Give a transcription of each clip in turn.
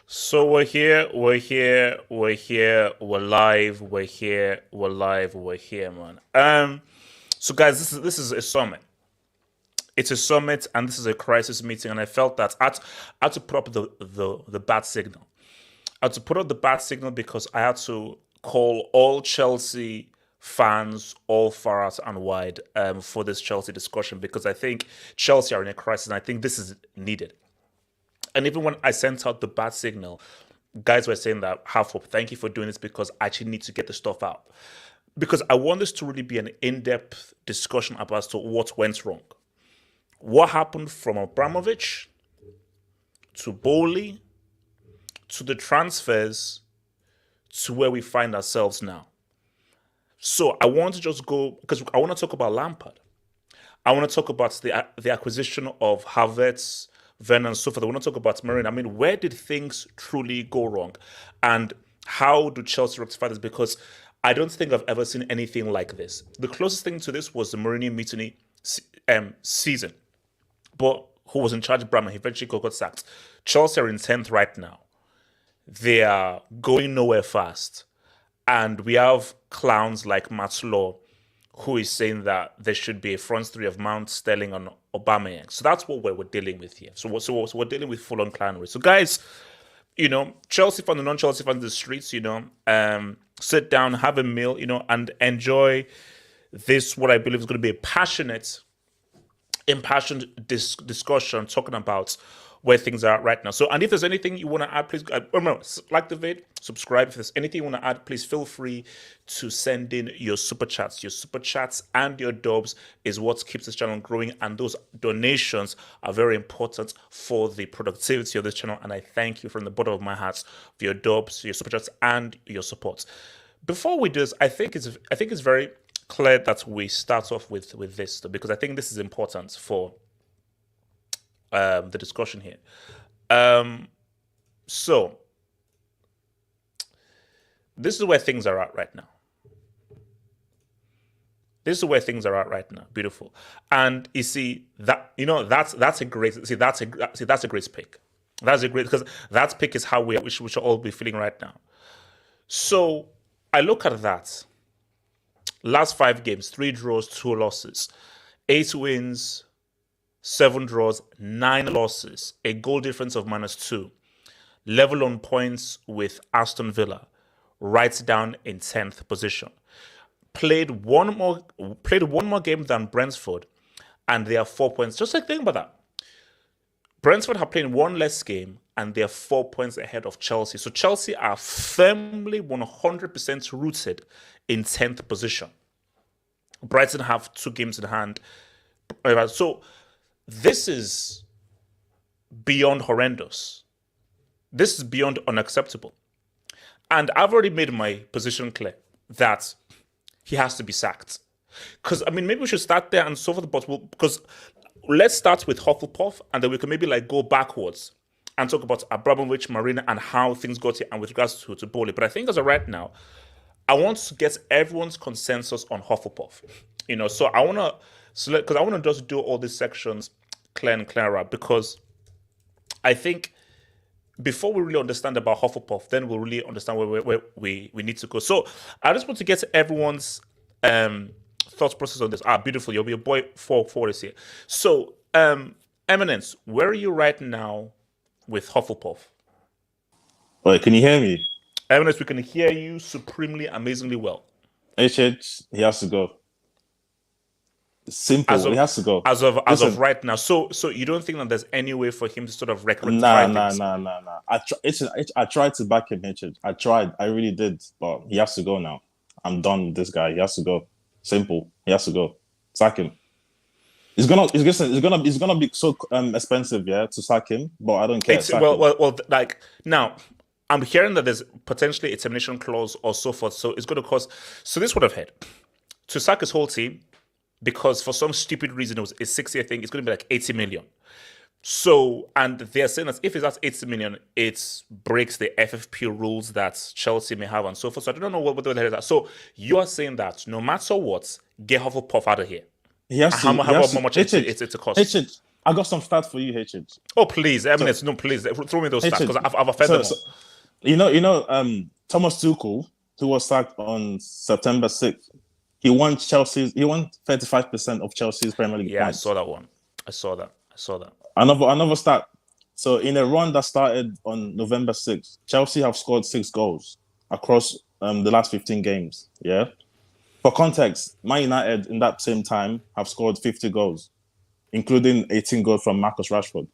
So we're here, we're here, we're here, we're live, we're here, we're live, we're here, man. So guys, this is a summit. It's a summit, and this is a crisis meeting, and I felt that I had to put up the bad signal. I had to put up the bad signal because I had to call all Chelsea fans all far out and wide for this Chelsea discussion, because I think Chelsea are in a crisis, and I think this is needed. And even when I sent out the bad signal, guys were saying that, half hope, thank you for doing this, because I actually need to get the stuff out. Because I want this to really be an in-depth discussion about as to what went wrong. What happened from Abramovich to Boehly to the transfers to where we find ourselves now. So I want to just go, because I want to talk about Lampard. I want to talk about the acquisition of Havertz, Werner, and so forth. I want to talk about Mourinho. I mean, where did things truly go wrong? And how do Chelsea rectify this? Because I don't think I've ever seen anything like this. The closest thing to this was the Mourinho mutiny season. But who was in charge of Brahma? He eventually got sacked. Chelsea are in 10th right now. They are going nowhere fast. And we have clowns like Matt Law, who is saying that there should be a front three of Mount, Sterling, and Aubameyang. So that's what we're dealing with here. So we're dealing with full-on clownery. So guys, Chelsea fans and non-Chelsea fans in the streets, sit down, have a meal, and enjoy this, what I believe is going to be a passionate, impassioned discussion talking about where things are right now. So, and if there's anything you want to add, please like the vid, subscribe. If there's anything you want to add, please feel free to send in your super chats. Your super chats and your dubs is what keeps this channel growing, and those donations are very important for the productivity of this channel. And I thank you from the bottom of my heart for your dubs, your super chats, and your support. Before we do this, I think it's very clear that we start off with this, because I think this is important for the discussion here. So this is where things are at right now. Beautiful. And you see that that's a great pick. That's a great, because that pick is how we should all be feeling right now. So I look at that. Last 5 games, 3 draws, 2 losses, 8 wins, 7 draws, 9 losses, a goal difference of -2, level on points with Aston Villa, right down in 10th position. played one more game than Brentford, and they are 4 points. Just like think about that. Brentford have played one less game, and they are 4 points ahead of Chelsea. So Chelsea are firmly 100% rooted in 10th position. Brighton have 2 games in hand. So this is beyond horrendous. This is beyond unacceptable. And I've already made my position clear that he has to be sacked. Because, I mean, maybe we should start there and so forth, because let's start with Hufflepuff, and then we can maybe like go backwards and talk about Abramovich, Marina, and how things got here, and with regards to Boehly. But I think as of right now, I want to get everyone's consensus on Hufflepuff. So I want to select, because I want to just do all these sections clear and clearer, because I think before we really understand about Hufflepuff, then we'll really understand where we need to go. So I just want to get everyone's thought process on this. Beautiful. You'll be a boy for this here. So, Eminence, where are you right now with Hufflepuff? Wait, can you hear me? Eminence, we can hear you supremely, amazingly well. HH, he has to go. Simple. He has to go. As of right now. So you don't think that there's any way for him to sort of rectify things? Nah. I tried to back him, HH. I tried. I really did. But he has to go now. I'm done with this guy. He has to go. Simple. He has to go. Sack him. It's gonna be so expensive, yeah, to sack him. But I don't care. Well, like now, I'm hearing that there's potentially a termination clause or so forth. So it's going to cost. So this would have had to sack his whole team, because for some stupid reason it was a 6-year thing. It's going to be like 80 million. So, and they're saying that if it's at 80 million, it breaks the FFP rules that Chelsea may have and so forth. So I don't know what the hell is that. So you are saying that no matter what, get Hufflepuff out of here. He has to. How much it's a cost? HH, I got some stats for you, HH. Oh please, please throw me those stats, because I've offended them. You know, Thomas Tuchel, who was sacked on September 6th, he won 35% of Chelsea's Premier League points. I saw that one. I saw that. Another stat. So in a run that started on November 6th, Chelsea have scored 6 goals across the last 15 games. Yeah. For context, Man United in that same time have scored 50 goals, including 18 goals from Marcus Rashford.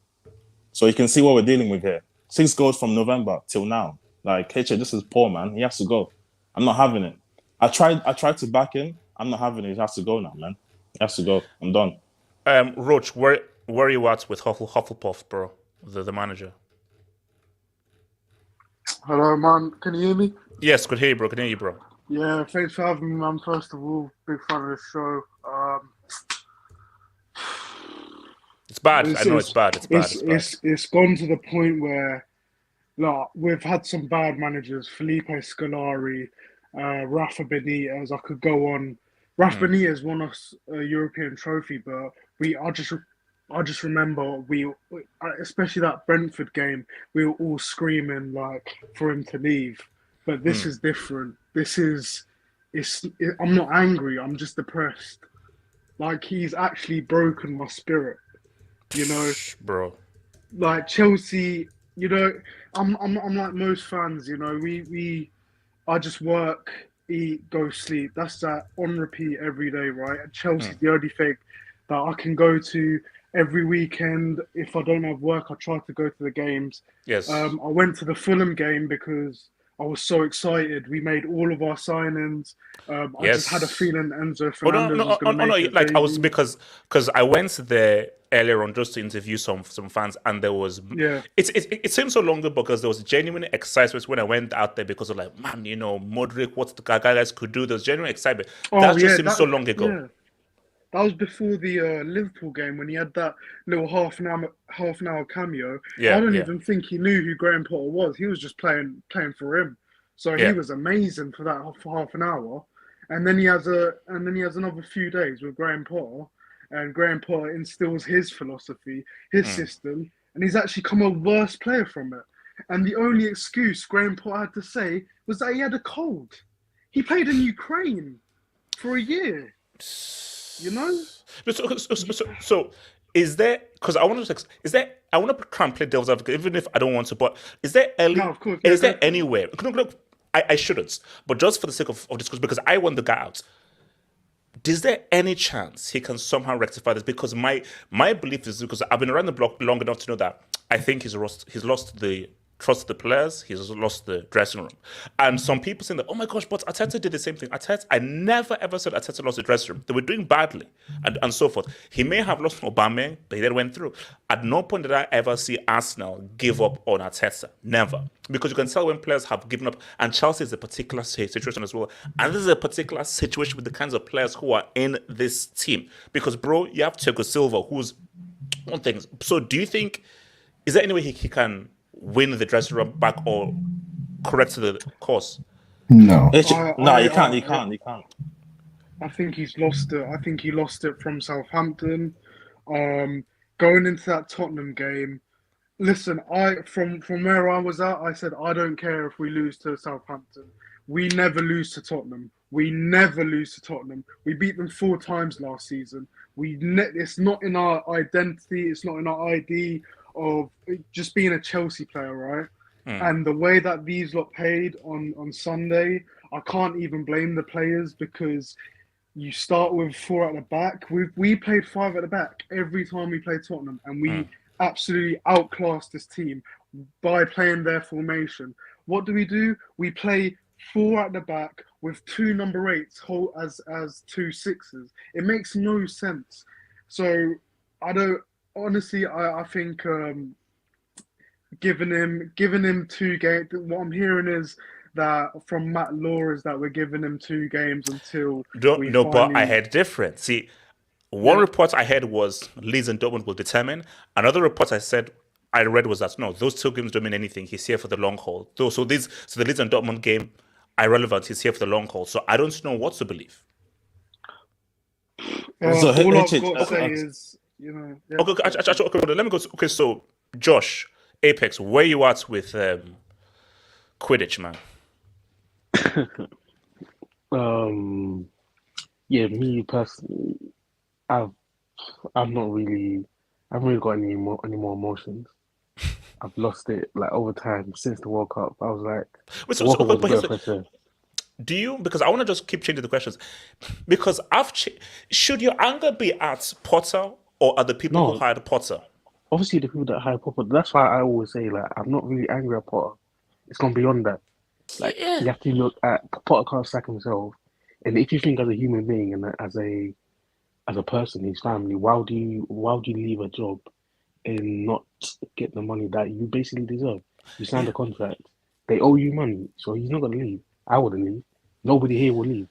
So you can see what we're dealing with here. 6 goals from November till now. Like, HA, this is poor, man. He has to go. I'm not having it. I tried to back him. I'm not having it. He has to go now, man. He has to go. I'm done. Roach, where are you at with Hufflepuff, bro? The manager. Hello, man. Can you hear me? Yes, could hear you, bro. Yeah, thanks for having me, man. First of all, big fan of the show. It's bad. I know it's bad. It's gone to the point where, like, we've had some bad managers. Felipe Scolari, Rafa Benitez. I could go on. Rafa Benitez won us a European trophy, but I just remember especially that Brentford game, we were all screaming like for him to leave. But this is different. I'm not angry. I'm just depressed. Like, he's actually broken my spirit. You know, bro. Like Chelsea, you know, I'm like most fans. You know, I just work, eat, go sleep. That's that on repeat every day, right? And Chelsea's the only thing that I can go to every weekend. If I don't have work, I try to go to the games. Yes. I went to the Fulham game because I was so excited. We made all of our signings. I just had a feeling Enzo Fernandez was going to make it. Like, I was because I went there earlier on just to interview some fans, and there was it seems so long ago because there was genuine excitement when I went out there, because of like, man, you know, Modric, what the guys could do. There was genuine excitement. That seems so long ago. Yeah. That was before the Liverpool game when he had that little half an hour cameo. I don't even think he knew who Graham Potter was. He was just playing for him. So he was amazing for that for half an hour. And then he has another few days with Graham Potter, and Graham Potter instills his philosophy, his system, and he's actually come a worse player from it. And the only excuse Graham Potter had to say was that he had a cold. He played in Ukraine for a year. You know? So is there, because I want to try and play devil's advocate, even if I don't want to, but is there anywhere? Look, I shouldn't, but just for the sake of discussion, because I want the guy out. is there any chance he can somehow rectify this? Because my belief is, because I've been around the block long enough to know that I think he's lost the trust the players, he's lost the dressing room. And some people saying that, oh my gosh, but Arteta did the same thing. I never ever said Arteta lost the dressing room. They were doing badly and so forth. He may have lost Aubameyang, but he then went through. At no point did I ever see Arsenal give up on Arteta. Never. Because you can tell when players have given up, and Chelsea is a particular situation as well. And this is a particular situation with the kinds of players who are in this team. Because, bro, you have Thiago Silva, who's one thing. So do you think, is there any way he can win the dressing room back or correct the course? No. He can't. I think he's lost it. I think he lost it from Southampton. Going into that Tottenham game, listen, from where I was at, I said, I don't care if we lose to Southampton. We never lose to Tottenham. We beat them 4 times last season. It's not in our identity. It's not in our ID of just being a Chelsea player, right? And the way that these lot played on Sunday, I can't even blame the players, because you start with 4 at the back. We played 5 at the back every time we played Tottenham, and we absolutely outclassed this team by playing their formation. What do? We play 4 at the back with 2 number 8s as 2 6s. It makes no sense. So I don't. Honestly, I think giving him 2 games. What I'm hearing is that from Matt Law is that we're giving him 2 games until. But I heard different. See, one report I heard was Leeds and Dortmund will determine. Another report I read was that no, those 2 games don't mean anything. He's here for the long haul. So the Leeds and Dortmund game irrelevant. He's here for the long haul. So I don't know what to believe. All I've got to say is. Okay, let me go. Okay, so Josh, Apex, where you at with Quidditch, man? Me personally, I haven't really got any more emotions. I've lost it like over time since the World Cup. I was like, do you? Because I want to just keep changing the questions. Because should your anger be at Potter? Or are the people who hired Potter? Obviously, the people that hired Potter. That's why I always say, like, I'm not really angry at Potter. It's gone beyond that. Like, you have to look at Potter can't sack himself. And if you think as a human being and as a person, his family, why would you leave a job and not get the money that you basically deserve? You signed a contract. They owe you money, so he's not going to leave. I wouldn't leave. Nobody here will leave.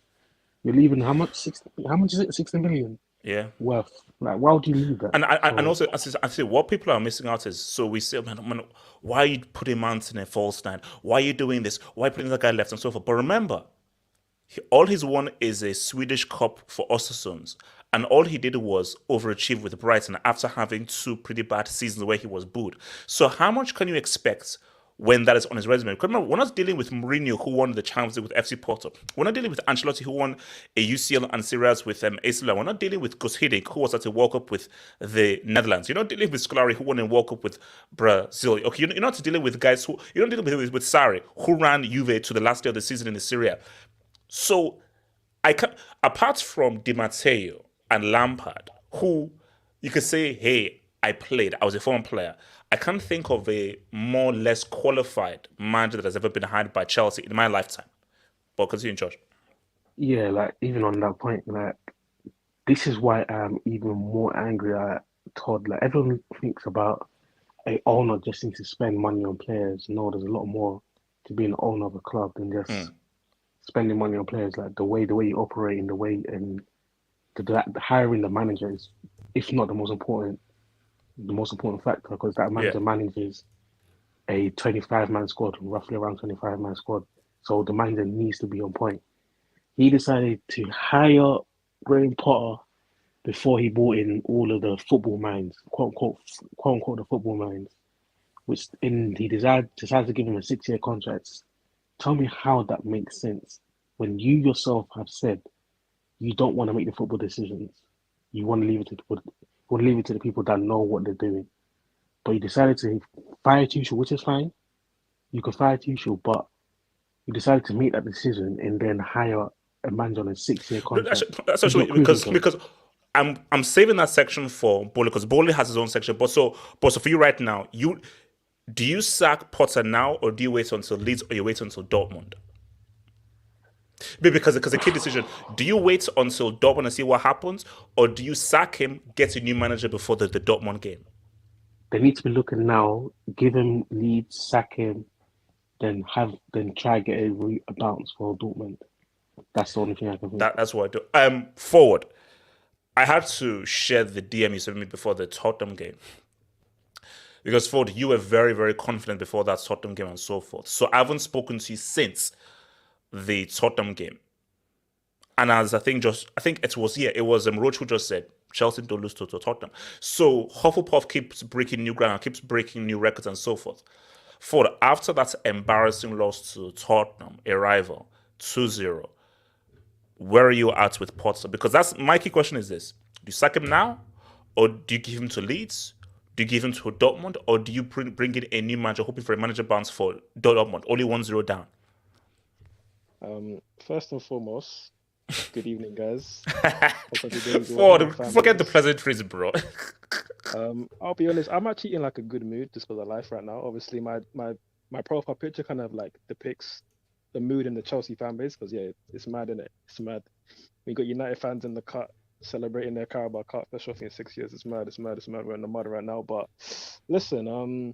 You're leaving how much? How much is it? 60 million. Yeah. Worth. Like, why would you leave that? And also, I say what people are missing out is, so we say, man, why are you putting Mount in a false nine? Why are you doing this? Why are you putting that guy left and so forth? But remember, all he's won is a Swedish Cup for Östersunds. And all he did was overachieve with Brighton after having 2 pretty bad seasons where he was booed. So how much can you expect when that is on his resume? Because remember, we're not dealing with Mourinho, who won the Champions League with FC Porto. We're not dealing with Ancelotti, who won a UCL and Serie with AC Milan. We're not dealing with Gus Hiddink, who was at a World Cup with the Netherlands. You're not dealing with Scolari, who won a World Cup with Brazil. Okay, you're not dealing with guys who... You're not dealing with Sarri, who ran Juve to the last day of the season in the Serie. So, apart from Di Matteo and Lampard, who you could say, hey, I was a former player, I can't think of a more less qualified manager that has ever been hired by Chelsea in my lifetime. But continue, Josh. Yeah, like, even on that point, like, this is why I'm even more angry at Todd. Like, everyone thinks about an owner just needs to spend money on players. No, there's a lot more to being an owner of a club than just spending money on players. Like, the way you operate and the way and the hiring the manager is, if not the most important factor, because that manager manages a 25-man squad, roughly around 25-man squad. So the manager needs to be on point. He decided to hire Graham Potter before he brought in all of the football minds, quote unquote the football minds, he decided to give him a 6-year contract. Tell me how that makes sense when you yourself have said you don't want to make the football decisions. You want to leave it to people. You want to leave it to the people that know what they're doing. But you decided to fire Tuchel, which is fine. You can fire Tuchel, but you decided to make that decision and then hire a man's on a 6-year No, contract. that's He's not actually cruising because I'm saving that section for Boehly because Boehly has his own section. But so for you right now, do you sack Potter now or do you wait until Leeds or you wait until Dortmund? Because the key decision, do you wait until Dortmund and see what happens, or do you sack him, get a new manager before the Dortmund game? They need to be looking now, give him Leeds, sack him, then try get a bounce for Dortmund. That's the only thing I can think. That's what I do. Forward. I had to share the DM you sent me before the Tottenham game. Because Ford, you were very, very confident before that Tottenham game and so forth. So I haven't spoken to you since the Tottenham game. And as I think it was Roach who just said Chelsea don't lose to Tottenham. So Hufflepuff keeps breaking new ground, keeps breaking new records and so forth. Ford, after that embarrassing loss to Tottenham, a rival, 2-0, where are you at with Potter? Because that's my key question is this. Do you sack him now? Or do you give him to Leeds? Do you give him to Dortmund? Or do you bring in a new manager, hoping for a manager bounce for Dortmund? Only 1-0 down. First and foremost, good evening, guys. Forget the pleasantries, bro. I'll be honest, I'm actually in like a good mood just because of life right now. Obviously, my profile picture kind of like depicts the mood in the Chelsea fan base because it's mad, isn't it? It's mad. We got United fans in the cut celebrating their Carabao Cup first trophy in 6 years. It's mad. We're in the mud right now. But listen,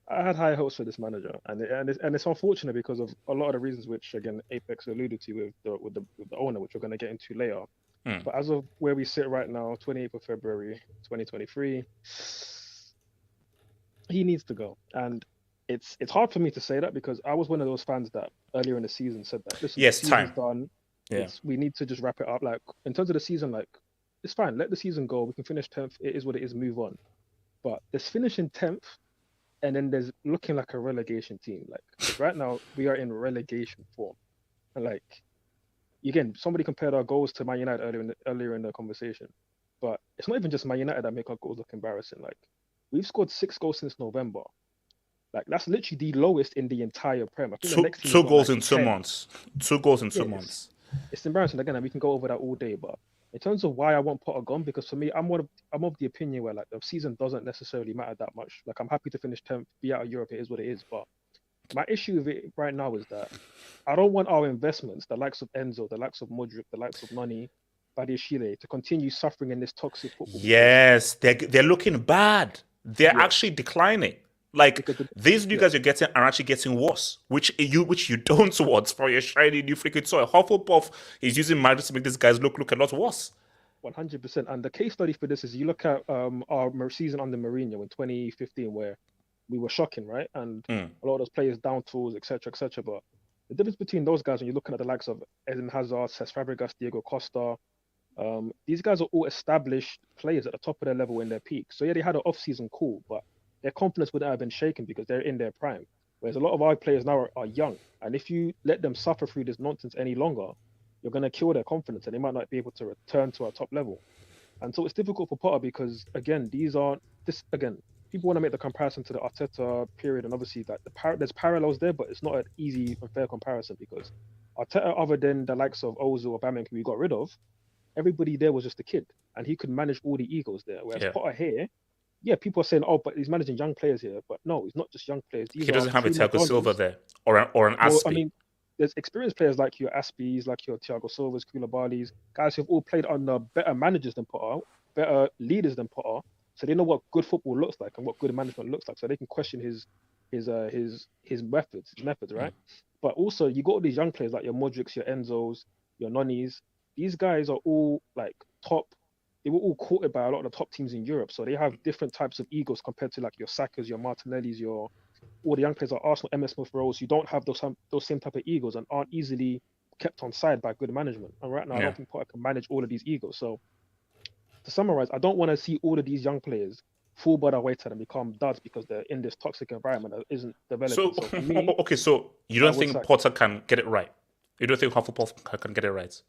I had high hopes for this manager, and it's unfortunate because of a lot of the reasons which again Apex alluded to with the owner, which we're going to get into later. But as of where we sit right now, 28th of February, 2023, he needs to go. And it's hard for me to say that because I was one of those fans that earlier in the season said that listen, yes, the season's time. done. We need to just wrap it up. Like in terms of the season, like it's fine. Let the season go. We can finish 10th. It is what it is. Move on. But there's finishing 10th, and then there's looking like a relegation team. Like right now, we are in relegation form, and like again, somebody compared our goals to Man United earlier in the conversation, but it's not even just Man United that make our goals look embarrassing. Like we've scored 6 goals since November. Like that's literally the lowest in the entire Prem. I think the next team two goals like in 2 months. 2 goals in 2 months. It's embarrassing again, and we can go over that all day. But in terms of why I want Potter gone, because for me, I'm of the opinion where like the season doesn't necessarily matter that much. Like I'm happy to finish 10th, be out of Europe. It is what it is. But my issue with it right now is that I don't want our investments, the likes of Enzo, the likes of Modric, the likes of Nani, Badiashile, to continue suffering in this toxic football. Yes, they're looking bad. They're actually declining. Like these new guys you're getting are actually getting worse, which you don't want for your shiny new freaking toy. Hufflepuff is using magic to make these guys look a lot worse. 100%. And the case study for this is you look at our season under Mourinho in 2015, where we were shocking, right? And a lot of those players down tools, etc., etc. But the difference between those guys when you're looking at the likes of Eden Hazard, Cesc Fabregas, Diego Costa, these guys are all established players at the top of their level in their peak. So yeah, they had an off-season, cool, but their confidence wouldn't have been shaken because they're in their prime. Whereas a lot of our players now are young. And if you let them suffer through this nonsense any longer, you're going to kill their confidence and they might not be able to return to our top level. And so it's difficult for Potter because, again, people want to make the comparison to the Arteta period. And obviously that there's parallels there, but it's not an easy and fair comparison because Arteta, other than the likes of Ozil or Aubameyang, who we got rid of, everybody there was just a kid. And he could manage all the egos there. Whereas Potter here, people are saying, oh, but he's managing young players here. But no, he's not just young players. He doesn't have a Thiago Silva there or an Aspi. Well, I mean, there's experienced players like your Aspis, like your Thiago Silvas, Koulibalis, guys who've all played under better managers than Potter, better leaders than Potter. So they know what good football looks like and what good management looks like. So they can question his methods, right? But also, you got all these young players like your Modrics, your Enzos, your Nonis. These guys are all like top. They were all courted by a lot of the top teams in Europe. So they have different types of egos compared to like your Sakas, your Martinellis, all the young players like Arsenal, MS Smith Rose, who don't have those same type of egos and aren't easily kept on side by good management. And right now, I don't think Potter can manage all of these egos. So to summarize, I don't want to see all of these young players fall by the wayside and become duds because they're in this toxic environment that isn't developing. So for me, so you don't think Potter can get it right? You don't think Hufflepuff can get it right?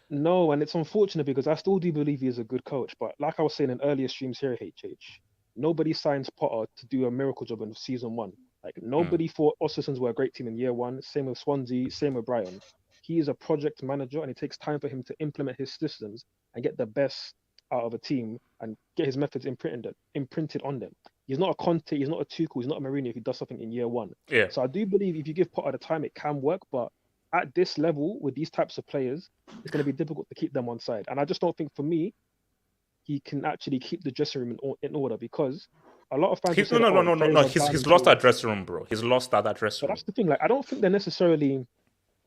No, and it's unfortunate because I still do believe he is a good coach. But like I was saying in earlier streams here, HH, nobody signs Potter to do a miracle job in season 1. Like nobody thought Ostersons were a great team in year one. Same with Swansea, same with Brighton. He is a project manager, and it takes time for him to implement his systems and get the best out of a team and get his methods imprinted on them. He's not a Conte, he's not a Tuchel, he's not a Mourinho who does something in year one. Yeah. So I do believe if you give Potter the time, it can work. But at this level, with these types of players, it's going to be difficult to keep them on side. And I just don't think, for me, he can actually keep the dressing room in order, because a lot of fans... No. He's lost that dressing room, bro. He's lost that dressing room. But that's the thing. Like, I don't think they're necessarily...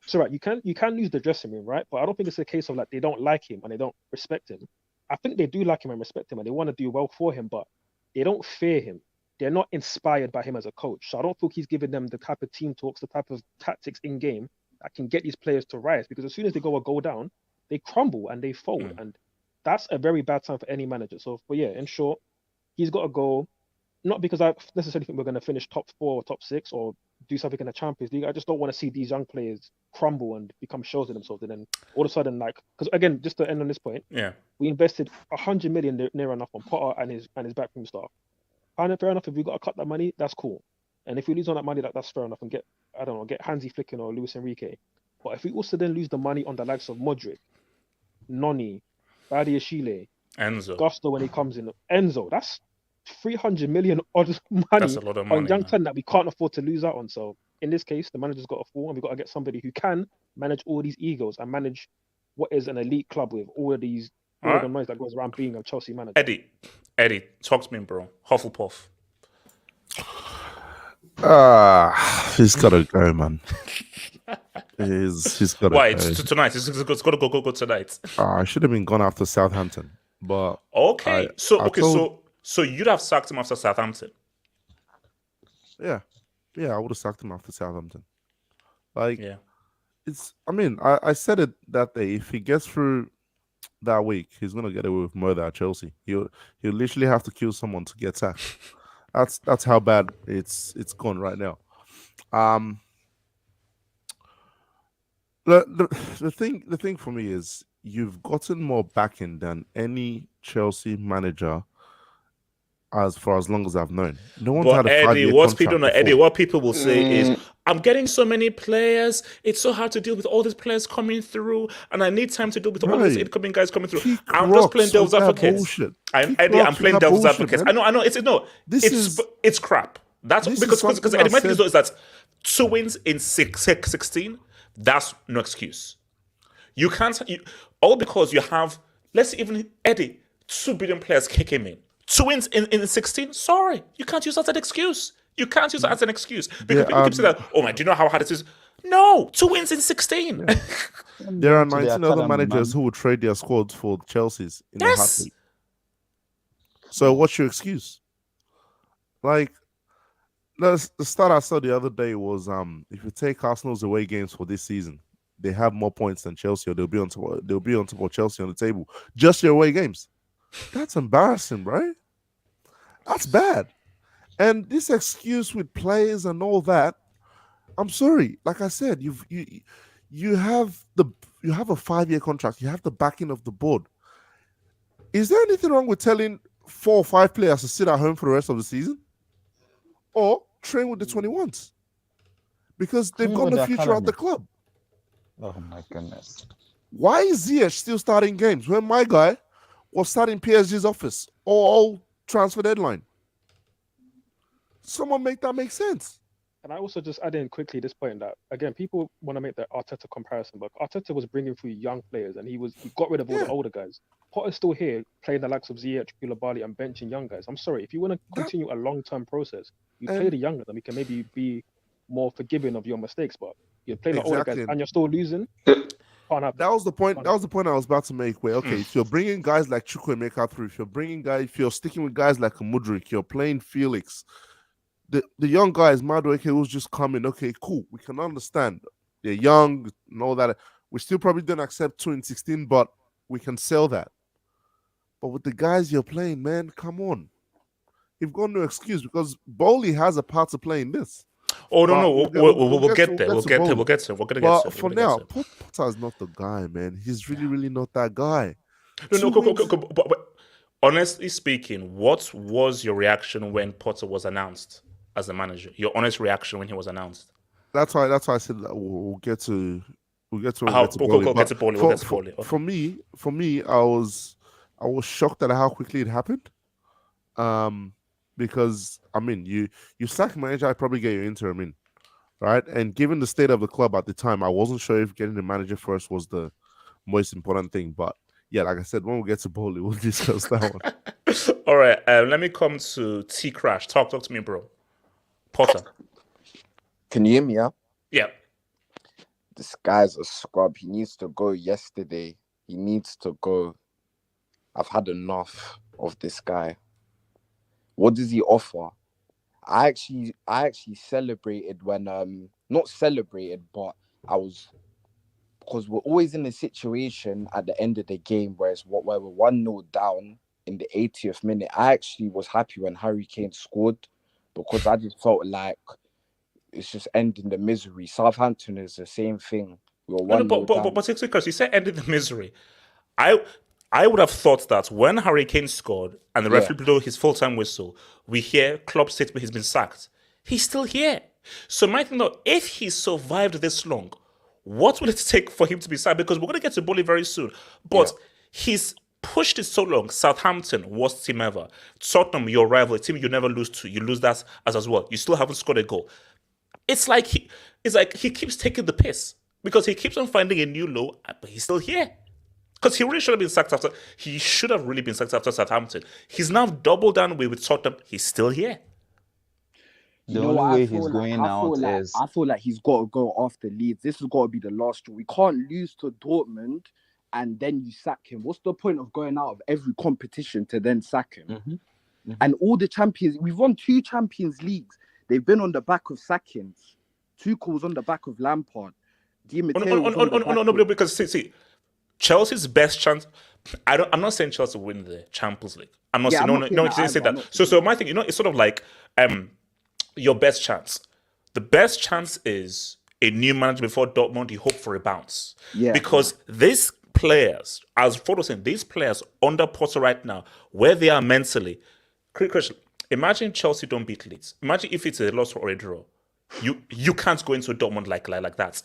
So, right, you can lose the dressing room, right? But I don't think it's a case of, like, they don't like him and they don't respect him. I think they do like him and respect him, and they want to do well for him, but they don't fear him. They're not inspired by him as a coach. So I don't think he's giving them the type of team talks, the type of tactics in game that can get these players to rise. Because as soon as they go down, they crumble and they fold. And that's a very bad time for any manager. So, but yeah, in short, he's got to go. Not because I necessarily think we're going to finish top 4 or top 6 or do something in the Champions League. I just don't want to see these young players crumble and become shells in themselves. And then all of a sudden, like, because again, just to end on this point, we invested 100 million near enough on Potter and his backroom staff. And fair enough, if we got to cut that money, that's cool. And if we lose on that money, that's fair enough, and get Hansi Flicken or Luis Enrique. But if we also then lose the money on the likes of Modric, Noni, Badiashile, Enzo, Gusto when he comes in, Enzo, that's 300 million odd money, that's a lot of money on young talent that we can't afford to lose out on. So in this case, the manager's got to fall, and we've got to get somebody who can manage all these egos and manage what is an elite club with all of these the noise that goes around being a Chelsea manager. Eddie, talk to me, bro. Hufflepuff. He's got to go, man. He's got to go. Why? It's tonight. It's got to go tonight. I should have been gone after Southampton, but okay. So you'd have sacked him after Southampton. Yeah, I would have sacked him after Southampton. Like, it's. I mean, I said it that day. If he gets through that week, he's gonna get away with murder at Chelsea. He'll literally have to kill someone to get sacked. That's how bad it's gone right now. The thing for me is you've gotten more backing than any Chelsea manager for as long as I've known. No one's had a 5-year contract. Eddie, what people will say is, I'm getting so many players. It's so hard to deal with all these players coming through, and I need time to deal with all these incoming guys coming through. I'm just playing devil's advocate. I'm playing devil's advocate. I know. It's crap. That's because Eddie, my thing is that 2 wins in 16. That's no excuse. You can't all because you have, let's say even Eddie, 2 billion players kicking in. 2 wins in 16? Sorry. You can't use that as an excuse. You can't use that as an excuse. Because people keep saying that, oh man, do you know how hard it is? No, 2 wins in 16. Yeah. There are 19 other managers who would trade their squads for Chelsea's in the heartbeat. So what's your excuse? Like, the stat I saw the other day was if you take Arsenal's away games for this season, they have more points than Chelsea, or they'll be on top of Chelsea on the table. Just your away games. That's embarrassing, right? That's bad. And this excuse with players and all that, I'm sorry. Like I said, you have a 5-year contract. You have the backing of the board. Is there anything wrong with telling 4 or 5 players to sit at home for the rest of the season, or train with the 21s? Because they've got no future at the club. Oh my goodness! Why is Ziyech still starting games when my guy was starting PSG's office all transfer deadline? Someone make that make sense. And I also just add in quickly this point that, again, people want to make the Arteta comparison, but Arteta was bringing through young players, and he got rid of all the older guys. Potter's still here playing the likes of Ziyech, Koulibaly, and benching young guys. I'm sorry, if you want to continue a long-term process, you play the younger, then we can maybe be more forgiving of your mistakes. But you're playing the older guys and you're still losing. That was the point. That was the point I was about to make. Where if you're bringing guys like Chukwuemeka through, if you're sticking with guys like Mudryk, you're playing Felix. The young guys, Madueke, who's just coming. Okay, cool. We can understand. They're young and all that. We still probably don't accept 2 in 16, but we can sell that. But with the guys you're playing, man, come on. You've got no excuse because Boehly has a part to play in this. Oh no, we'll get there. We'll get there. We're gonna get there. But for now, Potter's not the guy, man. He's really, really not that guy. But honestly speaking, what was your reaction when Potter was announced as the manager? Your honest reaction when he was announced? That's why I said that we'll get to Boehly. For me, I was shocked at how quickly it happened. Because I mean, you sack manager, I probably get your interim in, right? And given the state of the club at the time, I wasn't sure if getting the manager first was the most important thing. But yeah, like I said, when we get to Boehly, we'll discuss that one. All right, let me come to T Crash. Talk to me, bro. Potter. Can you hear me? Yeah. This guy's a scrub. He needs to go yesterday. He needs to go. I've had enough of this guy. What does he offer? I actually celebrated when not celebrated, but because we're always in a situation at the end of the game where we're 1-0 down in the 80th minute. I actually was happy when Harry Kane scored because I just felt like it's just ending the misery. Southampton is the same thing. We were 1-0 down. But it's because you said ending the misery. I would have thought that when Harry Kane scored and the referee blew his full-time whistle, we hear Klopp statement he's been sacked. He's still here. So my thing though, if he survived this long, what will it take for him to be sacked? Because we're going to get to Boehly very soon. But he's pushed it so long. Southampton, worst team ever. Tottenham, your rival, a team you never lose to. You lose that as well. You still haven't scored a goal. It's like he keeps taking the piss because he keeps on finding a new low, but he's still here. Because he really should have been sacked after. He should have really been sacked after Southampton. He's now doubled down with Tottenham. He's still here. The only way he's going out is... I feel like he's got to go after Leeds. This has got to be the last straw. We can't lose to Dortmund and then you sack him. What's the point of going out of every competition to then sack him? Mm-hmm. Mm-hmm. And all the champions... We've won 2 Champions Leagues. They've been on the back of sackings. Tuchel's on the back of Lampard. No, because see, Chelsea's best chance. I'm not saying Chelsea win the Champions League. I'm not saying no. You didn't say that. So my thing, it's sort of like your best chance. The best chance is a new manager before Dortmund. You hope for a bounce. Yeah. Because these players, as Ford was saying, these players under Potter right now, where they are mentally, imagine Chelsea don't beat Leeds. Imagine if it's a loss or a draw. You can't go into Dortmund like that.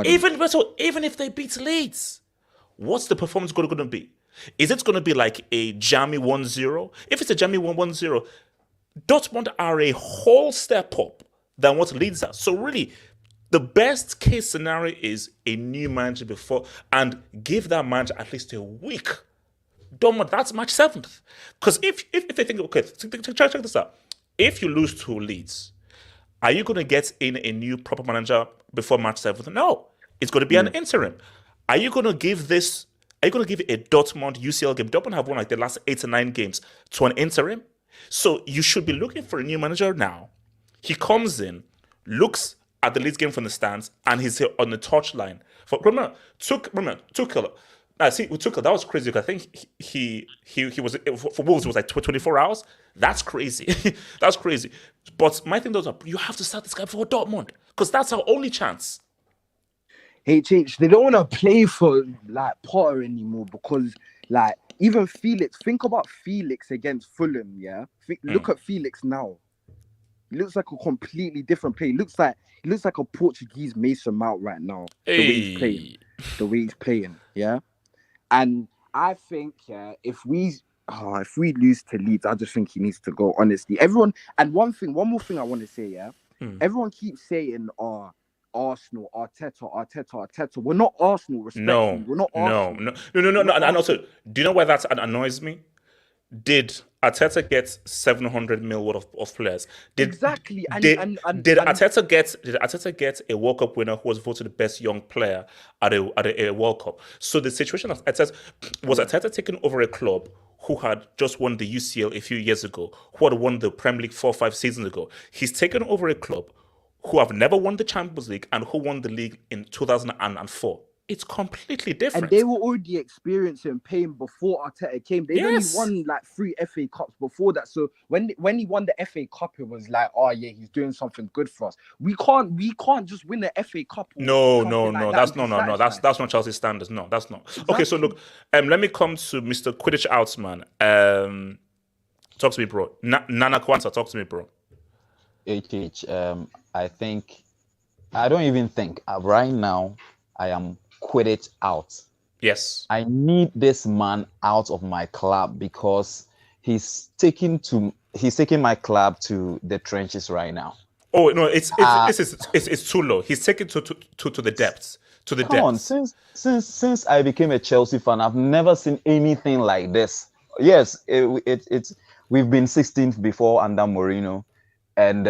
Even if they beat Leeds, what's the performance going to be? Is it going to be like a jammy 1-0? If it's a jammy 1-0, Dortmund are a whole step up than what Leeds are. So really, the best case scenario is a new manager before and give that manager at least a week. Dortmund, that's match 7th. Because if they think, okay, check this out. If you lose to Leeds, are you going to get in a new proper manager before match 7th? No. It's going to be an interim. Are you going to give a Dortmund UCL game? Dortmund have won like the last 8 or 9 games to an interim. So you should be looking for a new manager now. He comes in, looks at the Leeds game from the stands, and he's on the touchline. Remember, Tuchel. With Tuchel, that was crazy because I think he was for Wolves. It was like 24 hours. That's crazy. That's crazy. But my thing is, you have to start this guy before Dortmund because that's our only chance. HH, they don't want to play for like Potter anymore because like even Felix. Think about Felix against Fulham. Yeah, look at Felix now. He looks like a completely different player. He looks like a Portuguese Mason Mount right now. The way he's playing. Yeah. And I think, if we lose to Leeds, I just think he needs to go, honestly. One more thing I want to say, everyone keeps saying, Arsenal, Arteta. We're not Arsenal, respectfully. We're not Arsenal. No. And also, do you know why that annoys me? Did Arteta get 700 mil worth of players? Exactly. Did Arteta get a World Cup winner who was voted the best young player at a World Cup? So the situation of Arteta taking over a club who had just won the UCL a few years ago, who had won the Premier League 4 or 5 seasons ago. He's taken over a club who have never won the Champions League and who won the league in 2004. It's completely different. And they were already experiencing pain before Arteta came. They only won like 3 FA Cups before that. So when he won the FA Cup, it was like, oh yeah, he's doing something good for us. We can't just win the FA Cup. No. That's not Chelsea standards. No, that's not. Exactly. Okay, so look, let me come to Mr. Quidditch Outsman. Talk to me, bro. Nana Kwanzaa, talk to me, bro. I think I don't even think right now I am quitted out. Yes. I need this man out of my club because he's taking my club to the trenches right now. Oh no, it's too low. He's taken to the depths. To the depths. On, since I became a Chelsea fan, I've never seen anything like this. Yes, it's we've been 16th before under Mourinho, and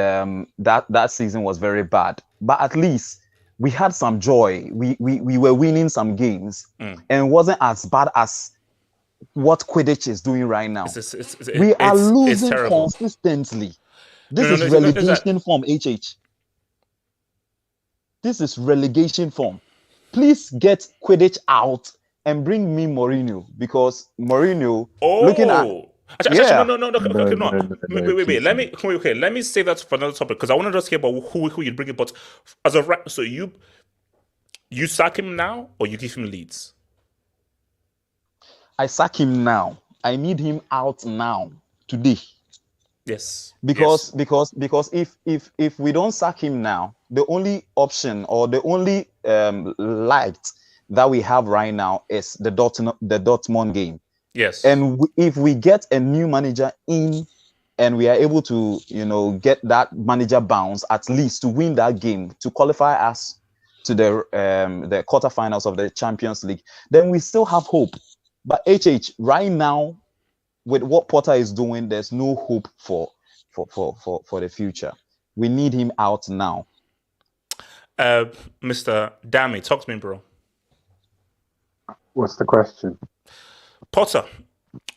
that season was very bad. But at least we had some joy. We were winning some games, and it wasn't as bad as what Quidditch is doing right now. We are losing consistently. This is relegation form, HH. This is relegation form. Please get Quidditch out and bring me Mourinho, because Mourinho looking at no. Wait. Let me save that for another topic, because I want to just hear about who you bring it. But as of right, so you sack him now or you give him Leeds? I sack him now. I need him out now, today. Yes. Because if we don't sack him now, the only option or the only light that we have right now is the Dortmund game. Yes. And if we get a new manager in and we are able to, get that manager bounce at least to win that game, to qualify us to the quarterfinals of the Champions League, then we still have hope. But right now, with what Potter is doing, there's no hope for the future. We need him out now. Mr. Dami, talk to me, bro. What's the question? Potter.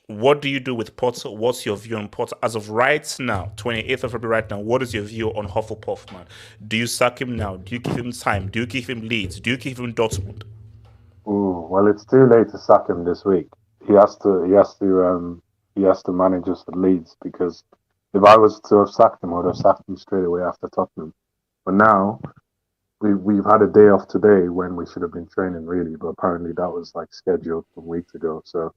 What do you do with Potter? What's your view on Potter as of right now, 28th of February right now? What is your view on Hufflepuff, man? Do you sack him now? Do you give him time? Do you give him Leeds? Do you give him Dortmund? Ooh, well, it's too late to sack him this week. He has to manage us at Leeds, because if I was to have sacked him, I would have sacked him straight away after Tottenham. But now we've had a day off today when we should have been training, really, but apparently that was scheduled from weeks ago. So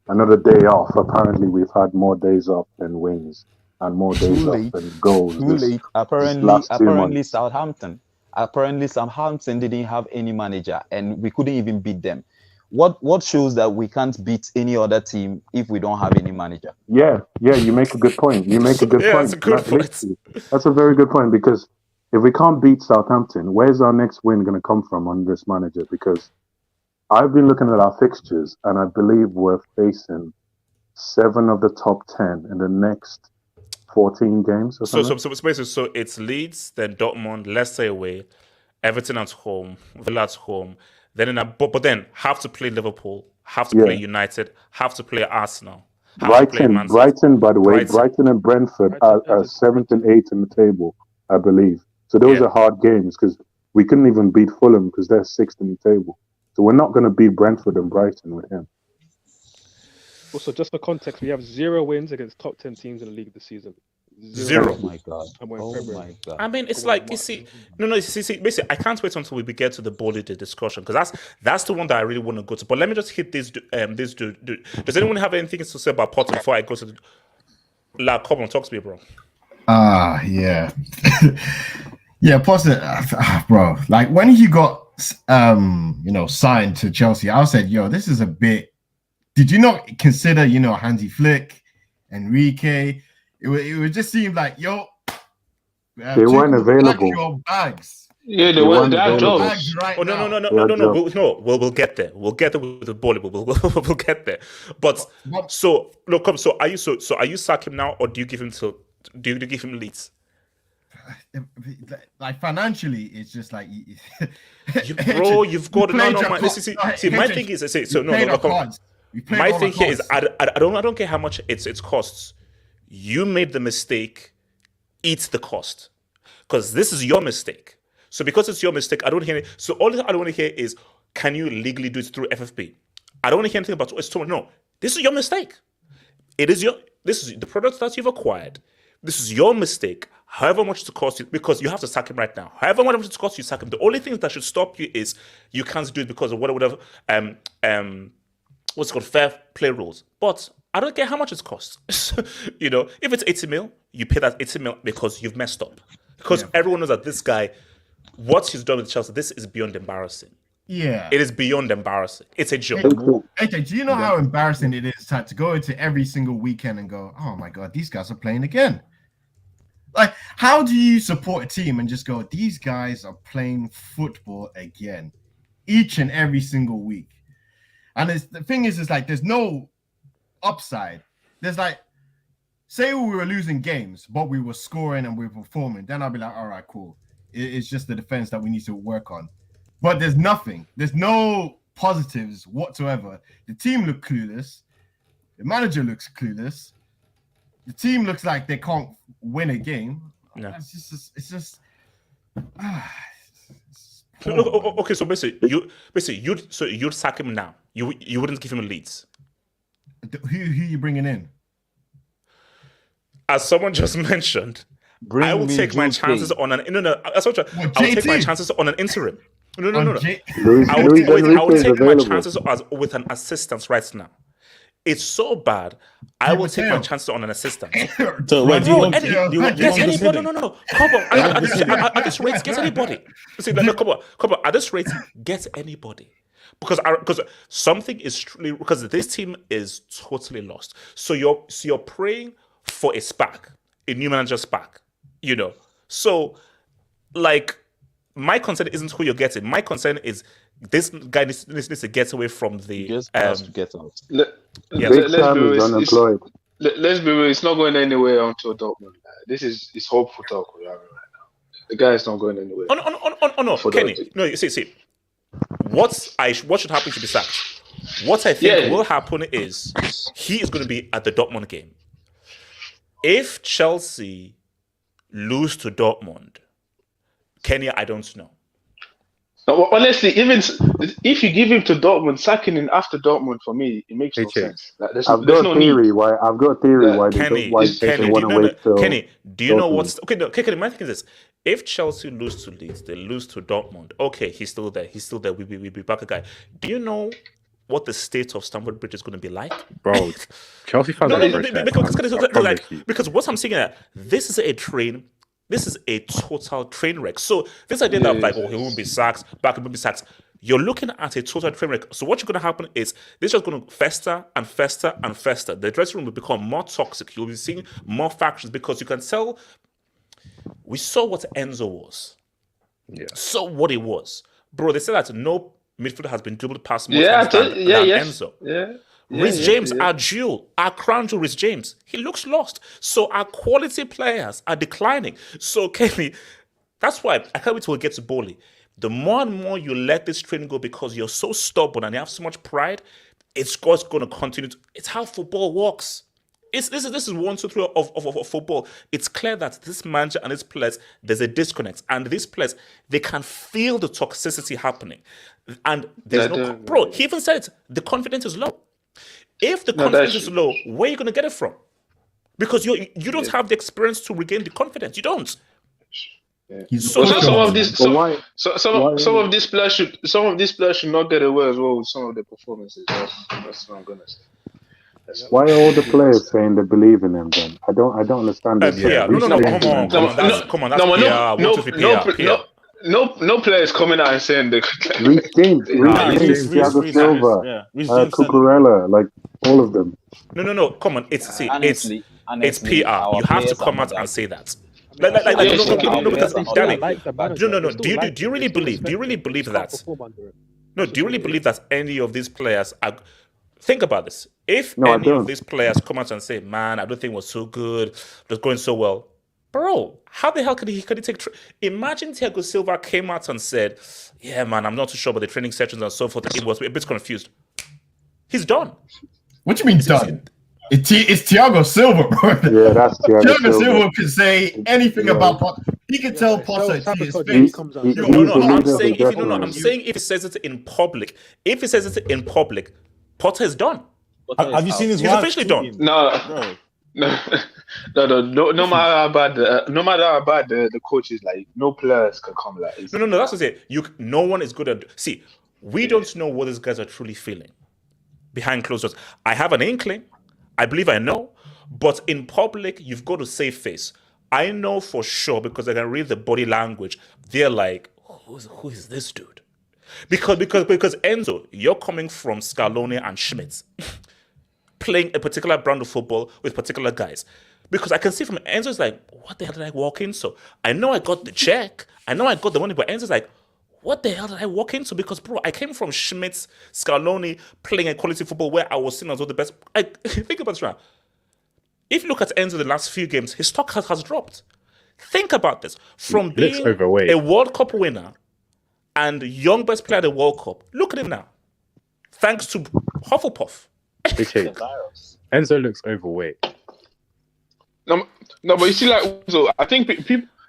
another day off. Apparently we've had more days off than wins and more days off than goals. Too late. Apparently Southampton. Apparently Southampton didn't have any manager and we couldn't even beat them. What shows that we can't beat any other team if we don't have any manager? Yeah, you make a good point. That's a good point. That's a very good point, because if we can't beat Southampton, where's our next win going to come from on this manager? Because I've been looking at our fixtures and I believe we're facing 7 of the top 10 in the next 14 games or something. So it's Leeds, then Dortmund, Leicester away, Everton at home, Villa at home, then but then have to play Liverpool, have to play United, have to play Arsenal. Brighton, by the way, Brighton and Brentford are 7th and 8th in the table, I believe. So those are hard games, because we couldn't even beat Fulham because they're 6th in the table. So we're not going to beat Brentford and Brighton with him. Also, just for context, we have 0 wins against top 10 teams in the league this season. 0. Oh my God. I mean, it's like, you see, basically, I can't wait until we get to the Boehly discussion, because that's the one that I really want to go to. But let me just hit this dude. Does anyone have anything to say about Potter before I go to the... come on, talk to me, bro. Yeah. Yeah, Potter, bro. Like, when he got signed to Chelsea, I said, this is a bit... Did you not consider, Hansi Flick, Enrique? It would just seem like, they weren't available. Your bags. Yeah, they weren't available. Right no. We'll get there. We'll get there with the ball. We'll get there. But so look, so are you sack him now, or do you give him Leeds? Like, financially, it's just like you've got my thing is my thing here is I don't care how much it costs. You made the mistake, eat the cost, because this is your mistake. So because it's your mistake, I don't hear it. So all I don't want to hear is, can you legally do it through FFP? I don't want to hear anything about it's too much. No, this is your mistake. This is the product that you've acquired. This is your mistake. However much it costs you, because you have to sack him right now. However much it costs you, sack him. The only thing that should stop you is you can't do it because of whatever what's called fair play rules. But I don't care how much it costs. You know, if it's 80 mil, you pay that 80 mil because you've messed up. Because everyone knows that this guy, what he's done with Chelsea, this is beyond embarrassing. Yeah. It is beyond embarrassing. It's a joke. AJ, do you know how embarrassing it is to go into every single weekend and go, oh my God, these guys are playing again? Like, how do you support a team and just go, these guys are playing football again, each and every single week? And the thing is like, there's no upside. There's like, say we were losing games, but we were scoring and we were performing, then I'll be like, all right, cool. It's just the defense that we need to work on. But there's nothing. There's no positives whatsoever. The team look clueless. The manager looks clueless. The team looks like they can't win a game. No. It's just. Okay, so basically, you'd sack him now. You wouldn't give him a Leeds. Who you bringing in? As someone just mentioned, I will take my chances on an I'll take my chances on an interim. No. I will take my chances with an assistant right now. It's so bad. I will take my chances on an assistant. So wait, get anybody? No. Come on. At this rate, get anybody. See, come on. At this rate, get anybody. Because something is truly, because this team is totally lost. So you're praying for a spark, a new manager spark. You know. So like, my concern isn't who you're getting. My concern is this guy needs to get away from the. Just has to get out. Let's be real. It's not going anywhere until Dortmund. This is hopeful talk we're having right now. The guy is not going anywhere. No, Kenny. No, you see. What should happen to be sacked? What I think will happen is he is going to be at the Dortmund game. If Chelsea lose to Dortmund, Kenny, I don't know. No, honestly, even if you give him to Dortmund, sacking him after Dortmund, for me, it makes no sense. Like, I've got a theory why Kenny, they want to wait till Kenny, do you know what's Kenny, my thing is this: if Chelsea lose to Leeds, they lose to Dortmund. Okay, he's still there. We'll be back a guy. Do you know what the state of Stamford Bridge is going to be like, bro? Chelsea fans because what I'm saying, this is a train. This is a total train wreck. So this idea that like, he won't be sacked, back won't be sacked. You're looking at a total train wreck. So what's going to happen is this is just going to fester and fester and fester. The dressing room will become more toxic. You'll be seeing more factions because you can tell. We saw what Enzo was. Yeah. So what it was, bro. They said that no midfielder has been dribbled past more times than Enzo. Yeah. Rhys James, our crown jewel, Rhys James, he looks lost. So our quality players are declining. So Kenny, that's why I can't wait till we get to Boehly. The more and more you let this training go because you're so stubborn and you have so much pride, it's going to continue. It's how football works. This is 1, 2, 3 of football. It's clear that this manager and his players, there's a disconnect, and these players, they can feel the toxicity happening, and there's bro. He even said it. The confidence is low. If the confidence is low, where are you going to get it from? Because you don't have the experience to regain the confidence. You don't. Yeah. Some of these players should not get away as well with some of their performances. That's what I'm gonna say. Why are all the players saying they believe in him then? I don't understand this. No players coming out and saying they Rhys James, Thiago Silva, Cucurella, like all of them. No. Come on, it's PR. You have to come out and say that. No. Do you really believe that? No, do you really believe that any of these players are? Think about this. If any of these players come out and say, "Man, I don't think it was so good. It was going so well." Bro, how the hell could he take? Imagine Thiago Silva came out and said, "Yeah, man, I'm not too sure about the training sessions and so forth." He was a bit confused. He's done. What do you mean done? It's Thiago Silva, bro. Yeah, that's Thiago Silva can say anything about Potter. He can tell Potter to his face. I'm saying if he says it in public, Potter is done. Have you seen his wife? He's officially done. No matter how bad the coach is, like no players can come like this. No. That's what I say. No one is good at. See, we don't know what these guys are truly feeling behind closed doors. I have an inkling. I believe I know, but in public, you've got to save face. I know for sure because I can read the body language. They're like, who is this dude? Because Enzo, you're coming from Scaloni and Schmidt, playing a particular brand of football with particular guys. Because I can see from Enzo's like, what the hell did I walk into? I know I got the check. I know I got the money, but Enzo's like, what the hell did I walk into? Because, bro, I came from Schmidt, Scaloni, playing a quality football where I was seen as one of the best. Think about this now. If you look at Enzo the last few games, his stock has dropped. Think about this. From being a World Cup winner and young best player at the World Cup, look at him now. Thanks to Hufflepuff. Enzo looks overweight. No, but you see, like, Enzo, I think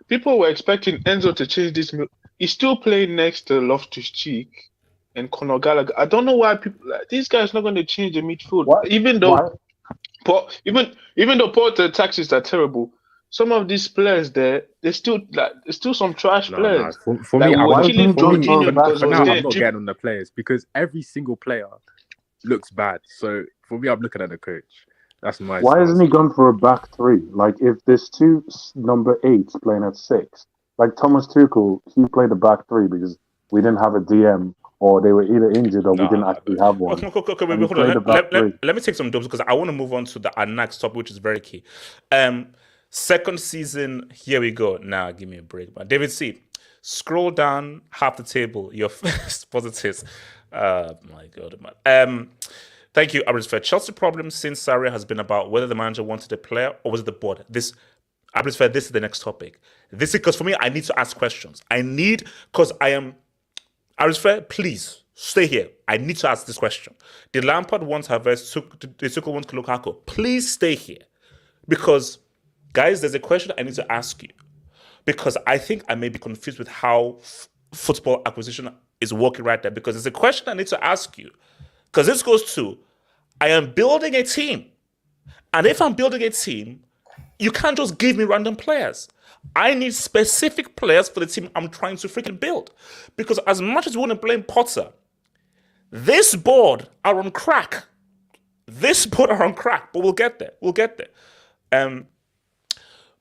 people were expecting Enzo to change this. He's still playing next to Loftus-Cheek and Conor Gallagher. I don't know why people like these guys not going to change the midfield. What? Even though Porter taxes are terrible, some of these players there's still some trash players. No. For me, I'm not getting on the players because every single player looks bad. So for me, I'm looking at the coach. That's my. Why hasn't he gone for a back three? Like if there's two number 8s playing at 6, like Thomas Tuchel, he played a back three because we didn't have a DM. Or they were either injured or we didn't actually have one. Okay, wait, hold on. Let me take some dubs because I want to move on to the next topic, which is very key. Second season, here we go. Nah, give me a break, man. David C, scroll down half the table. Your first positives. My God, man. Thank you, Average Fair. Chelsea problem since Serie has been about whether the manager wanted a player or was it the board. Average Fair, this is the next topic. This is because for me, I need to ask questions. Because I am. Arisfair, please stay here. I need to ask this question. Did Lampard want Havertz? Did Tuchel want Lukaku? Please stay here. Because, guys, there's a question I need to ask you. Because I think I may be confused with how football acquisition is working right there. Because there's a question I need to ask you. Because this goes to, I am building a team. And if I'm building a team, you can't just give me random players. I need specific players for the team I'm trying to freaking build. Because as much as we want to blame Potter, this board are on crack. But we'll get there.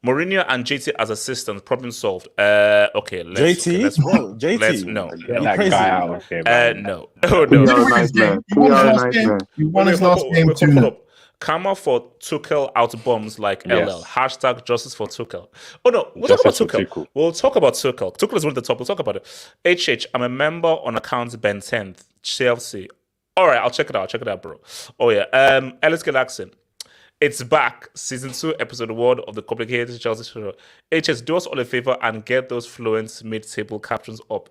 Mourinho and JT as assistants, problem solved. Okay, let's roll. JT? No. Get that guy out of here, man. No. You won his last game too. Karma for Tuchel out bombs like LL. Hashtag justice for Tuchel. Oh no, we'll talk about Tuchel. We'll talk about Tuchel. Tuchel is one of the top. We'll talk about it. HH, I'm a member on account Ben 10th. Chelsea. All right, I'll check it out, bro. Oh yeah. Ellis Galaxin. It's back. Season 2, episode 1 of the complicated Chelsea show. HS, do us all a favor and get those fluent mid-table captions up.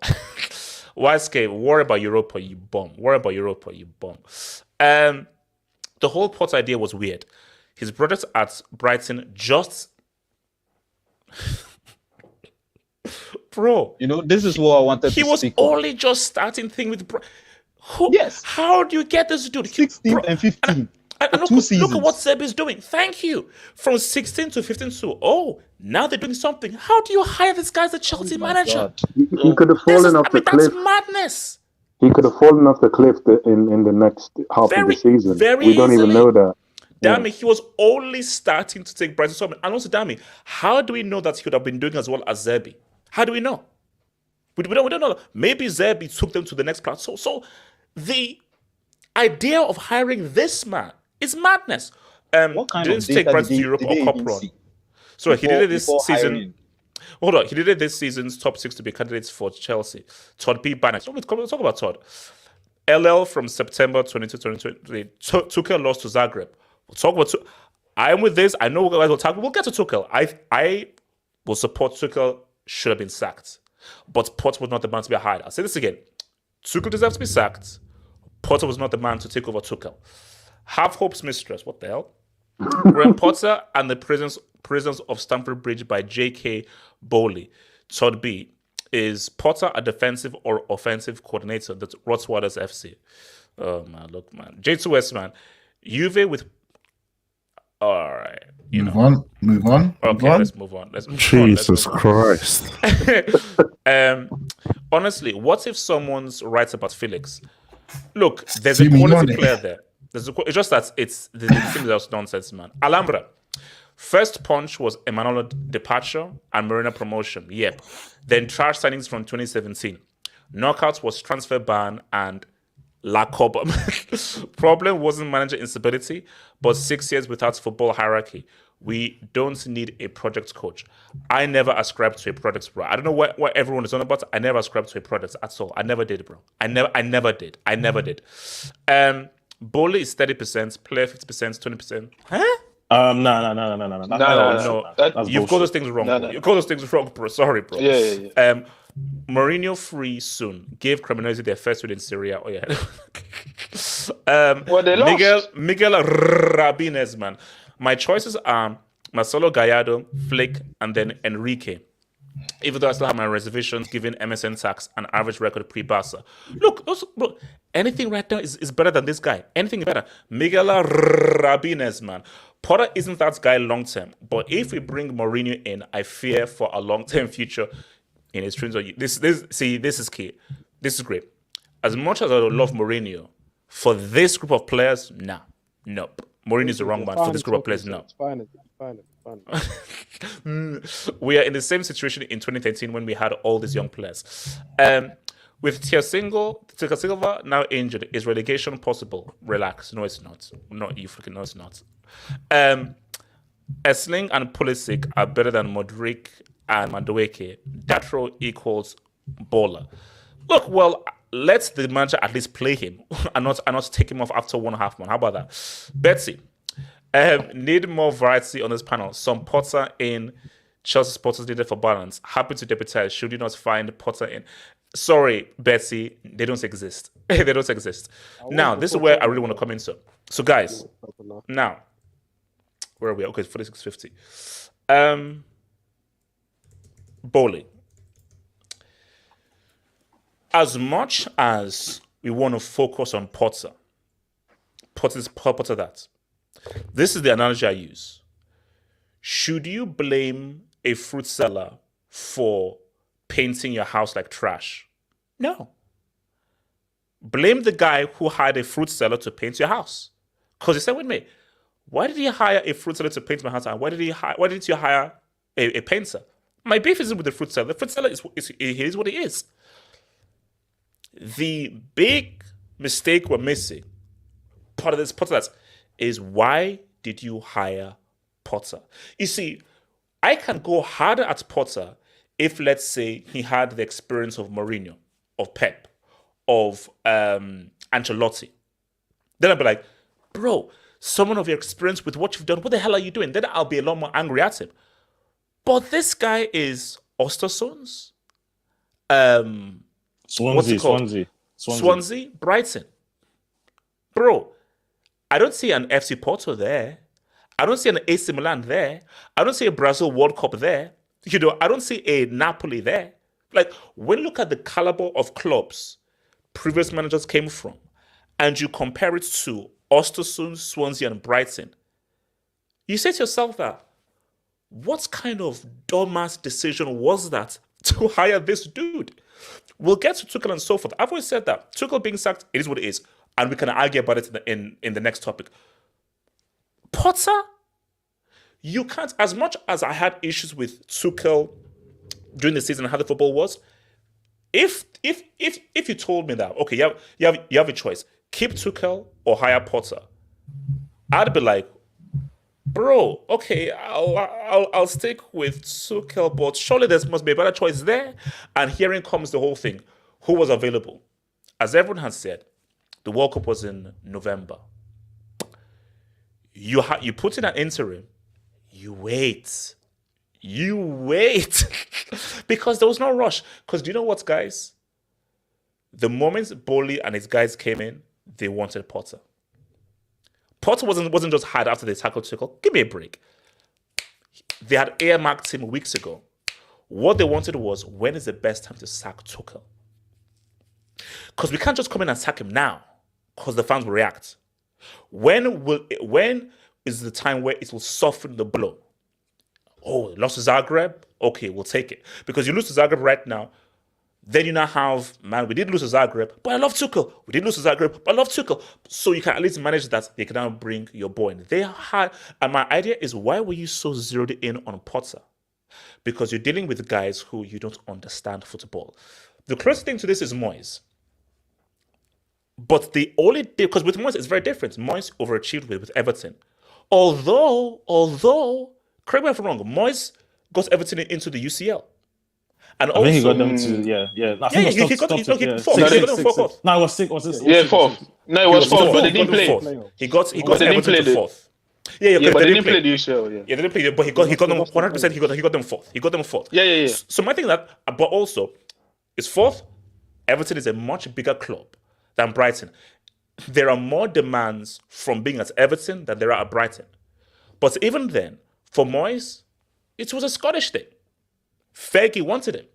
YSK, worry about Europa, you bum. The whole Potter idea was weird. His brothers at Brighton just... Bro. You know, this is what I wanted to speak He was only just starting thing with... Yes. How do you get this dude? 16 and 15. Look at what Seb is doing. Thank you. From 16 to 15 to, now they're doing something. How do you hire this guy as a Chelsea manager? He could have fallen off the cliff. That's madness. He could have fallen off the cliff in the next half of the season. We don't even know that. Damn it, he was only starting to take Brighton Summit. And also, damn it, how do we know that he would have been doing as well as Zerbi? How do we know? We don't know. Maybe Zerbi took them to the next class. So the idea of hiring this man is madness. What kind didn't take Brighton to Europe or Cup run. So he did it this season. Hiring. Hold on, he did it this season's top 6 to be candidates for Chelsea. Todd B. Bannock. So let's talk about Todd. LL from September 22, 2023. Tuchel lost to Zagreb. We'll talk about Tuchel. I'm with this. I know what guys will talk. We'll get to Tuchel. I will support Tuchel. Should have been sacked. But Potter was not the man to be hired. I'll say this again. Tuchel deserves to be sacked. Potter was not the man to take over Tuchel. Half Hope's Mistress. What the hell? Graham Potter and the Prisons of Stamford Bridge by J.K. Boehly. Todd B. Is Potter a defensive or offensive coordinator? That's Rottweilers FC. Oh, man. Look, man. J2S, man. Juve with... All right. Move on. Okay, let's move on. Jesus Christ. Honestly, what if someone writes about Felix? Look, there's a quality player there. It's just that the team is nonsense, man. Alhambra. First punch was Emmanuel departure and Marina promotion. Yep. Then trash signings from 2017. Knockouts was transfer ban and La Copa. Problem wasn't manager instability, but 6 years without football hierarchy. We don't need a project coach. I never ascribed to a product, bro. I don't know what everyone is on about. I never ascribed to a product at all. I never did, bro. I never did. Boehly is 30%, player 50%, 20%. Huh? No. You've got those things wrong, bro. You've got those things wrong, bro. Sorry, bro. Yeah. Mourinho free soon. Gave Cremonese their first win in Serie. Oh, yeah. Well, they lost. Miguel Rabines, man. My choices are Marcelo Gallardo, Flick, and then Enrique. Even though I still have my reservations, given MSN tax and average record pre-Barca. Look, anything right now is better than this guy. Anything is better. Miguel Rabines, man. Potter isn't that guy long-term. But if we bring Mourinho in, I fear for a long-term future in his dreams. This is key. This is great. As much as I love Mourinho, for this group of players, nope. Mourinho is the wrong man for this group of players. No. Fine. We are in the same situation in 2013 when we had all these young players. With Thiago Silva now injured, is relegation possible? Relax. No, it's not. No, you freaking know it's not. Essling and Pulisic are better than Modric and Madueke. That row equals baller. Look, well, let the manager at least play him and not take him off after 1.5 months. How about that? Betsy, need more variety on this panel. Some Potter in Chelsea supporters needed for balance. Happy to deputize. Should you not find Potter in? Sorry, Betsy, they don't exist. They don't exist. Now, this is where I really want to come in. So guys, now, where are we? Okay, 46.50. Boehly. As much as we want to focus on Potter that. This is the analogy I use. Should you blame a fruit seller for painting your house like trash? No. Blame the guy who hired a fruit seller to paint your house. Because he said, wait a minute, why did he hire a fruit seller to paint my house? And why didn't you hire a painter? My beef isn't with the fruit seller. The fruit seller is what he is. The big mistake we're missing, part of this Potter, is why did you hire Potter? You see, I can go harder at Potter if, let's say, he had the experience of Mourinho, of Pep, of Ancelotti. Then I'll be like, bro, someone of your experience with what you've done, what the hell are you doing? Then I'll be a lot more angry at him. But this guy is Ostersund's. Swansea, Brighton. Bro, I don't see an FC Porto there. I don't see an AC Milan there. I don't see a Brazil World Cup there. I don't see a Napoli there. Like, when you look at the caliber of clubs previous managers came from, and you compare it to Ostersund, Swansea, and Brighton, you say to yourself that, what kind of dumbass decision was that to hire this dude? We'll get to Tuchel and so forth. I've always said that. Tuchel being sacked, it is what it is. And we can argue about it in the next topic. Potter, you can't, as much as I had issues with Tuchel during the season and how the football was, if you told me that, okay, you have a choice, keep Tuchel or hire Potter, I'd be like, bro, okay, I'll stick with Tuchel, but surely there must be a better choice there. And herein comes the whole thing. Who was available? As everyone has said, the World Cup was in November. You put in an interim, you wait. Because there was no rush. Because do you know what, guys? The moment Boehly and his guys came in, they wanted Potter. Potter wasn't just hired after they tackled Tuchel. Give me a break. They had earmarked him weeks ago. What they wanted was, when is the best time to sack Tuchel? Because we can't just come in and sack him now, because the fans will react. When is the time where it will soften the blow? Oh, lost to Zagreb? Okay, we'll take it. Because you lose to Zagreb right now, Then you now have, man, we did lose to Zagreb, but I love Tuchel. We did lose to Zagreb, but I love Tuchel. So you can at least manage that. They can now bring your boy in. And my idea is, why were you so zeroed in on Potter? Because you're dealing with guys who you don't understand football. The closest thing to this is Moyes. But because with Moyes, it's very different. Moyes overachieved with Everton. Although, correct me if I'm wrong, Moyes got Everton into the UCL. And I think he got them to I think he got them fourth. No, it was six. Was it? Yeah, fourth. No, it was fourth, but they didn't play. He got Everton to fourth. Yeah, but they didn't play the UCL. Yeah, they didn't play, but he got them 100%. He got them fourth. He got them fourth. Yeah. So my thing but also, is fourth. Everton is a much bigger club than Brighton. There are more demands from being at Everton than there are at Brighton. But even then, for Moyes, it was a Scottish thing. Fergie wanted him.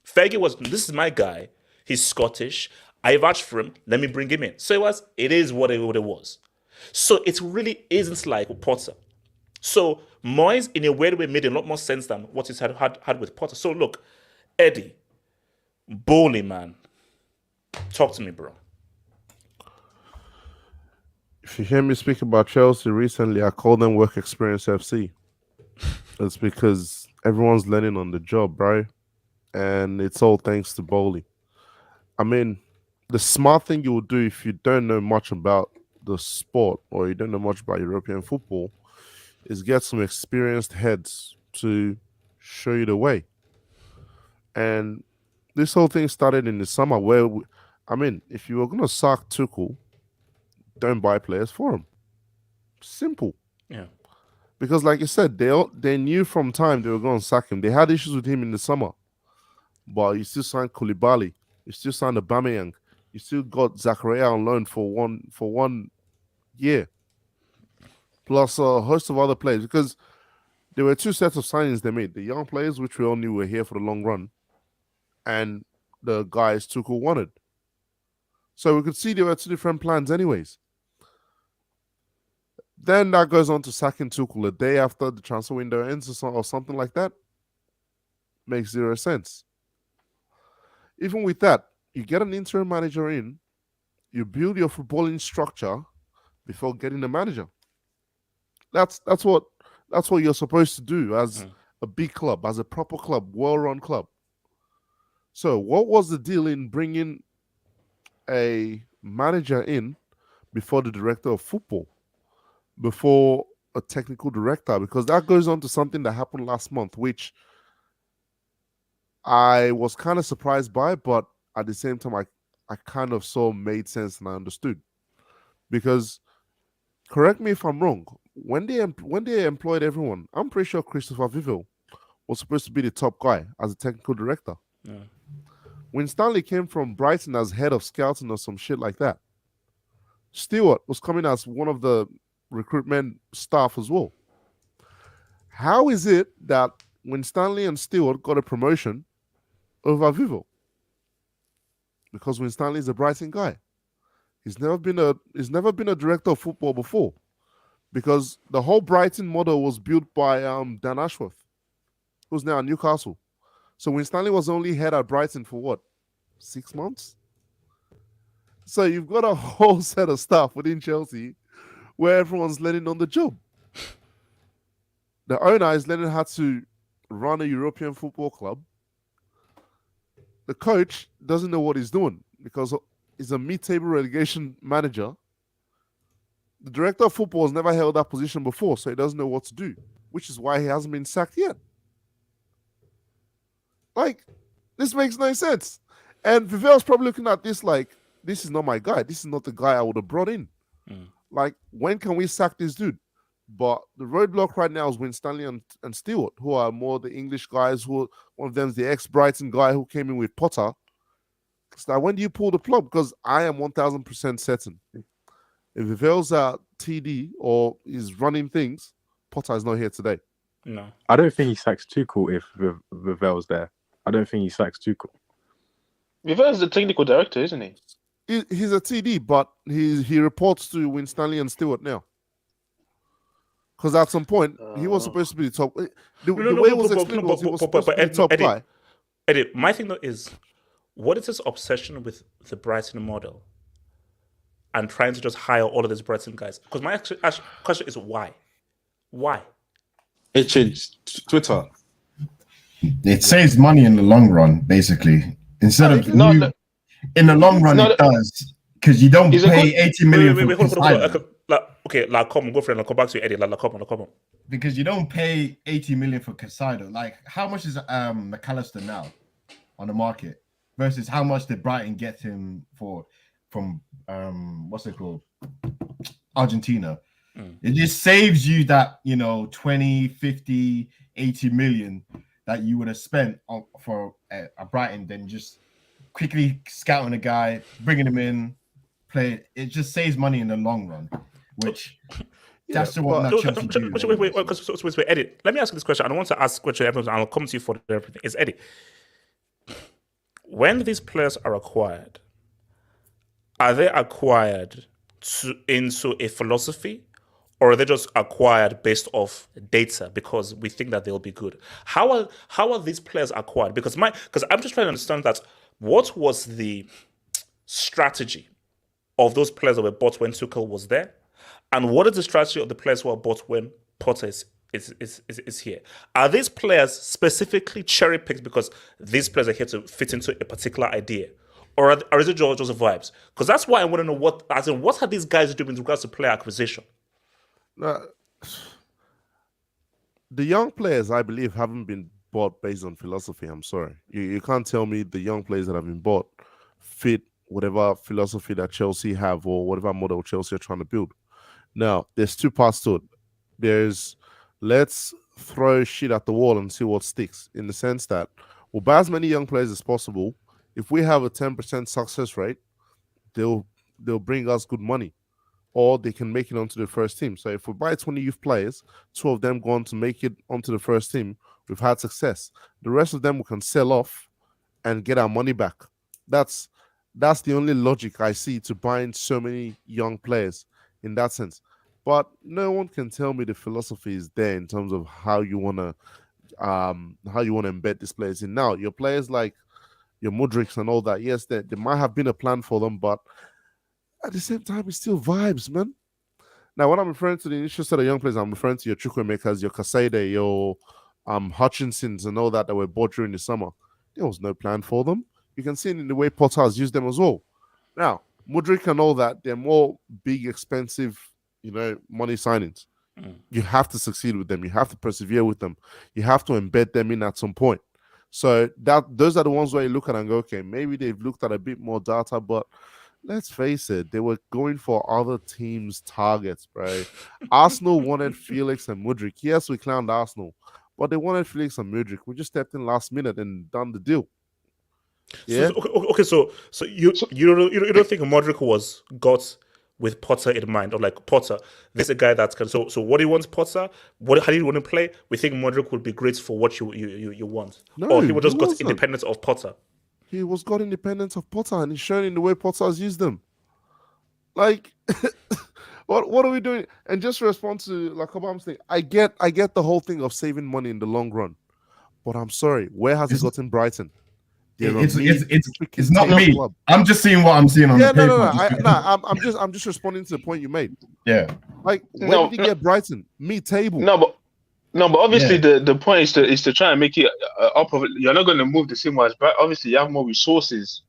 Fergie was, this is my guy. He's Scottish. I vouched for him. Let me bring him in. So it is what it was. So it really isn't like Potter. So Moyes, in a weird way, made a lot more sense than what he's had with Potter. So look, Eddie, Boehly, man, talk to me, bro. If you hear me speak about Chelsea recently, I call them work experience FC. It's because everyone's learning on the job, bro. And it's all thanks to Boehly. I mean, the smart thing you will do if you don't know much about the sport or you don't know much about European football is get some experienced heads to show you the way. And this whole thing started in the summer where, if you were going to sack Tuchel, don't buy players for him. Simple. Yeah. Because like you said, they knew from time they were going to sack him. They had issues with him in the summer. But you still signed Koulibaly. You still signed Aubameyang. You still got Zakaria on loan for one year. Plus a host of other players. Because there were two sets of signings they made. The young players, which we all knew were here for the long run. And the guys Tuchel wanted. So we could see there were two different plans anyways. Then that goes on to sacking Tuchel a day after the transfer window ends or something like that. Makes zero sense. Even with that, you get an interim manager in, you build your footballing structure before getting a manager. That's what you're supposed to do as a big club, as a proper club, well-run club. So what was the deal in bringing a manager in before the director of football, before a technical director? Because that goes on to something that happened last month, which I was kind of surprised by, but at the same time, I kind of saw made sense and I understood. Because, correct me if I'm wrong, when they employed everyone, I'm pretty sure Christopher Vivell was supposed to be the top guy as a technical director. Yeah. When Stanley came from Brighton as head of scouting or some shit like that, Stewart was coming as one of the recruitment staff as well. How is it that when Stanley and Stewart got a promotion over Vivell? Because when Stanley is a Brighton guy, he's never been a director of football before. Because the whole Brighton model was built by Dan Ashworth, who's now at Newcastle. So when Stanley was only head at Brighton for what, 6 months? So you've got a whole set of staff within Chelsea where everyone's learning on the job. The owner is learning how to run a European football club. The coach doesn't know what he's doing because he's a mid-table relegation manager. The director of football has never held that position before, so he doesn't know what to do, which is why he hasn't been sacked yet. Like, this makes no sense. And Vivell's probably looking at this like, this is not my guy. This is not the guy I would have brought in. Like, when can we sack this dude? But the roadblock right now is when Stanley and Stewart, who are more the English guys, one of them is the ex-Brighton guy who came in with Potter. So when do you pull the plug? Because I am 1,000% certain. If Vivell's TD or is running things, Potter is not here today. No. I don't think he sacks Tuchel if Vivell's there. I don't think he sacks Tuchel. Vivell's the technical director, isn't he? He's a TD, but he reports to Winstanley and Stewart now. Because at some point, he was supposed to be the top. The way it was explained was he was supposed to be the top guy. Eddie, my thing though is, what is this obsession with the Brighton model and trying to just hire all of these Brighton guys? Because my question is why? Why? It changed Twitter. It saves money in the long run, basically. Instead of in the long run, it does, because you don't pay 80 million for Caicedo. Okay, come on, go for it. I'll come back to you, Eddie. Come on. Because you don't pay 80 million for Caicedo. Like, how much is McAllister now on the market versus how much did Brighton get him from what's it called, Argentina? It just saves you that 20, 50, 80 million that you would have spent for a Brighton than just quickly scouting a guy, bringing him in, play. It just saves money in the long run, which that's what Chelsea do. Wait, Eddie, let me ask you this question. I don't want to ask question everyone, and I'll come to you for everything. It's Eddie. When these players are acquired, are they acquired into a philosophy, or are they just acquired based off data because we think that they'll be good? How are these players acquired? Because I'm just trying to understand that what was the strategy of those players that were bought when Tuchel was there, and what is the strategy of the players who are bought when Potter is here? Are these players specifically cherry picked because these players are here to fit into a particular idea? Or is it just vibes? Because that's why I want to know what are these guys doing in regards to player acquisition? The young players, I believe, haven't been bought based on philosophy. I'm sorry. You can't tell me the young players that have been bought fit whatever philosophy that Chelsea have or whatever model Chelsea are trying to build. Now, there's two parts to it. There's let's throw shit at the wall and see what sticks, in the sense that we'll buy as many young players as possible. If we have a 10% success rate, they'll bring us good money, or they can make it onto the first team. So if we buy 20 youth players, 2 of them go on to make it onto the first team, we've had success. The rest of them we can sell off and get our money back. That's the only logic I see to buying so many young players in that sense. But no one can tell me the philosophy is there in terms of how you wanna embed these players in. Now, your players like your Mudryks and all that, yes, there might have been a plan for them, but at the same time, it's still vibes, man. Now, when I'm referring to the initial set of young players, I'm referring to your Chukwuemekas, your Caicedo, your Hutchinsons and all that were bought during the summer. There was no plan for them. You can see it in the way Potter has used them as well. Now, Mudryk and all that, they're more big, expensive, money signings. You have to succeed with them. You have to persevere with them. You have to embed them in at some point. So those are the ones where you look at and go, okay, maybe they've looked at a bit more data, but let's face it, they were going for other teams' targets, bro. Arsenal wanted Felix and Mudryk. Yes, we clowned Arsenal, but they wanted Felix and Mudryk. We just stepped in last minute and done the deal. Yeah. So you don't think Mudryk was got with Potter in mind, or like Potter, this is a guy that can. So what do you want, Potter? How do you want to play? We think Mudryk would be great for what you want, or he would just got independence of Potter. He was got independence of Potter, and he's shown in the way Potter has used them. Like, what are we doing? And just to respond to like Obama's thing, I get the whole thing of saving money in the long run, but I'm sorry, where has he gotten Brighton? It's not me. Club. I'm just seeing what I'm seeing on the paper. No. I'm just responding to the point you made. Yeah. Like, where did he get Brighton? Mid-table. No, but obviously the point is to try and make it up of. You're not going to move the same as, but obviously you have more resources,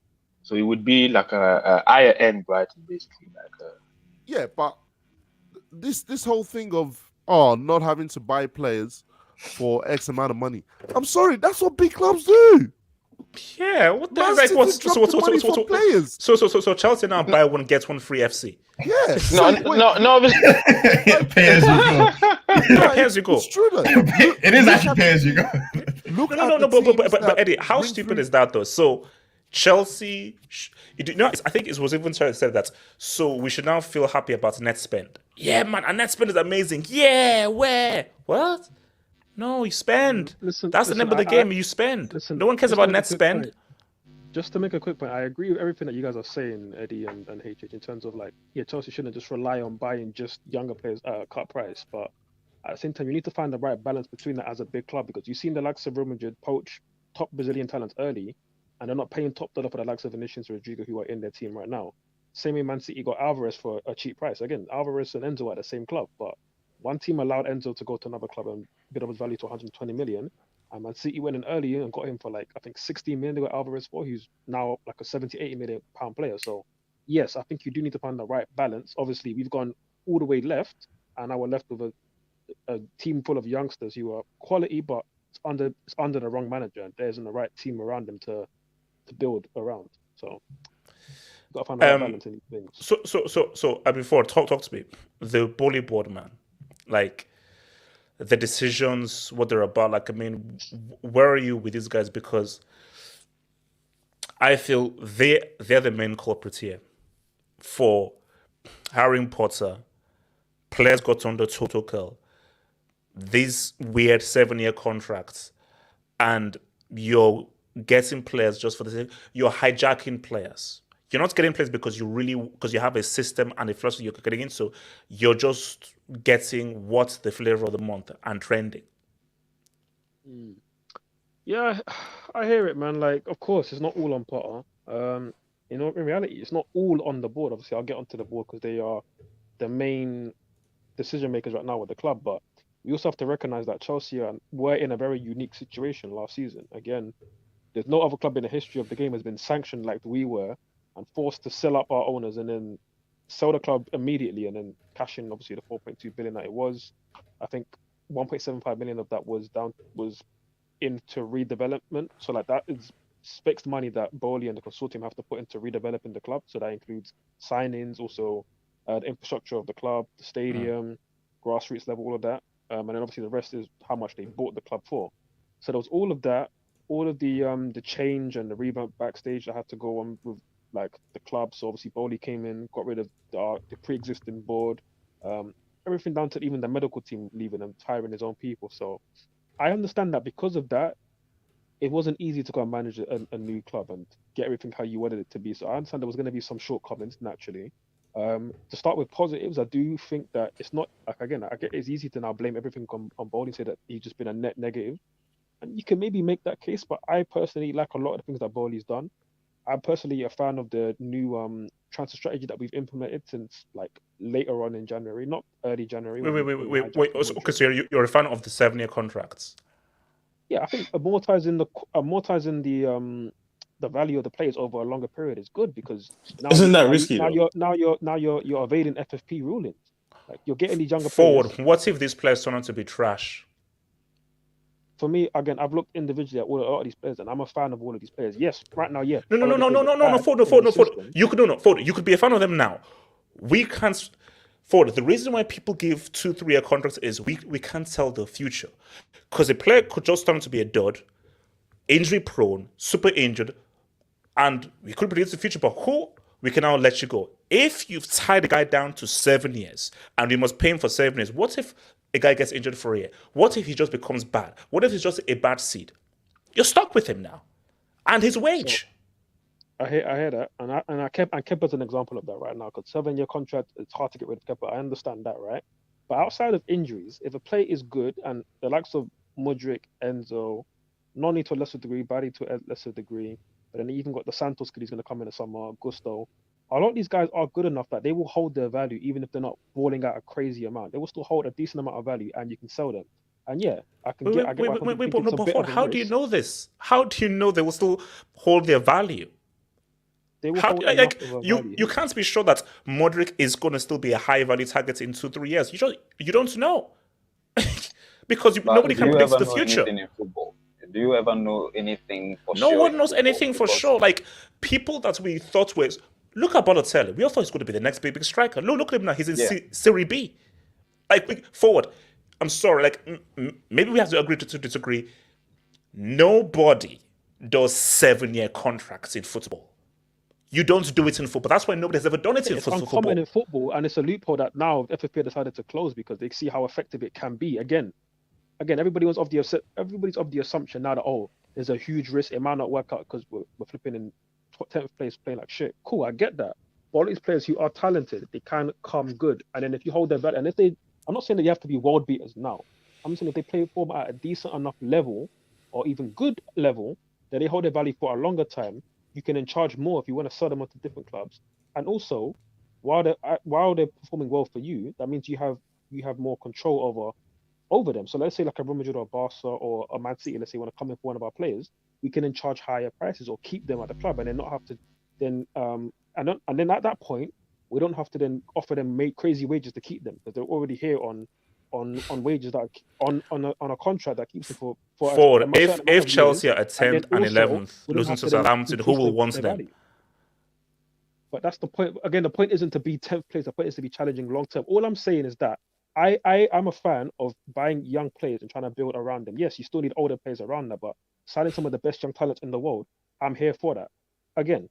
so it would be like a higher end Brighton, basically. Yeah, but this whole thing of not having to buy players for X amount of money. I'm sorry, that's what big clubs do. Yeah, what the heck? Players. So Chelsea now buy one get one free FC. Yeah. No. Pay as you go. Pay as you go. It's true. It is actually pay as you go. But Eddie, how stupid is that though? So Chelsea, I think it was even said that. So we should now feel happy about net spend. Yeah, man, and net spend is amazing. Yeah, where? What? No, you spend. That's the name of the game. You spend. No one cares about net spend. Just to make a quick point, I agree with everything that you guys are saying, Eddie and HH, in terms of Chelsea shouldn't just rely on buying just younger players cut price. But at the same time, you need to find the right balance between that as a big club, because you've seen the likes of Real Madrid poach top Brazilian talents early, and they're not paying top dollar for the likes of Vinicius and Rodrigo who are in their team right now. Same way Man City got Alvarez for a cheap price. Again, Alvarez and Enzo are at the same club, but one team allowed Enzo to go to another club and bid up his value to 120 million. And Man City went in early and got him for like, I think 16 million they got Alvarez for. He's now like a 70, 80 million pound player. So yes, I think you do need to find the right balance. Obviously, we've gone all the way left, and now we're left with a team full of youngsters who are quality, but it's under the wrong manager, and there isn't the right team around them to build around. So got to find the right balance in these things. So before talk to me. The Boehly board, man, like the decisions, what they're about. Like, I mean, where are you with these guys? Because I feel they're the main culprit here for hiring Potter. Players got under Tuchel. These weird 7-year contracts, and you're getting players just for the sake. You're hijacking players. You're not getting players because you have a system and a philosophy you're getting into. You're just getting what's the flavor of the month and trending. Yeah, I hear it, man. Like, of course, it's not all on Potter. In reality, it's not all on the board. Obviously, I'll get onto the board because they are the main decision makers right now with the club. But we also have to recognize that Chelsea were in a very unique situation last season. Again, there's no other club in the history of the game has been sanctioned like we were and forced to sell up our owners and then sell the club immediately and then cash in obviously the 4.2 billion that it was. I think 1.75 million of that was into redevelopment. So like that is fixed money that Boehly and the consortium have to put into redeveloping the club. So that includes signings, also the infrastructure of the club, the stadium, grassroots level, all of that. And then obviously the rest is how much they bought the club for. So there was all of that, all of the change and the revamp backstage that had to go on with like the club. So obviously Boehly came in, got rid of the pre-existing board, everything down to even the medical team leaving and hiring his own people. So I understand that because of that, it wasn't easy to go and manage a new club and get everything how you wanted it to be. So I understand there was going to be some shortcomings naturally. To start with positives, I do think that it's not like, again, I get it's easy to now blame everything on Boehly and say that he's just been a net negative. And you can maybe make that case, but I personally like a lot of the things that Boehly's done. I'm personally a fan of the new transfer strategy that we've implemented since like later on in January, not early January. Wait. Okay, so you're a fan of the 7-year contracts? Yeah, I think amortizing the value of the players over a longer period is good because now isn't that risky? Now you're evading FFP rulings. Like you're getting these younger forward. players. What if these players turn out to be trash? For me, again, I've looked individually at a lot of these players, and I'm a fan of all of these players. Yes, right now, yeah. No, forward. You could be a fan of them now. We can't. Forward. The reason why people give 2-3-year contracts is we can't tell the future, because a player could just turn out to be a dud, injury prone, super injured, and we could predict the future. But we can now let you go if you've tied the guy down to 7 years, and we must pay him for 7 years. What if a guy gets injured for a year? What if he just becomes bad? What if he's just a bad seed? You're stuck with him now, and his wage. So, I hear that, and I kept as an example of that right now because 7-year contract, it's hard to get rid of Kepa. I understand that, right? But outside of injuries, if a player is good and the likes of Mudryk, Enzo, Noni to a lesser degree, Barry to a lesser degree, but then you even got the Santos kid, he's going to come in the summer, Gusto. A lot of these guys are good enough that they will hold their value even if they're not balling out a crazy amount. They will still hold a decent amount of value, and you can sell them. And yeah, I can get. But how do you know this? How do you know they will still hold their value? They will hold enough of a value. You can't be sure that Modric is going to still be a high value target in 2-3 years. You don't know because nobody can predict the future. Do you ever know anything for sure? No one knows football? anything for sure. Like people that we thought was. Look at Balotelli. We all thought he's going to be the next big striker. Look at him now. He's in Serie B. Like, forward. I'm sorry. Like, maybe we have to agree to disagree. Nobody does 7-year contracts in football. You don't do it in football. That's why nobody has ever done it in football. It's uncommon in football, and it's a loophole that now FFP decided to close because they see how effective it can be. Again, everybody's of the assumption now that there's a huge risk. It might not work out because we're flipping in 10th place playing like shit. Cool, I get that. But all these players who are talented, they can come good. And then if you hold their value, and I'm not saying that you have to be world beaters now. I'm saying if they play form at a decent enough level or even good level, that they hold their value for a longer time, you can then charge more if you want to sell them onto different clubs. And also, while they're performing well for you, that means you have more control over them. So let's say like a Real Madrid or Barca or a Man City, let's say want to come in for one of our players, we can then charge higher prices or keep them at the club and then not have to then and then at that point we don't have to then offer them crazy wages to keep them because they're already here on wages that on a contract that keeps them for Ford, if Chelsea are at 10th and 11th losing to Southampton, who will want them? But that's the point. Again, the point isn't to be 10th place. The point is to be challenging long term. All I'm saying is that I'm a fan of buying young players and trying to build around them. Yes, you still need older players around that, but signing some of the best young talents in the world, I'm here for that. Again,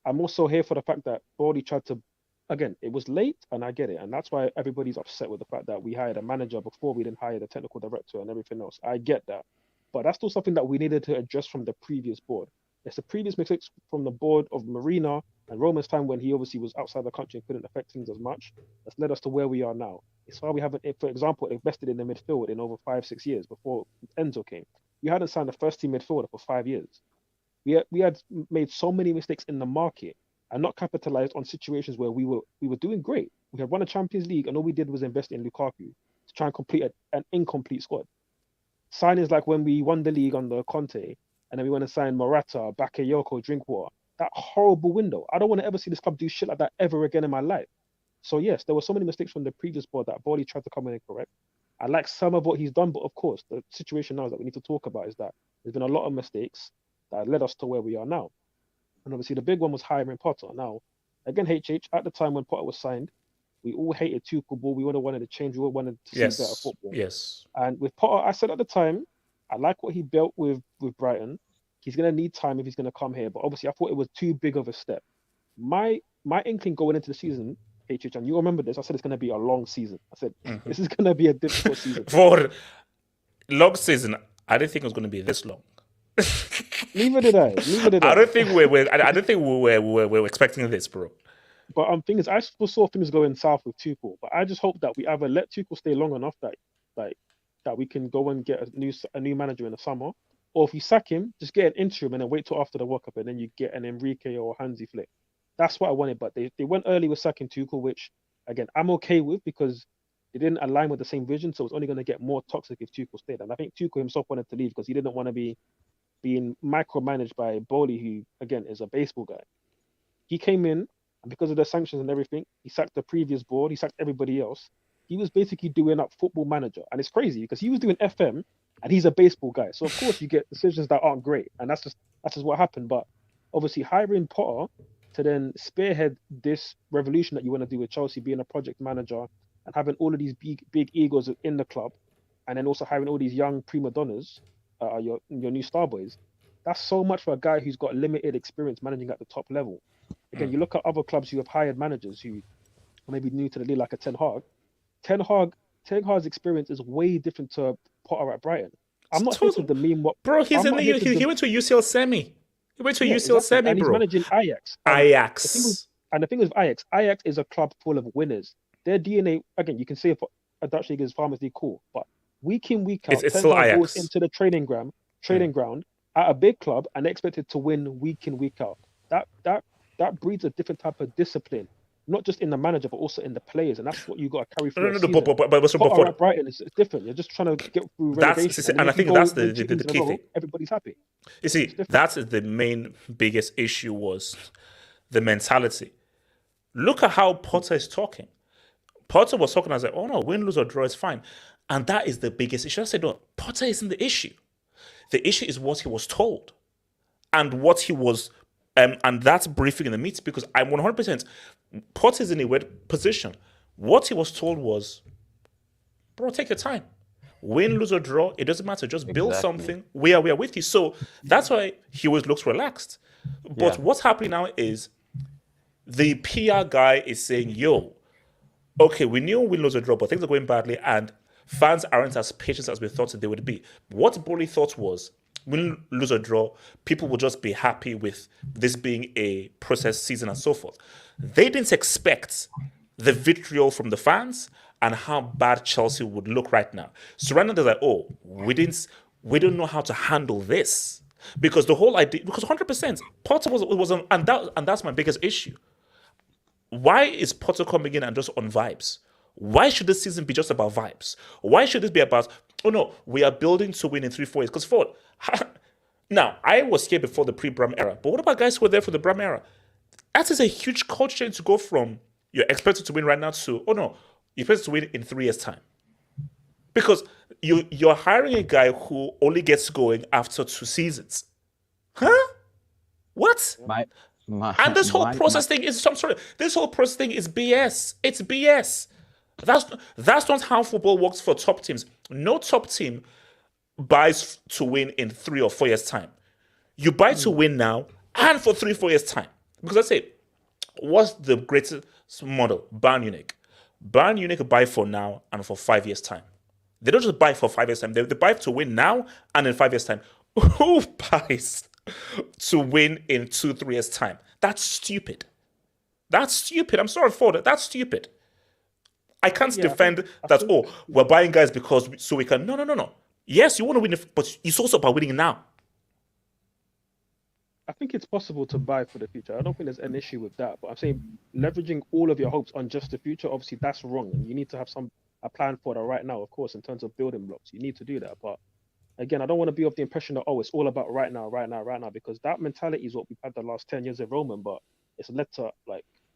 I'm also here for the fact that Boehly tried to. Again, it was late, and I get it, and that's why everybody's upset with the fact that we hired a manager before we didn't hire the technical director and everything else. I get that, but that's still something that we needed to address from the previous board. It's the previous mistakes from the board of Marina and Roman's time when he obviously was outside the country and couldn't affect things as much. That's led us to where we are now. It's why we haven't, for example, invested in the midfield in over 5-6 years before Enzo came. We hadn't signed a first team midfielder for 5 years. We had made so many mistakes in the market and not capitalized on situations where we were doing great. We had won a Champions League and all we did was invest in Lukaku to try and complete an incomplete squad. Signings like when we won the league under Conte and then we want to sign Morata, Bakayoko, Drinkwater. That horrible window. I don't want to ever see this club do shit like that ever again in my life. So yes, there were so many mistakes from the previous board that Boehly tried to come in and correct. I like some of what he's done, but of course, the situation now that we need to talk about is that there's been a lot of mistakes that led us to where we are now. And obviously the big one was hiring Potter. Now, again, HH, at the time when Potter was signed, we all hated Tuchel ball. We would have wanted to change. We all wanted to see better football. Yes. And with Potter, I said at the time, I like what he built with Brighton. He's going to need time if he's going to come here. But obviously, I thought it was too big of a step. My inkling going into the season, HH, and you remember this, I said it's going to be a long season. I said, this is going to be a difficult season. For long season, I didn't think it was going to be this long. Neither did I. I don't think we were expecting this, bro. But thing is, I foresaw things going south with Tuchel. But I just hope that we either let Tuchel stay long enough that we can go and get a new manager in the summer, or if you sack him, just get an interim and then wait till after the World Cup and then you get an Enrique or Hansi Flick. That's what I wanted. But they went early with sacking Tuchel, which again I'm okay with because they didn't align with the same vision. So it's only going to get more toxic if Tuchel stayed. And I think Tuchel himself wanted to leave because he didn't want to be being micromanaged by Boehly, who again is a baseball guy. He came in and because of the sanctions and everything, he sacked the previous board. He sacked everybody else. He was basically doing up football manager, and it's crazy because he was doing FM, and he's a baseball guy. So of course you get decisions that aren't great, and that's just what happened. But obviously hiring Potter to then spearhead this revolution that you want to do with Chelsea, being a project manager and having all of these big egos in the club, and then also hiring all these young prima donnas, your new star boys. That's so much for a guy who's got limited experience managing at the top level. Again, you look at other clubs who have hired managers who are maybe new to the league, like a Ten Hag. Ten Hag's experience is way different to Potter at Brighton. I'm not here to demean what... Bro, he went to a UCL semi. He went to a UCL semi, and bro. And he's managing Ajax. And the thing is Ajax. Ajax is a club full of winners. Their DNA, again, you can say a Dutch league is Farmers League, cool. But week in, week out, it's still Ajax. Goes into the training ground at a big club and they're expected to win week in, week out. That breeds a different type of discipline. Not just in the manager, but also in the players, and that's what you got to carry through. But Brighton is different. You're just trying to get through relegation. And I think that's the key thing. Everybody's happy. You see, that's the main biggest issue was the mentality. Look at how Potter is talking. Potter was talking as like, oh no, win, lose or draw is fine, and that is the biggest issue. I said, no, Potter isn't the issue. The issue is what he was told, and what he was. And that's briefing in the meeting because I'm 100%. Potter's in a weird position. What he was told was, bro, take your time. Win, lose or draw, it doesn't matter. Just build something. We are with you. So that's why he always looks relaxed. But what's happening now is the PR guy is saying, yo, okay, we knew win, lose or draw, but things are going badly and fans aren't as patient as we thought they would be. What Boehly thought was, win, lose or draw, people will just be happy with this being a process season and so forth. They didn't expect the vitriol from the fans and how bad Chelsea would look right now. So right now they're like, oh, we don't know how to handle this. Because the whole idea, because 100%, Potter was and that's my biggest issue. Why is Potter coming in and just on vibes? Why should this season be just about vibes? Why should this be about, oh no, we are building to win in 3-4 years? Because now, I was here before the pre-Bram era, but what about guys who were there for the Bram era? That is a huge culture change to go from you're expected to win right now to, oh no, you're expected to win in 3 years' time. Because you're hiring a guy who only gets going after 2 seasons. Huh? What? And this whole process thing is, I'm sorry, this whole process thing is BS. It's BS. That's not how football works for top teams. No top team buys to win in 3 or 4 years' time. You buy to win now and for 3-4 years' time. Because I say, what's the greatest model? Bayern Munich. Bayern Munich buy for now and for 5 years' time. They don't just buy for 5 years' time. They buy to win now and in 5 years' time. Who buys to win in 2-3 years' time? That's stupid. That's stupid. I'm sorry for that. That's stupid. I can't defend that, we're buying guys because so we can. No. Yes, you want to win, but it's also about winning now. I think it's possible to buy for the future. I don't think there's an issue with that. But I'm saying leveraging all of your hopes on just the future, obviously that's wrong. And you need to have a plan for that right now, of course, in terms of building blocks. You need to do that. But again, I don't want to be of the impression that, it's all about right now, because that mentality is what we've had the last 10 years of Roman, but it's led to,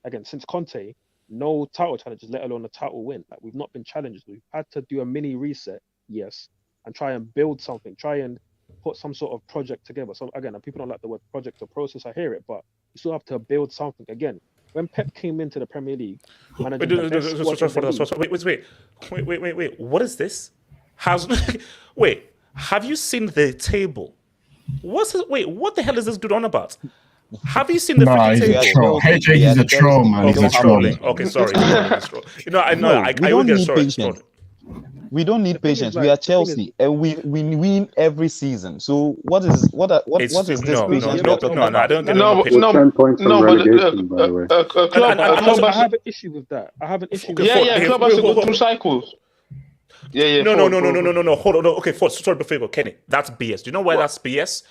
again, since Conte, no title challenges, let alone a title win. We've not been challenged. We've had to do a mini reset, yes, and try and build something, try and put some sort of project together. So again, and people don't like the word project or process, I hear it, but you still have to build something. Again, when Pep came into the Premier League, wait, what is this? Wait, have you seen the table? What the hell is this dude on about? Have you seen the freaking table? He's a troll, man. He's a troll. Okay, sorry. I will get sorry. We don't need patience. We are Chelsea, and we win every season. So what is this patience? No, I don't get I have an issue with that. Club has to go through cycles. No. Hold on. Okay, sorry, before you go, Kenny, that's BS. Do you know why that's BS?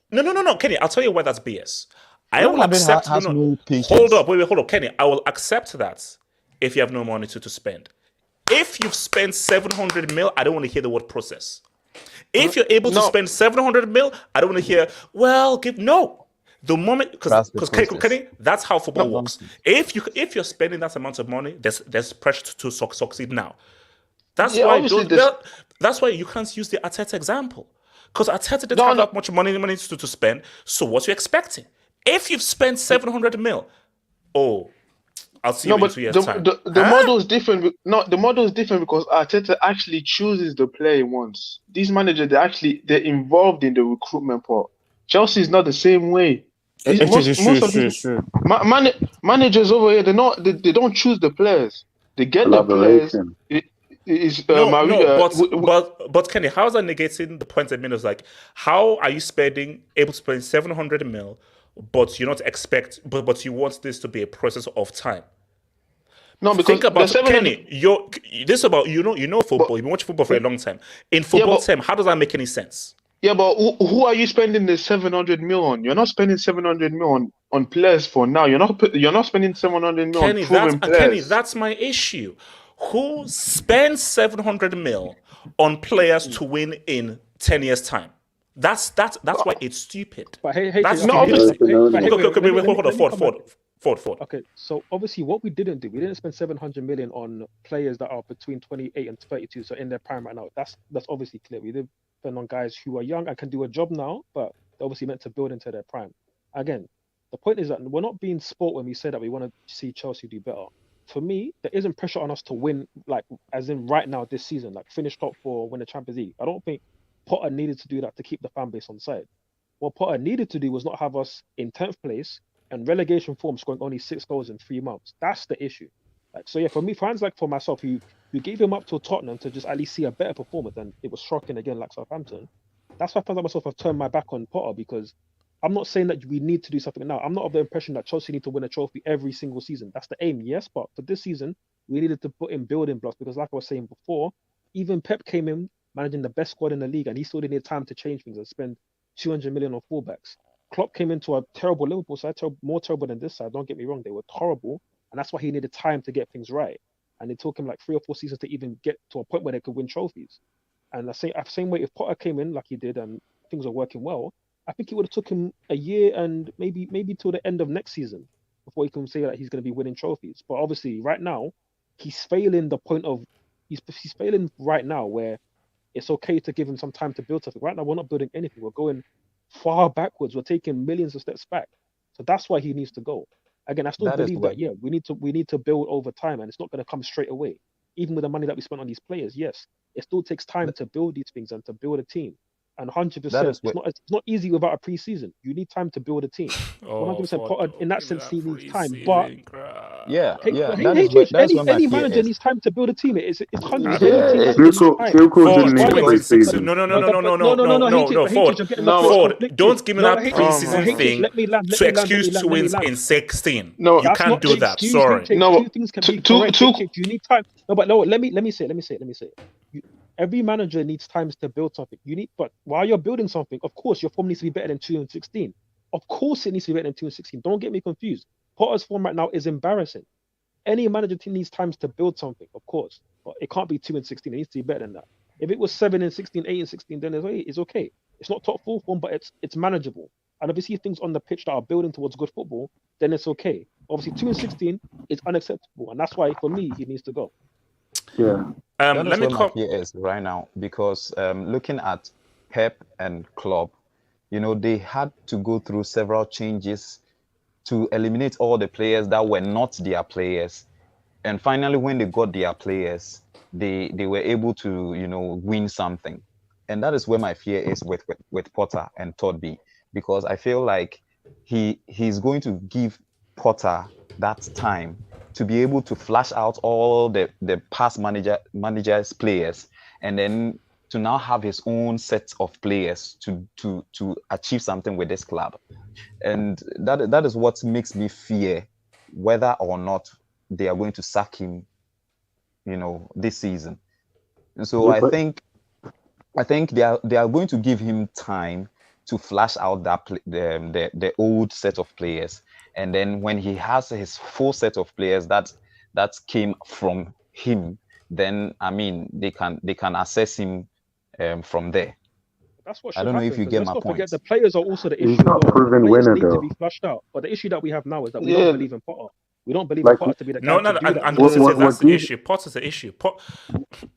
No, Kenny, I'll tell you why that's BS. I will accept. Hold up, Kenny. I will accept that if you have no money to spend. If you've spent 700 mil, I don't want to hear the word process. If you're able to spend 700 mil, I don't want to hear, the moment, because Kenny, that's how football works. If you're spending that amount of money, there's pressure to succeed now. That's why you can't use the Arteta example. Because Arteta didn't have that much money to spend. So what you expecting? If you've spent 700 mil, I'll see you in 2 years' time. The model is different. The model is different because Arteta actually chooses the player he wants. These managers, they're involved in the recruitment part. Chelsea is not the same way. True. Managers over here, they don't choose the players. They get the players. But Kenny, how is that negating the point I made? Is how are you able to spend 700 mil, but you're not but you want this to be a process of time? No, because think about Kenny. This about you know football. You've been watching football for a long time. In football term, how does that make any sense? Yeah, but who are you spending the 700 mil on? You're not spending 700 mil on players for now. You're not spending 700 mil on proven players. Kenny, that's my issue. Who spends 700 mil on players to win in 10 years' time? That's why it's stupid. But Ford. Okay, so obviously what we didn't spend 700 million on players that are between 28 and 32, so in their prime right now. That's obviously clear. We did spend on guys who are young and can do a job now, but they're obviously meant to build into their prime. Again, the point is that we're not being sport when we say that we want to see Chelsea do better. For me, there isn't pressure on us to win, as in right now this season, finish top 4, win the Champions League. I don't think Potter needed to do that to keep the fan base on side. What Potter needed to do was not have us in 10th place and relegation form scoring only 6 goals in 3 months. That's the issue. For me, fans for myself who gave him up to Tottenham to just at least see a better performance, and it was shocking again like Southampton. That's why fans like myself have turned my back on Potter, because I'm not saying that we need to do something now. I'm not of the impression that Chelsea need to win a trophy every single season. That's the aim, yes, but for this season, we needed to put in building blocks because like I was saying before, even Pep came in managing the best squad in the league and he still didn't need time to change things and spend 200 million on fullbacks. Klopp came into a terrible Liverpool side, more terrible than this side. Don't get me wrong, they were horrible, and that's why he needed time to get things right. And it took him like 3 or 4 seasons to even get to a point where they could win trophies. And the same way, if Potter came in like he did and things are working well, I think it would have took him a year and maybe till the end of next season before he can say that he's going to be winning trophies. But obviously, right now, he's failing the point of he's failing right now where it's okay to give him some time to build something. Right now, we're not building anything. We're going far backwards. We're taking millions of steps back. So that's why he needs to go. Again, I still believe that, yeah, we need to build over time, and it's not going to come straight away. Even with the money that we spent on these players, yes, it still takes time to build these things and to build a team. And 100%, it's not easy without a preseason. You need time to build a team. 100% Potter, in that sense, he needs time. But any manager needs time to build a team. It's 100%. Tuchel didn't need preseason. No, Ford. Don't give me that preseason thing to excuse 2 wins in 16. No, you can't do that. Sorry. No, two things can be correct. You need time. No, but no. Let me say it. Every manager needs time to build something. But while you're building something, of course, your form needs to be better than 2 and 16. Of course, it needs to be better than 2 and 16. Don't get me confused. Potter's form right now is embarrassing. Any manager team needs time to build something, of course, but it can't be 2 and 16. It needs to be better than that. If it was 7 and 16, 8 and 16, then it's okay. It's not top full form, but it's manageable. And if you see things on the pitch that are building towards good football, then it's okay. Obviously, 2 and 16 is unacceptable, and that's why for me he needs to go. Yeah. Let me come here is right now because looking at Pep and Klopp, they had to go through several changes to eliminate all the players that were not their players, and finally, when they got their players, they were able to win something, and that is where my fear is with Potter and Todd B, because I feel like he's going to give Potter that time to be able to flash out all the past managers players, and then to now have his own set of players to achieve something with this club. And that is what makes me fear whether or not they are going to sack him, this season. And so I think they are going to give him time to flash out the old set of players. And then when he has his full set of players that came from him, then they can assess him from there. That's what I don't know if you get my point. Forget the players are also the issue. He's not a proven winner, need though. to be flushed out. But the issue that we have now is that we don't believe in Potter. We don't believe in Potter to be the guy. No, that's the issue. Potter's the issue.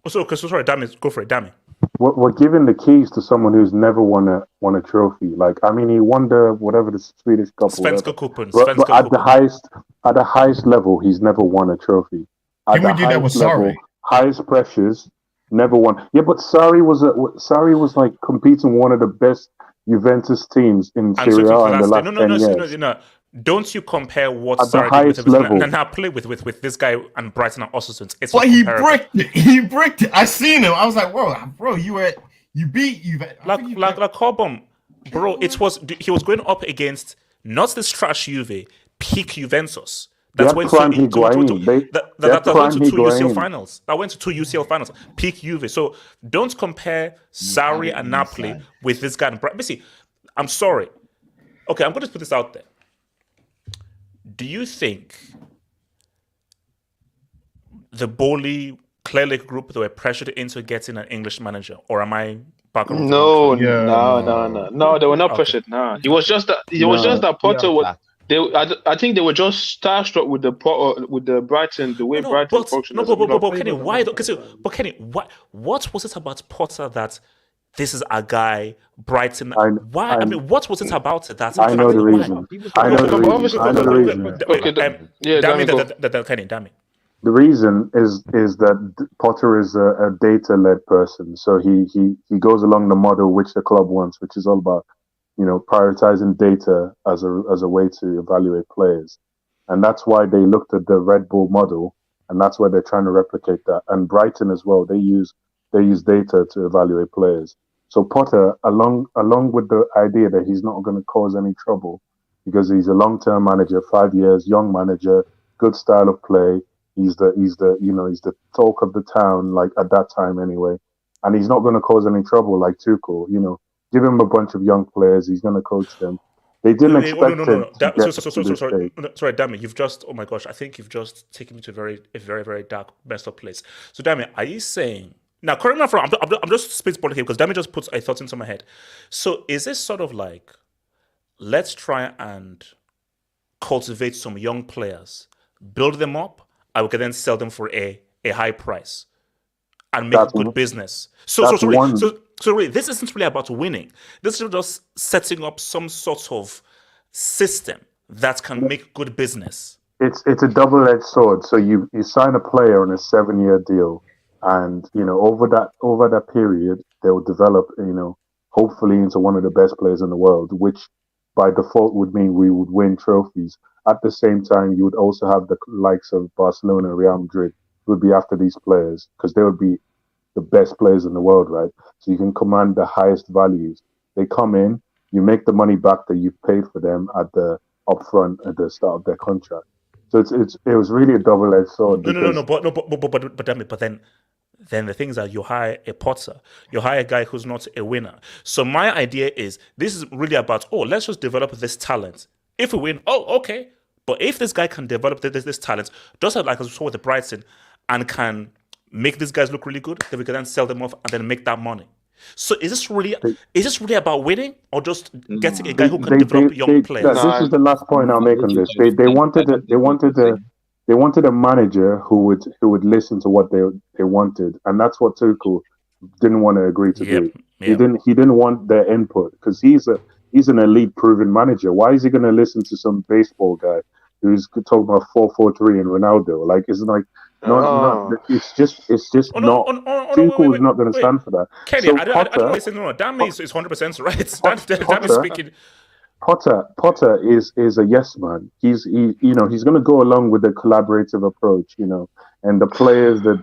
Sorry, damn it, go for it, damn it. We're giving the keys to someone who's never won a trophy. He won the Swedish Cup. Svenska Cupen. But at the highest level, he's never won a trophy. Can we do that with Sarri? Highest pressures, never won. Yeah, but Sarri was like competing with one of the best Juventus teams in Serie A in the last 10 years. No. Don't you compare what at Sarri did with now play with this guy and Brighton and Ostersund. It's he bricked it. He bricked it. I seen him. I was like, bro, you beat like Carbon, bro. He was going up against not this trash Juve, peak Juventus. That went to two UCL finals. That went to 2 UCL finals. Peak Juve. So don't compare Sarri and Napoli with this guy. Basically, I'm sorry. Okay, I'm going to put this out there. Do you think the Boehly Clearlake group were pressured into getting an English manager, or am I back on? No, they were not pressured. No, it was just that Potter was. I think they were just starstruck with the Brighton, the way Brighton functioned. But Kenny, why? But Kenny, what was it about Potter that this is a guy Brighton? What was it about it that? I know the reason. Damn it. The reason is that Potter is a data-led person, so he goes along the model which the club wants, which is all about prioritizing data as a way to evaluate players. And that's why they looked at the Red Bull model, and that's why they're trying to replicate that. And Brighton as well, they use data to evaluate players. So Potter, along with the idea that he's not going to cause any trouble because he's a long-term manager, 5 years, young manager, good style of play. He's the talk of the town, like at that time anyway. And he's not going to cause any trouble like Tuchel, give him a bunch of young players. He's going to coach them. They didn't expect no. Sorry, damn it. You've just, oh my gosh, I think you've just taken me to a very, very dark, messed up place. So, damn it, are you saying, now, correct me if I'm wrong, I'm just spitballing here because damn it just puts a thought into my head. So, is this sort of like, let's try and cultivate some young players, build them up, and we can then sell them for a high price and make good business. So really, this isn't really about winning. This is just setting up some sort of system that can make good business. It's a double-edged sword. So you sign a player on a 7-year deal, and over that period they will develop, hopefully into one of the best players in the world, which by default would mean we would win trophies. At the same time, you would also have the likes of Barcelona, Real Madrid, who would be after these players because they would be the best players in the world, right? So you can command the highest values. They come in, you make the money back that you've paid for them at the upfront at the start of their contract. So it was really a double-edged sword. But then the things are you hire a Potter, you hire a guy who's not a winner. So my idea is this is really about, let's just develop this talent. If we win, okay. But if this guy can develop this talent, just like as we saw with the Brighton, and can make these guys look really good, then we can then sell them off and then make that money. So is this really about winning or just getting a guy who can develop young players? This is the last point I'll make on this. They wanted a manager who would listen to what they wanted, and that's what Tuchel didn't want to agree to do. He didn't want their input because he's an elite proven manager. Why is he going to listen to some baseball guy who's talking about 4-4-3 and Ronaldo? Like, it's like it's just not. Tuchel is not going to stand for that. Kenny, so I don't know. No, Damn is 100% right. Damn is speaking. Potter is a yes man. He's going to go along with the collaborative approach, and the players that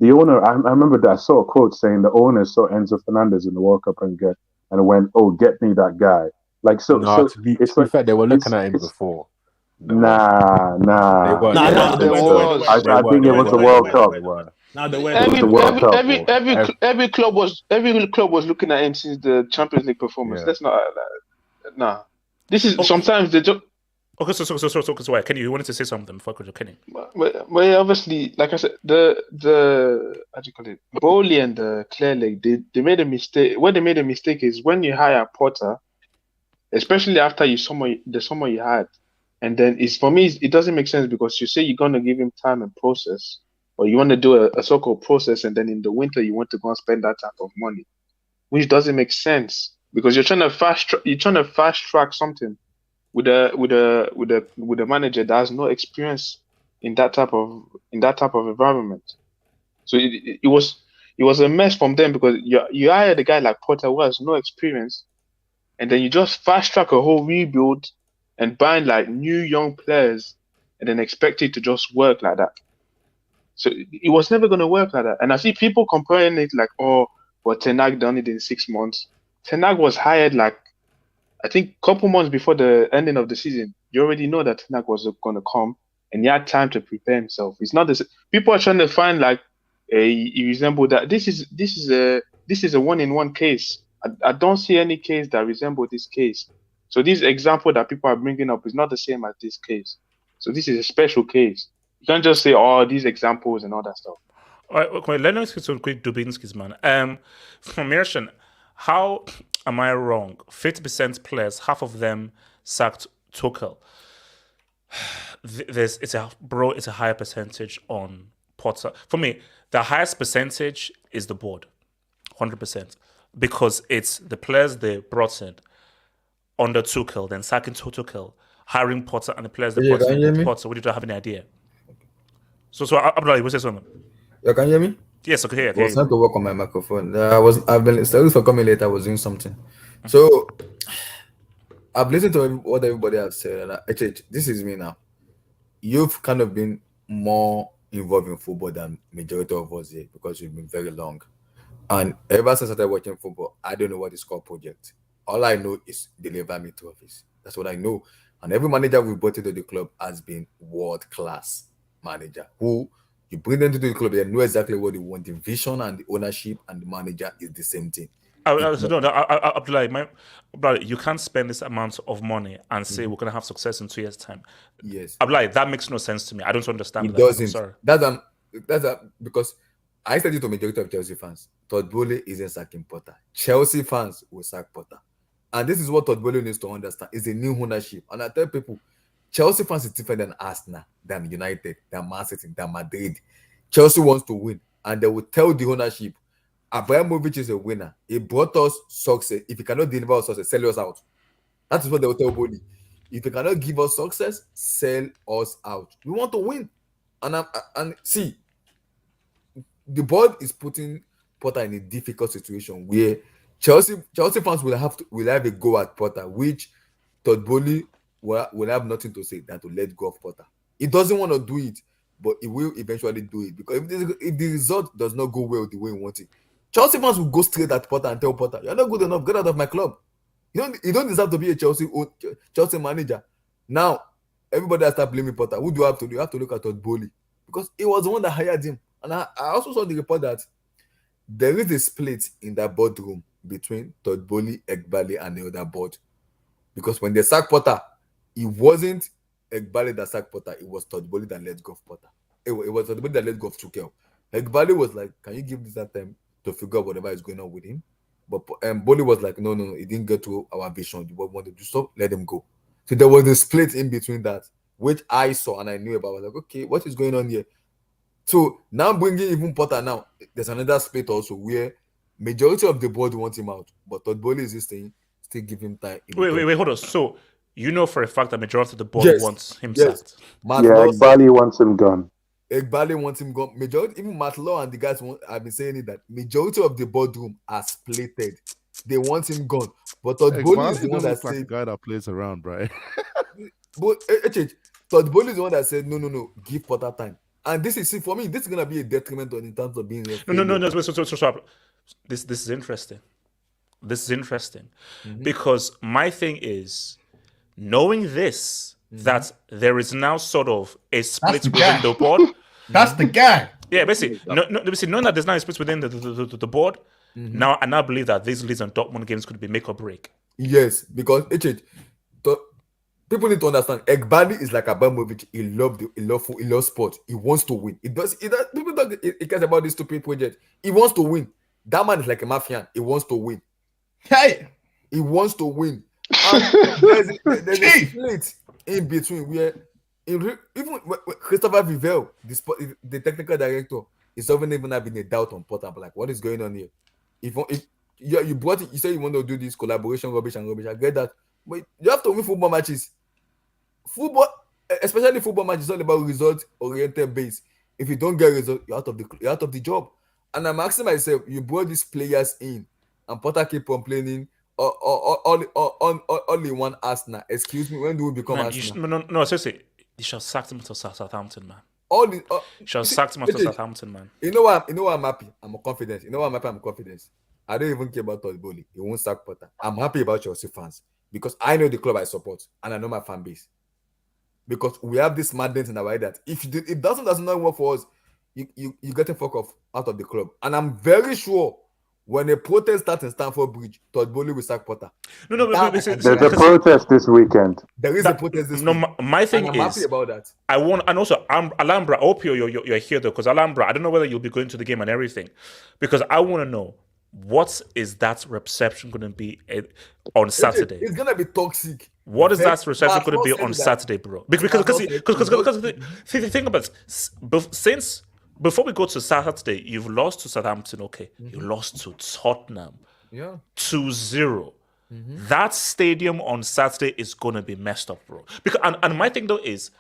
the owner. I remember that I saw a quote saying the owner saw Enzo Fernandez in the World Cup and went, "Oh, get me that guy." Like so. To be fair, they were looking at him before. Nah. I think it was the World Cup. Every club was looking at him since the Champions League performance. That's not nah. This is sometimes they just. Okay, so why? Kenny, you wanted to say something before I could Kenny? Well, obviously, like I said, the how do you call it? Boehly and Clearlake, they made a mistake. What they made a mistake is when you hire Potter, especially after the summer you had, and then it doesn't make sense because you say you're gonna give him time and process, or you want to do a so-called process, and then in the winter you want to go and spend that type of money, which doesn't make sense because you're trying to fast track something with a manager that has no experience in that type of environment. So it was a mess from them because you hired a guy like Potter who has no experience, and then you just fast track a whole rebuild and buying like new young players and then expect it to just work like that. So it was never going to work like that. And I see people comparing it like, but Ten Hag done it in 6 months. Ten Hag was hired like, I think a couple months before the ending of the season. You already know that Ten Hag was going to come and he had time to prepare himself. It's not this. People are trying to find like he resembled that. This is a one-in-one case. I don't see any case that resembles this case. So this example that people are bringing up is not the same as this case. So this is a special case. You can't just say, these examples and all that stuff. All right, okay, let me get some quick Dubinskis, man. From Mershan, how am I wrong? 50% players, half of them sacked Tuchel. It's a higher percentage on Potter. For me, the highest percentage is the board, 100%, because it's the players they brought in under Tuchel, then sacking Tuchel, hiring Potter, and the players they brought in Potter. We don't have any idea. So Abdullah, you will say something. You can hear me? Yes, I can hear. I was trying to work on my microphone. I've been sorry for coming late. I was doing something. So I've listened to what everybody has said, and this is me now. You've kind of been more involved in football than majority of us here because you've been very long. And ever since I started watching football, I don't know what is called project. All I know is deliver me to office. That's what I know. And every manager we brought into the club has been world-class manager who you bring them to the club, they know exactly what they want. The vision and the ownership and the manager is the same thing. Abdullah, you can't spend this amount of money and say we're going to have success in 2 years' time. Yes. Abdullah, that makes no sense to me. I don't understand It that. doesn't. I'm sorry. That's because I said it to majority of Chelsea fans. Todd Boehly isn't sacking Potter. Chelsea fans will sack Potter. And this is what Todd Boehly needs to understand. It's a new ownership. And I tell people, Chelsea fans is different than Arsenal, than United, than Man City, than Madrid. Chelsea wants to win. And they will tell the ownership, Abramovich is a winner. He brought us success. If he cannot deliver us success, sell us out. That is what they will tell Boehly. If he cannot give us success, sell us out. We want to win. And see, the board is putting Potter in a difficult situation where Chelsea fans will have a go at Potter, which Todd Boehly will have nothing to say than to let go of Potter. He doesn't want to do it, but he will eventually do it, because if the result does not go well the way he wants it, Chelsea fans will go straight at Potter and tell Potter, "You're not good enough. Get out of my club. You don't deserve to be a Chelsea manager." Now everybody has started blaming Potter. Who do you have to do? You have to look at Todd Boehly, because he was the one that hired him. And I also saw the report that there is a split in that boardroom between Todd Boehly, Egbali, and the other board. Because when they sacked Potter, it wasn't Egbali that sacked Potter, it was Todd Boehly that let go of Potter. It was Todd Boehly that let go of Tuchel. Egbali was like, "Can you give this that time to figure out whatever is going on with him?" But Boehly was like, no, he didn't get to our vision. We wanted to stop, let him go. So there was a split in between that, which I saw and I knew about. I was like, okay, what is going on here? So now bringing even Potter now, there's another split also where majority of the board want him out, but Todd Boehly is still give him time. Wait, hold on. So you know for a fact that majority of the board wants him sacked? Egbali wants him gone. Egbali wants him gone. Majority, even Matt Law and the guys have been saying it, that majority of the boardroom are splitted. They want him gone. But Todd Boehly is the one that said, like a guy that plays around, right? But Todd Boehly is the one that said, no, give Potter time. And this is, for me, this is gonna be a detriment in terms of being a no. Stop. This is interesting. This is interesting because my thing is, knowing this, that there is now sort of a split within the board. That's the guy. Yeah, basically, knowing that there's now a split within the board. Now, I now believe that these Leeds and Dortmund games could be make or break. Yes, because people need to understand. Egbali is like Abramovich. He loves sport. He wants to win. People talk. He cares about this stupid project. He wants to win. That man is like a mafian. He wants to win. Hey, he wants to win. And there's a split in between where even Christopher Vivell, the technical director, is often even having a doubt on Potter. But like, what is going on here? If you brought it, you say you want to do this collaboration, rubbish. I get that, but you have to win football matches. Football, especially football matches, is all about result-oriented base. If you don't get result, you're out of the job. And I'm asking myself, you brought these players in, and Potter keep complaining. Only one Arsenal. Excuse me, when do we become Arsenal? No, seriously, you shall sack him to Southampton, man. Shall sack him to Southampton, man. You know what I'm happy? I'm confident. I'm confident. I don't even care about Todd Boehly. He won't sack Potter. I'm happy about Chelsea fans because I know the club I support and I know my fan base. Because we have this madness in our head that if it does not work for us, you get a fuck off out of the club. And I'm very sure when a protest starts in Stamford Bridge, Todd Boehly will sack Potter. There's a protest this weekend. There is a protest this weekend. My thing I'm is, happy about that. And also Alhambra. I hope you're here though, because Alhambra, I don't know whether you'll be going to the game and everything, because I want to know what is that reception going to be on Saturday. It's going to be toxic. What is that reception going to be on Saturday, bro? Because think about it. Since before we go to Saturday, you've lost to Southampton, okay? You lost to Tottenham. Yeah. 2-0. That stadium on Saturday is going to be messed up, bro. Because and my thing though is,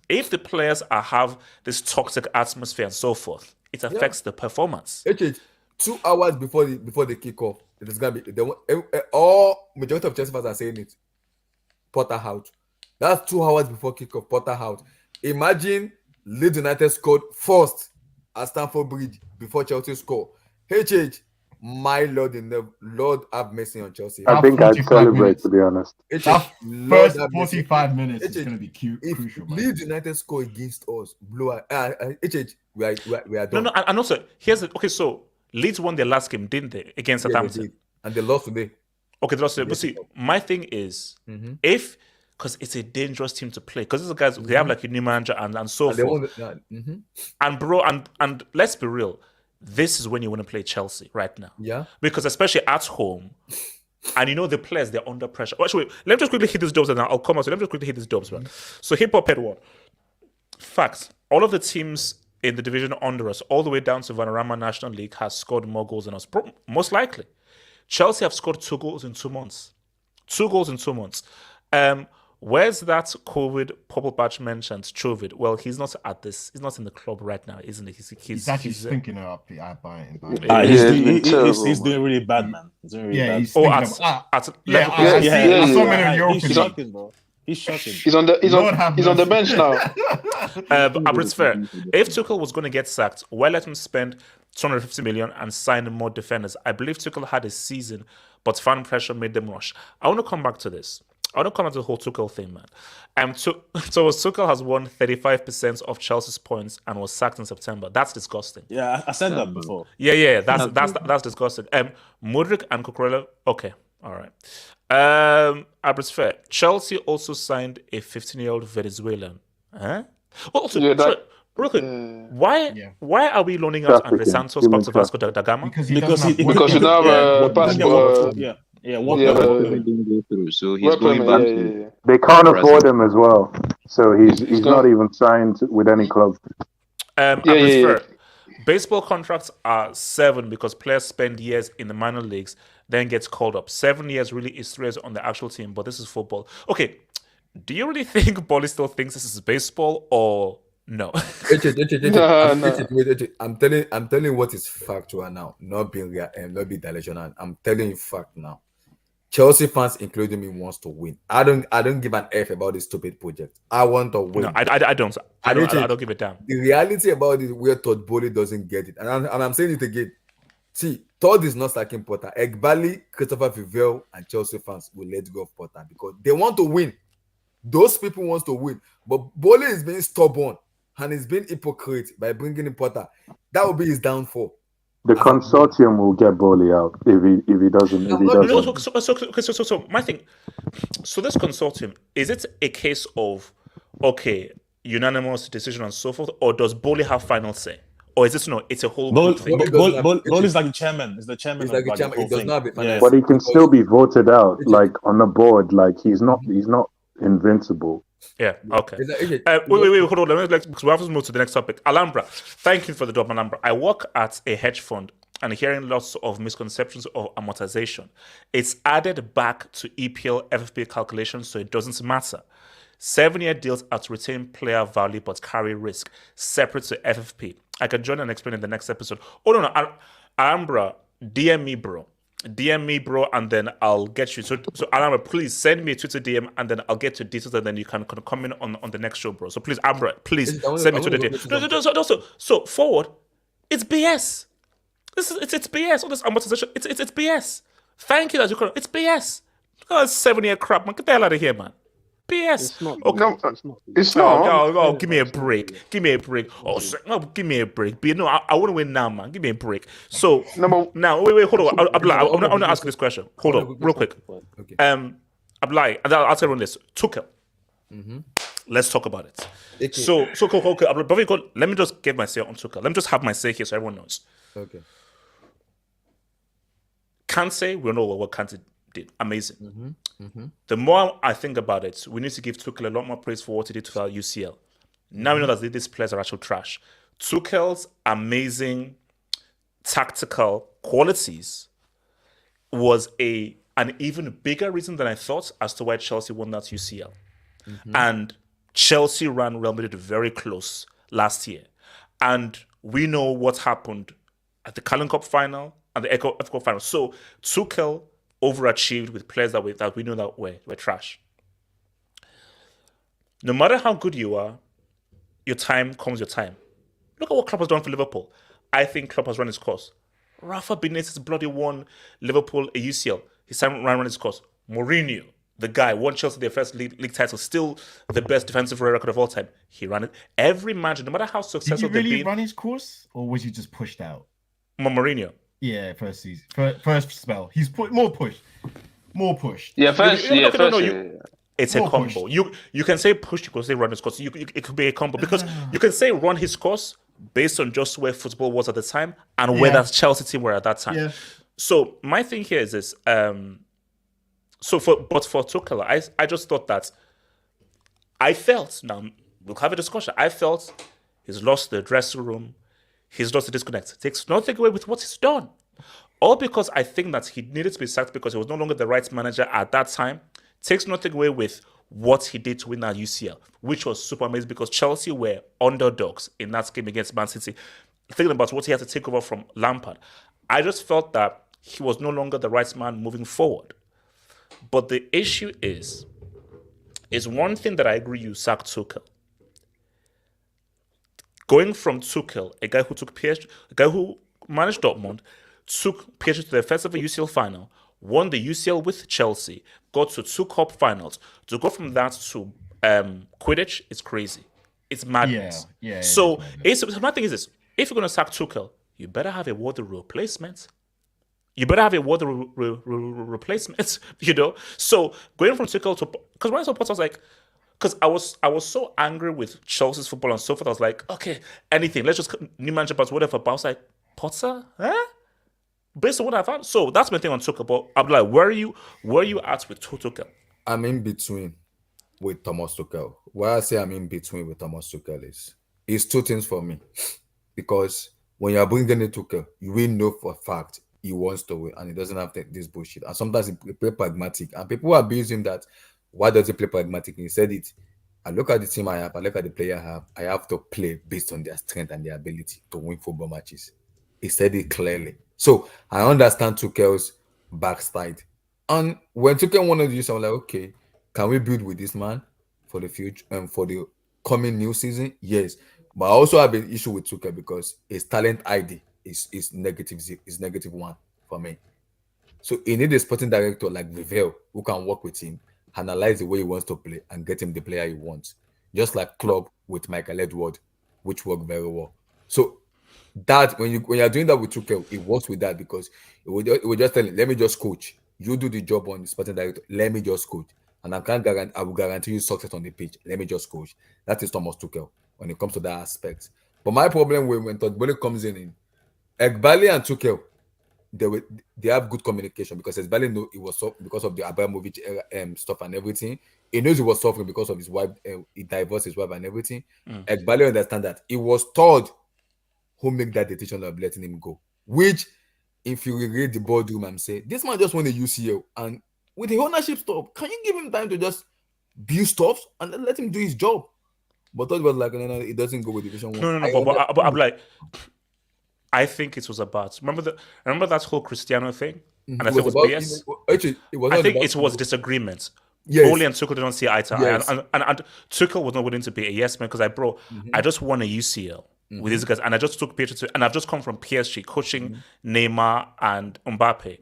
if the players have this toxic atmosphere and so forth, it affects the performance. 2 hours before the kickoff, it is gonna be all majority of Chelsea fans are saying it. Potter out. That's 2 hours before kickoff. Potter out. Imagine Leeds United scored first at Stamford Bridge before Chelsea score. My Lord, Lord have mercy on Chelsea. I think I'd celebrate, to be honest. First 45 minutes is going to be crucial. If Leeds United score against us, we are done. No, and also here's okay. So Leeds won their last game, didn't they, against Southampton? and they lost today. Okay, they lost today. But see, my thing is, because it's a dangerous team to play. Because these guys, they have like a new manager and so forth. And bro, and let's be real, this is when you want to play Chelsea right now. Yeah. Because especially at home, and you know the players, they're under pressure. Actually, let me just quickly hit these jobs and I'll come out. So let me just quickly hit these jobs, man. So hip hop head one. Facts. All of the teams in the division under us, all the way down to Vanarama National League, has scored more goals than us. Most likely. Chelsea have scored 2 goals in 2 months. 2 goals in 2 months. Where's that COVID purple patch mentioned? Chovid. Well, he's not at this. He's not in the club right now, isn't he? He's actually thinking of buying. He's doing really bad, man. He's doing really bad. He's I saw him in Europe. He's shocking, bro. He's shocking. He's on the bench now. But it's fair. If Tuchel was going to get sacked, why let him spend 250 million and sign more defenders? I believe Tuchel had a season, but fan pressure made them rush. I want to come back to this. I want to come back to the whole Tuchel thing, man. So Tuchel has won 35% of Chelsea's points and was sacked in September. That's disgusting. Yeah, I said that before. Yeah. That's disgusting. Mudryk and Cucurella. Okay, all right. It's fair. Chelsea also signed a 15-year-old Venezuelan. Huh? Also, real quick, why are we loaning out Andre Santos back to Vasco da Gama? Because you don't have a passport. So he's going back. They can't afford him as well, so he's not even signed with any club. Baseball contracts are 7 because players spend years in the minor leagues, then gets called up. 7 years really is 3 years on the actual team, but this is football. Okay, do you really think Boehly still thinks this is baseball or no? I'm telling you what is factual now, not being delusional. I'm telling you fact now. Chelsea fans, including me, wants to win. I don't give an F about this stupid project. I want to win. No, I don't give a damn. The reality about it, where Todd Boehly doesn't get it, and I'm saying it again. See, Todd is not sacking Potter. Egbali, Christopher Vivell, and Chelsea fans will let go of Potter because they want to win. Those people want to win, but Boehly is being stubborn and he's being hypocrite by bringing in Potter. That will be his downfall. The consortium will get Boehly out if he doesn't. So my thing. So this consortium, is it a case of unanimous decision and so forth, or does Boehly have final say, or is this it's a whole group thing? Boehly's like the chairman. He's the chairman. He's like the chairman. He does not have a final say. But he can still be voted out, like on the board. Like he's not invincible. Yeah. Okay. Wait. Hold on. Because we have to move to the next topic. Alhambra. Thank you for the drop, Alhambra. I work at a hedge fund and hearing lots of misconceptions of amortization. It's added back to EPL FFP calculations, so it doesn't matter. 7-year deals are to retain player value but carry risk, separate to FFP. I can join and explain in the next episode. Oh no, Alhambra, DM me, bro, and then I'll get you. So Alhambra, please send me a Twitter DM, and then I'll get to details, and then you can comment on the next show, bro. So please, Alhambra, please send me Twitter DM. So forward, it's BS. It's BS. All this amortization, it's BS. Thank you that you call it's BS. Oh, it's 7-year crap, man. Get the hell out of here, man. BS. It's not. Okay. No, it's not. Oh, give me a break. Oh, no, give me a break. No, I want to win now, man. Give me a break. So now, wait, hold on. I want to ask you this question. Hold on, real quick. Okay. Ablai, and I'll tell you on this. Tuchel. Let's talk about it. Okay. So okay. Let me just get my say on Tuchel. Let me just have my say here so everyone knows. Okay. Kante, we know what Kante did. Amazing. The more I think about it, we need to give Tuchel a lot more praise for what he did to our UCL. Now we know that these players are actual trash. Tuchel's amazing tactical qualities was an even bigger reason than I thought as to why Chelsea won that UCL. And Chelsea ran Real Madrid very close last year. And we know what happened at the Carling Cup final and the FA Cup final. So Tuchel overachieved with players that we know that were trash. No matter how good you are, your time comes your time. Look at what Klopp has done for Liverpool. I think Klopp has run his course. Rafa Benitez bloody won Liverpool a UCL. His time ran his course. Mourinho, the guy, won Chelsea their first league title, still the best defensive record of all time. He ran it. Every manager, no matter how successful did he really run his course, or was he just pushed out? Mourinho. Yeah, first season, first spell. He's put more push. Yeah, first. It's a combo. You can say push, you can say run his course. It could be a combo because you can say run his course based on just where football was at the time and where that Chelsea team were at that time. Yeah. So my thing here is this. For Tuchel, I just thought that I felt, now we'll have a discussion. I felt he's lost the dressing room, he's lost the disconnect. It takes nothing away with what he's done. All because I think that he needed to be sacked because he was no longer the right manager at that time. Takes nothing away with what he did to win that UCL, which was super amazing because Chelsea were underdogs in that game against Man City. Thinking about what he had to take over from Lampard, I just felt that he was no longer the right man moving forward. But the issue is one thing that I agree you sacked Tuchel. Going from Tuchel, a guy who took PSG, a guy who managed Dortmund, took PSG to the first ever UCL final, won the UCL with Chelsea, got to 2 cup finals. To go from that to Quidditch is crazy. It's madness. Yeah. So my thing is this: if you're going to sack Tuchel, you better have a worthy replacement. Replacement, you know. So going from Tuchel to, because when I saw Potter, I was like, because I was so angry with Chelsea's football and so forth. I was like, okay, anything, let's just new manager, but whatever. But I was like, Potter, huh? Based on what I found, so that's my thing on Tuchel. But I'm like, where are you at with Tuchel? I'm in between with Thomas Tuchel. Why I say I'm in between with Thomas Tuchel is it's 2 things for me, because when you're bringing in Tuchel, you will know for a fact he wants to win and he doesn't have this bullshit. And sometimes he play pragmatic, and people abuse him that why does he play pragmatic? And he said it. I look at the team I have, I look at the player I have. I have to play based on their strength and their ability to win football matches. He said it clearly. So I understand Tuchel's backside. And when Tuchel wanted to do something, I'm like, okay, can we build with this man for the future and for the coming new season? Yes. But I also have an issue with Tuchel because his talent ID is -1 for me. So he needs a sporting director like Vivell who can work with him, analyze the way he wants to play, and get him the player he wants. Just like Klopp with Michael Edward, which worked very well. So that when you're doing that with Tuchel, it works with that because it will just tell him, let me just coach. You do the job on the sporting director. Let me just coach. And I will guarantee you success on the pitch. Let me just coach. That is Thomas Tuchel when it comes to that aspect. But my problem when Todd Boehly comes in Eghbali and Tuchel, they have good communication because Eghbali knew it was because of the Abramovich stuff and everything. He knows he was suffering because of his wife. He divorced his wife and everything. Eghbali understand that. It was Todd who make that decision of letting him go. Which, if you read the boardroom and say, this man just won a UCL, and with the ownership stuff, can you give him time to just build stuff and then let him do his job? But Todd was like, no, it doesn't go with Division 1. No, but I'm like, I think it was about, remember that whole Cristiano thing? And I think it was BS. I think it was disagreement. Yes. Boehly and Tuchel didn't see eye to eye. And Tuchel was not willing to be a yes man because I just won a UCL with these guys, and I just took PSG and I've just come from PSG coaching Neymar and Mbappe.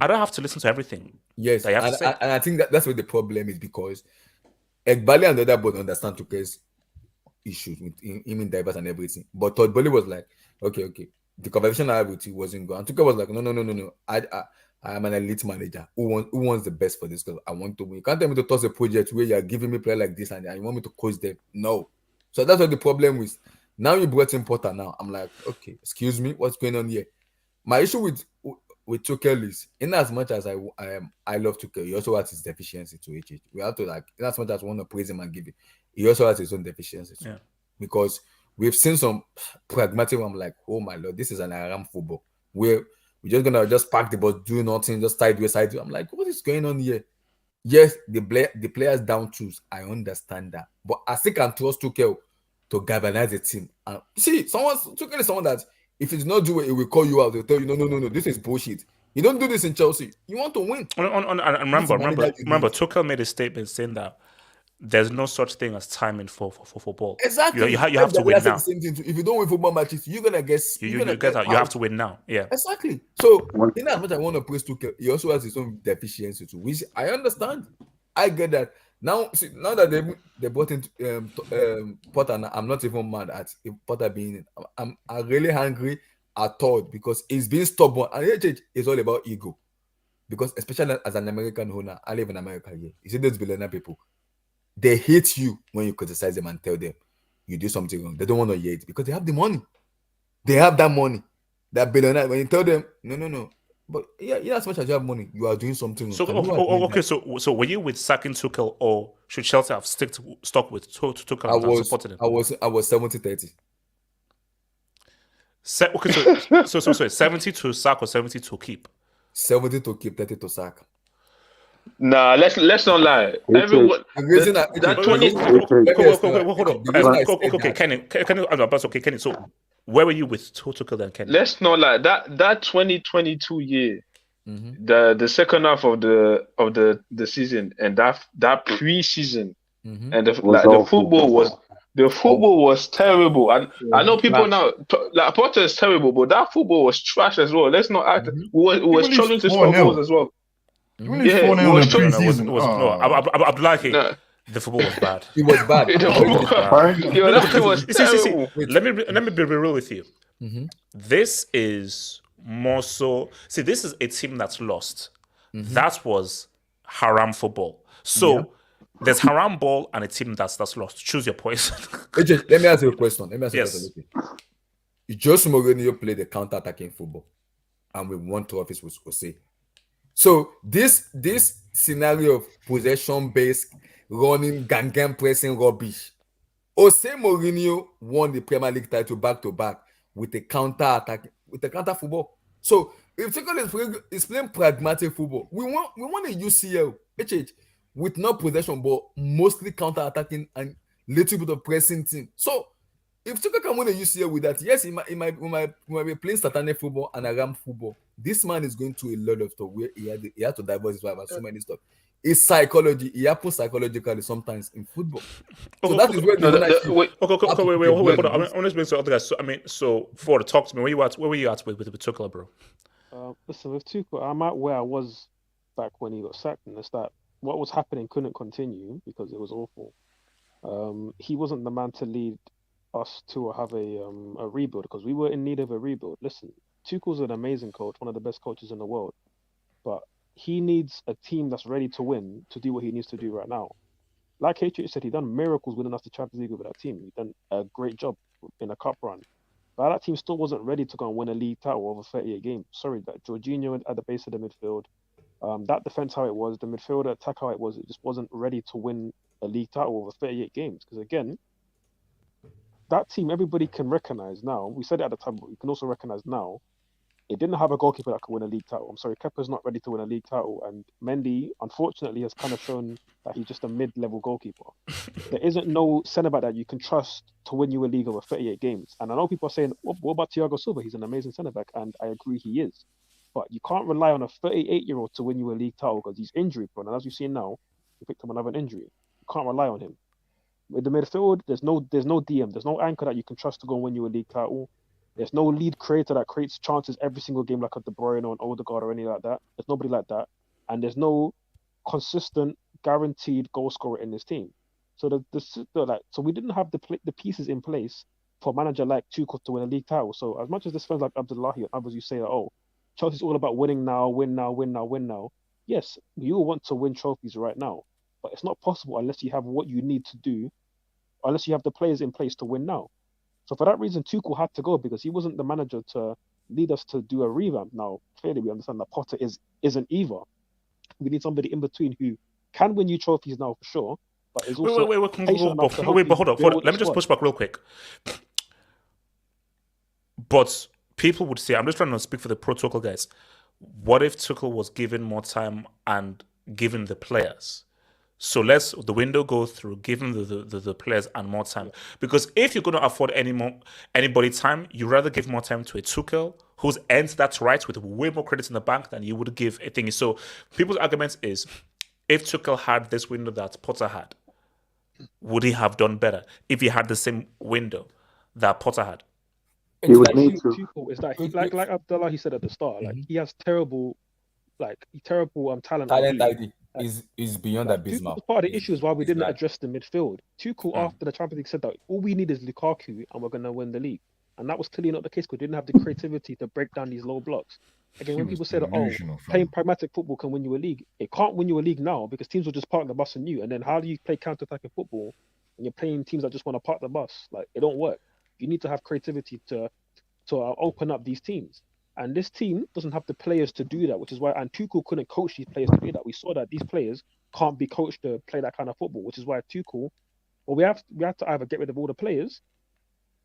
I don't have to listen to everything. Yes, that you have to say. And I think that's where the problem is because Eghbali and the other board understand Tuchel's issues with him in diverse and everything. But Todd Boehly was like, okay. The conversation I had with you wasn't good. And Tuchel was like, no. I am an elite manager who wants the best for this club. I want to win. You can't tell me to toss a project where you're giving me play like this and you want me to coach them. No. So that's what the problem is. Now you brought in Potter now. I'm like, okay, excuse me, what's going on here? My issue with Tuchel is, in as much as I love Tuchel, he also has his deficiency to HH. We have to in as much as we want to praise him and give it, he also has his own deficiencies. Yeah. Because we've seen some pragmatic. I'm like, oh my lord, this is an Aram football where we're just gonna just park the ball, do nothing, just sideways. I'm like, what is going on here? Yes, the players down tools. I understand that, but I still can trust Tuchel to galvanize the team. And see, Tuchel is someone that if it's not do it, it will call you out. They'll tell you, no, this is bullshit. You don't do this in Chelsea. You want to win. Remember, Tuchel made a statement saying that there's no such thing as timing for football. Exactly. You have to win now. If you don't win football matches, you're gonna guess. You have to win now. Yeah. Exactly. So in as much I want to praise Tuchel, he also has his own deficiency too, which I understand. I get that. Now that they brought in Potter, I'm not even mad at Potter being in. I'm really hungry at all because he's being stubborn. And HH is all about ego. Because especially as an American owner, I live in America here. You see those billionaire people, they hate you when you criticize them and tell them you do something wrong. They don't want to hear it because they have the money. They have that money. That billionaire, when you tell them, no. But yeah, as much as you have money, you are doing something wrong. So okay, so were you with sacking Tuchel, or should Chelsea have stuck with Tuchel and supported him? I was 70-30. Okay, so 70 to sack or 70 to keep? 70 to keep, 30 to sack. Nah, let's not lie. Everyone, that 20. Kenny. So where were you with Tuchel then, Kenny? Let's not lie. That 2022 year, the second half of the season and that pre-season, and the football was terrible. And I know people now like Potter is terrible, but that football was trash as well. Let's not act. We were struggling to score goals as well. Yeah, Abdullahi, the football was bad. It was bad. That was terrible. Let me be real with you. This is more so. See, this is a team that's lost. That was haram football. So there's haram ball and a team that's lost. Choose your poison. Let me ask you a question. Yes. Jose Mourinho played the counter-attacking football, and we won trophies with Jose. So this scenario of possession-based running, gang pressing rubbish. Jose Mourinho won the Premier League title back-to-back with a counter football. So if Tuchel is playing pragmatic football, we want a UCL, HH, with no possession, but mostly counter-attacking and little bit of pressing team. So if Tuchel can win a UCL with that, yes, he might be playing satanic football and Aram football. This man is going through a lot of stuff where he had to divorce his wife and so many stuff. It's psychology. It happens psychologically sometimes in football. So that is where wait, hold on. I'm just going to other guys. So for talk to me, where were you at with Tuchel, bro? Listen, with Tuchel, I'm at where I was back when he got sacked, and it's that what was happening couldn't continue because it was awful. He wasn't the man to lead us to have a rebuild because we were in need of a rebuild. Listen, Tuchel's an amazing coach, one of the best coaches in the world, but he needs a team that's ready to win to do what he needs to do right now. Like HH said, he done miracles winning us the Champions League with that team. He done a great job in a cup run. But that team still wasn't ready to go and win a league title over 38 games. Sorry, that Jorginho at the base of the midfield, that defense how it was, the midfielder attack how it just wasn't ready to win a league title over 38 games. Because again, that team everybody can recognize now. We said it at the time, but we can also recognize now. It didn't have a goalkeeper that could win a league title. I'm sorry, Kepa's not ready to win a league title. And Mendy, unfortunately, has kind of shown that he's just a mid-level goalkeeper. There isn't no centre-back that you can trust to win you a league over 38 games. And I know people are saying, what about Thiago Silva? He's an amazing centre-back. And I agree he is. But you can't rely on a 38-year-old to win you a league title because he's injury-prone. And as you see now, he picked up another injury. You can't rely on him. With the midfield, there's no DM. There's no anchor that you can trust to go and win you a league title. There's no lead creator that creates chances every single game like a De Bruyne or an Odegaard or anything like that. There's nobody like that. And there's no consistent, guaranteed goal scorer in this team. So so we didn't have the pieces in place for a manager like Tuchel to win a league title. So as much as this friends like Abdullahi and others, you say that, oh, Chelsea's all about winning now, win now. Yes, we all want to win trophies right now. But it's not possible unless you have what you need to do, unless you have the players in place to win now. So for that reason, Tuchel had to go because he wasn't the manager to lead us to do a revamp. Now, clearly we understand that Potter isn't either. We need somebody in between who can win you trophies now for sure, but is also but hold on. Let me just push back real quick. But people would say, I'm just trying to speak for the protocol guys. What if Tuchel was given more time and given the players? So let's the window go through, giving the players and more time. Because if you're going to afford anybody time, you rather give more time to a Tuchel who's earned that right with way more credits in the bank than you would give a thing. So people's argument is, if Tuchel had this window that Potter had, would he have done better if he had the same window that Potter had? He would need to. Tuchel is that like Abdullah he said at the start, like he has terrible talent. Talent ID is beyond that abysmal. Part of the issue is why we didn't address the midfield. Tuchel after the Champions League said that all we need is Lukaku and we're going to win the league. And that was clearly not the case because they didn't have the creativity to break down these low blocks. Again, when people say that, playing pragmatic football can win you a league, it can't win you a league now because teams will just park the bus on you. And then how do you play counter-attacking football when you're playing teams that just want to park the bus? Like, it don't work. You need to have creativity to open up these teams. And this team doesn't have the players to do that, which is why and Tuchel couldn't coach these players to do that. We saw that these players can't be coached to play that kind of football, which is why Tuchel, we have to either get rid of all the players,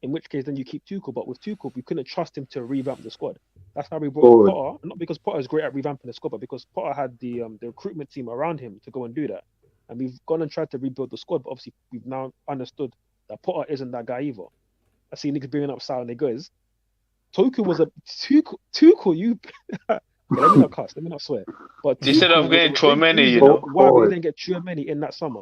in which case then you keep Tuchel. But with Tuchel, we couldn't trust him to revamp the squad. That's how we brought Potter, not because Potter is great at revamping the squad, but because Potter had the recruitment team around him to go and do that. And we've gone and tried to rebuild the squad, but obviously we've now understood that Potter isn't that guy either. I see niggas bringing up Sal Niguez. Tuchel was a Tuchel. You let me not cuss. Let me not swear. But instead of getting Tchouameni, why we didn't get Tchouameni in that summer?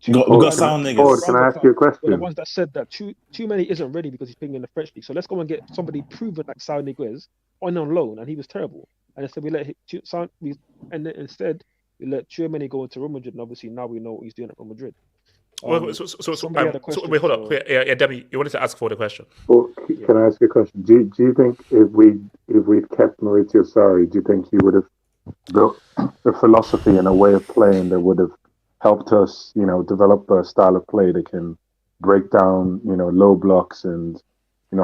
We got sound niggas. Can I ask you a question? The ones that said that Tchouameni isn't ready because he's playing in the French league. So let's go and get somebody proven like Sal Niguez on loan, and he was terrible. And instead we let instead we let Tchouameni go into Real Madrid, and obviously now we know what he's doing at Real Madrid. Wait, hold up. Yeah, Debbie, you wanted to ask for the question. Well, can I ask you a question? Do you think if we'd kept Maurizio Sarri, do you think he would have built a philosophy and a way of playing that would have helped us, develop a style of play that can break down, low blocks and,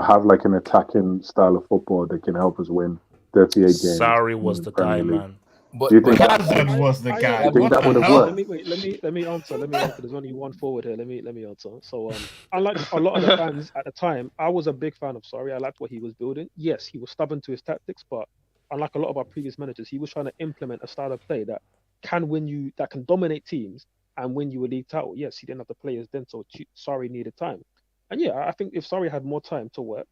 have like an attacking style of football that can help us win 38 games? Sarri was the guy, man. But do you think Hazard was the guy? I think that would have worked. Let me answer. There's only one forward here. Let me answer. So, unlike a lot of the fans at the time, I was a big fan of Sarri. I liked what he was building. Yes, he was stubborn to his tactics, but unlike a lot of our previous managers, he was trying to implement a style of play that can win you, that can dominate teams and win you a league title. Yes, he didn't have the players then, so Sarri needed time. And yeah, I think if Sarri had more time to work,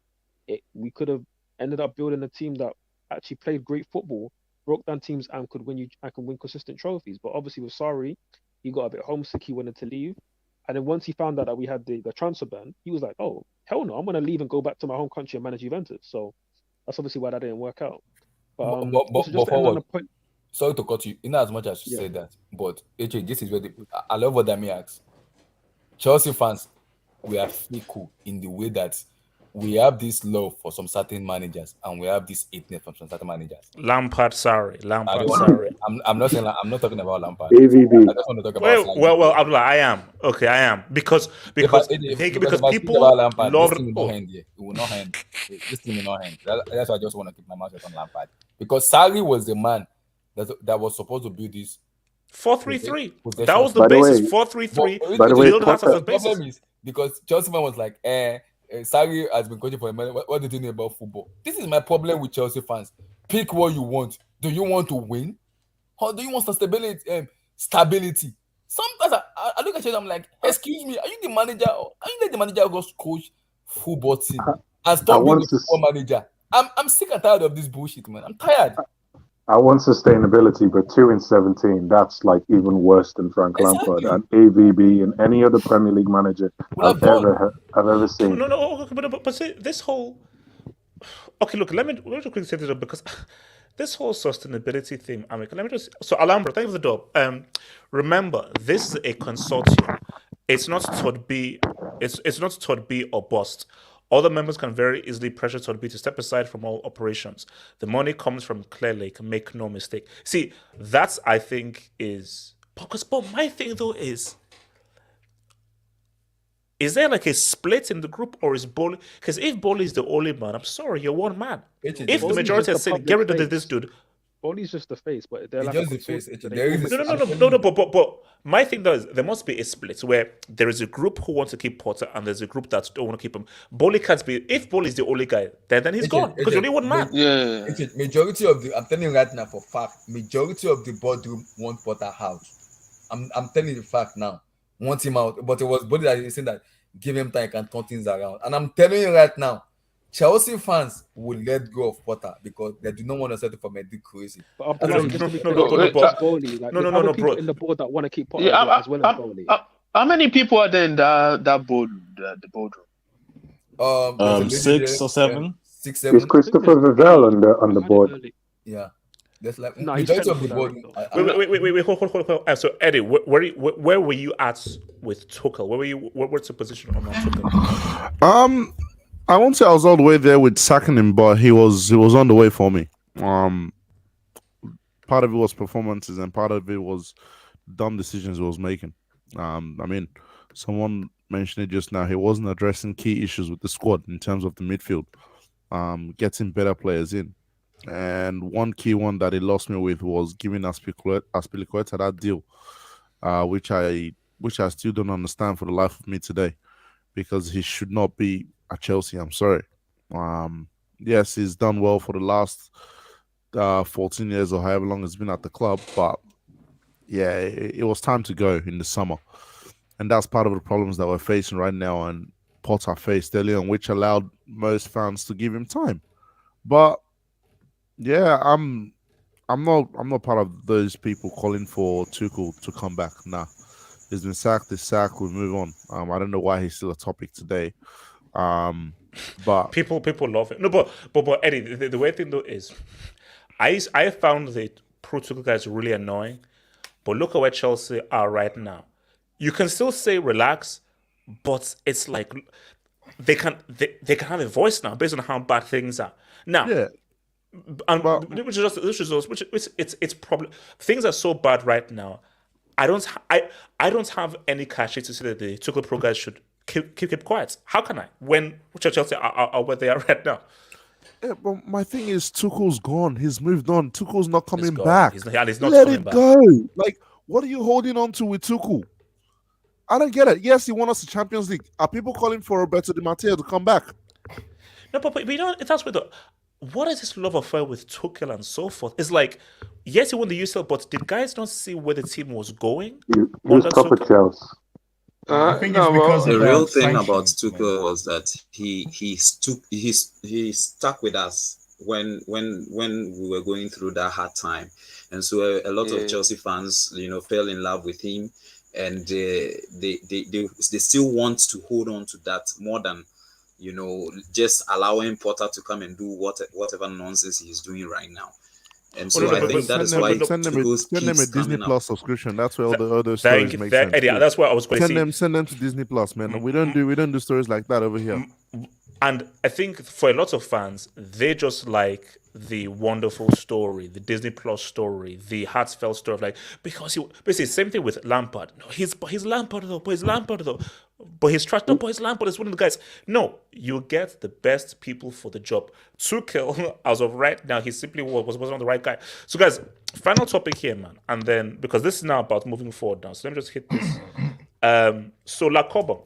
we could have ended up building a team that actually played great football, broke down teams and could win consistent trophies. But obviously with Sarri, he got a bit homesick, he wanted to leave. And then once he found out that we had the transfer ban, he was like, oh, hell no, I'm going to leave and go back to my home country and manage Juventus. So that's obviously why that didn't work out. Sorry to cut you, in as much as you said that, but AJ, this is where I love what Dami asks. Chelsea fans, we are fickle in the way that we have this love for some certain managers and we have this hateness from some certain managers. Lampard, sorry. I'm not saying I'm not talking about Lampard. AVB. I just want to talk about well, Abdullah, I am. Okay, I am. Because people Lampard, love this team will not end. This team will not end. That's why I just want to keep my mouth shut on Lampard. Because Sarri was the man that was supposed to build this 4-3-3. That was the basis. 4-3-3. By the way, the problem is because Chelsea man was like, Sarri has been coaching for a minute. What do you know about football? This is my problem with Chelsea fans. Pick what you want. Do you want to win? Or do you want stability? Sometimes I look at you and I'm like, excuse me, are you the manager? Are you like the manager who goes coach football team and stop being the football manager? I'm sick and tired of this bullshit, man. I'm tired. I want sustainability, but 2-17, that's like even worse than Frank Lampard and AVB and any other Premier League manager I've ever seen. No, but see, this whole... Okay, look, let me just quickly say this up because this whole sustainability thing, So, Alhambra, thank you for the dub. Remember, this is a consortium. It's not Todd B. It's not Todd B or bust. Other members can very easily pressure Todd B to step aside from all operations. The money comes from Clearlake, make no mistake. See, that's, I think, is... But my thing, though, is there like a split in the group or is Boehly... Because if Boehly is the only man, I'm sorry, you're one man. If the majority are saying, get rid of this dude... Boehly's just the face, but they're like just the face. No, but my thing though is there must be a split where there is a group who wants to keep Potter and there's a group that don't want to keep him. Boehly can't be. If Boehly is the only guy, then he's gone because you're only one man. Yeah. Majority of I'm telling you right now for fact. Majority of the boardroom want Potter out. I'm telling you the fact now. Want him out, but it was Boehly that is saying that give him time, can turn things around. And I'm telling you right now. Chelsea fans will let go of Potter because they do not want to settle for Mendy crazy. No, bro. In the board that want to keep Potter as well as Boehly. How many people are there in that board, the boardroom? 6 or 7. 6, 7. Is Christopher Vivell on the board? Yeah. That's like majority of the board. Wait, hold. So Eddie, where were you at with Tuchel? What's your position on Tuchel? I won't say I was all the way there with sacking him, but he was on the way for me. Part of it was performances, and part of it was dumb decisions he was making. I mean, someone mentioned it just now. He wasn't addressing key issues with the squad in terms of the midfield, getting better players in. And one key one that he lost me with was giving Azpilicueta that deal, which I still don't understand for the life of me today, because he should not be at Chelsea. I'm sorry. Yes, he's done well for the last 14 years or however long he's been at the club, but yeah, it was time to go in the summer. And that's part of the problems that we're facing right now, and Potter faced early on, which allowed most fans to give him time. But yeah, I'm not part of those people calling for Tuchel to come back. Nah, he's been sacked. He's sacked. We move on. I don't know why he's still a topic today. But people love it. No, but Eddie, the weird thing though is, I found the pro Tuchel guys really annoying. But look at where Chelsea are right now. You can still say relax, but it's like they can have a voice now based on how bad things are now. Yeah. And it's probably things are so bad right now. I don't have any cachet to say that the Tuchel pro guys should keep quiet. How can I when Chelsea are where they are right now? Yeah, but my thing is, Tuchel's gone. He's moved on. Tuchel's not coming gone. back. He's not Let coming it back. go. Like, what are you holding on to with Tuchel? I don't get it. Yes, he won us the Champions League. Are people calling for Roberto Di Matteo to come back? No, but you know, that's what what is this love affair with Tuchel and so forth? It's like, yes, he won the UCL, but did guys not see where the team was going? He was top of Chelsea. I think it's because the of real the thing about sanctions, Tuchel was that he stuck with us when we were going through that hard time, and so a lot of Chelsea fans, fell in love with him, and they still want to hold on to that more than just allowing Potter to come and do whatever nonsense he's doing right now. And so I think that is why send them a Disney Plus subscription. That's where all the other Thank stories you, make sense. Eddie, that's what I was going to say. Send them to Disney Plus, man. We don't do stories like that over here. And I think for a lot of fans, they just like the wonderful story, the Disney Plus story, the heartfelt story of because basically same thing with Lampard. No, he's Lampard though, but he's Lampard though. But he's trash. No, but he's Lampard is one of the guys. No, you get the best people for the job. Tuchel, as of right now, he simply wasn't the right guy. So guys, final topic here, man. And then, because this is now about moving forward now, so let me just hit this. So La Coba.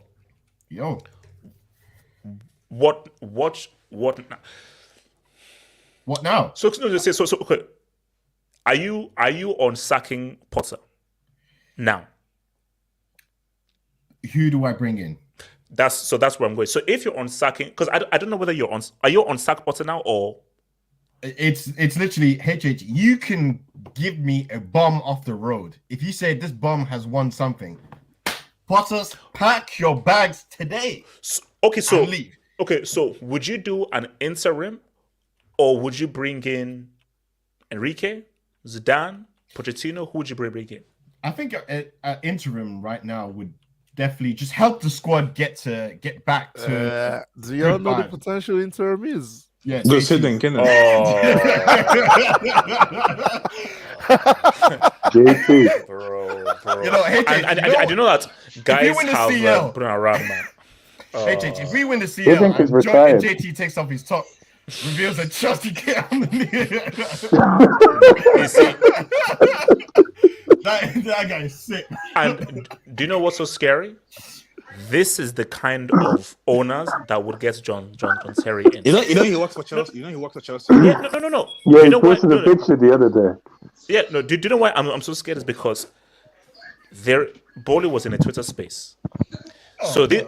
Yo. What now? So okay. Are you on sacking Potter now? Who do I bring in? That's where I'm going. So if you're on sacking, because I don't know whether are you on sack Potter now or it's literally HH. You can give me a bum off the road. If you say this bum has won something, Potters, pack your bags today. So leave. Okay, so would you do an interim, or would you bring in Enrique, Zidane, Pochettino? Who would you bring in? I think an interim right now would definitely just help the squad get back to. Do you know the potential interim is? Yeah, go sitting, can JT, bro. I do know that guys have put around, man. HH, if we win the CL, and JT takes off his top, reveals a trusty kid on the that guy is sick. And do you know what's so scary? This is the kind of owners that would get John Terry in. You know he works for Chelsea. You know he works for Chelsea. Yeah, no. Yeah, he posted a picture the other day. Yeah, no. Do you know why I'm so scared? Is because Boehly was in a Twitter space. So these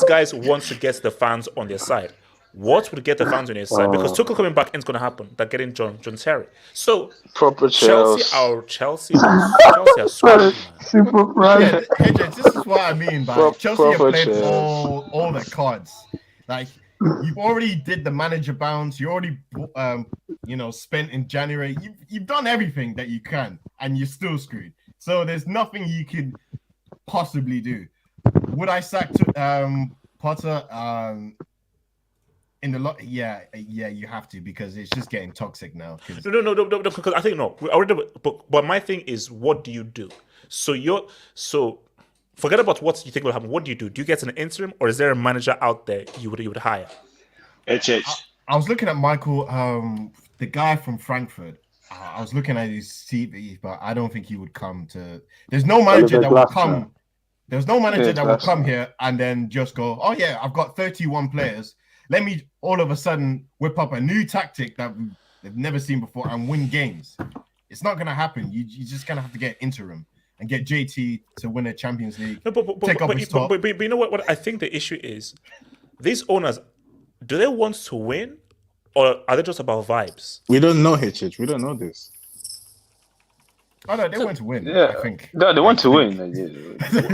guys want to get the fans on their side. What would get the fans on their side? Because Tuchel coming back ain't going to happen. They're getting John Terry. So proper Chelsea are squad. Super prime. Yeah, this is what I mean by Chelsea have played all their cards. Like you've already did the manager bounce. You already spent in January. You've done everything that you can, and you're still screwed. So there's nothing you could possibly do. Would I sack Potter? in the lot, yeah, you have to, because it's just getting toxic now. No, because I think no. But my thing is, what do you do? So forget about what you think will happen. What do you do? Do you get an interim, or is there a manager out there you would hire? I was looking at Michael, the guy from Frankfurt. I was looking at his CV, but I don't think he would come to. There's no manager that would come. There's no manager that will come here and then just go, oh yeah, I've got 31 players. Let me all of a sudden whip up a new tactic that they've never seen before and win games. It's not going to happen. You're just going to have to get interim and get JT to win a Champions League. No, but you know what I think the issue is? These owners, do they want to win, or are they just about vibes? We don't know, HH. We don't know this. Oh no, they want to win. Yeah, I think. No, they want to win.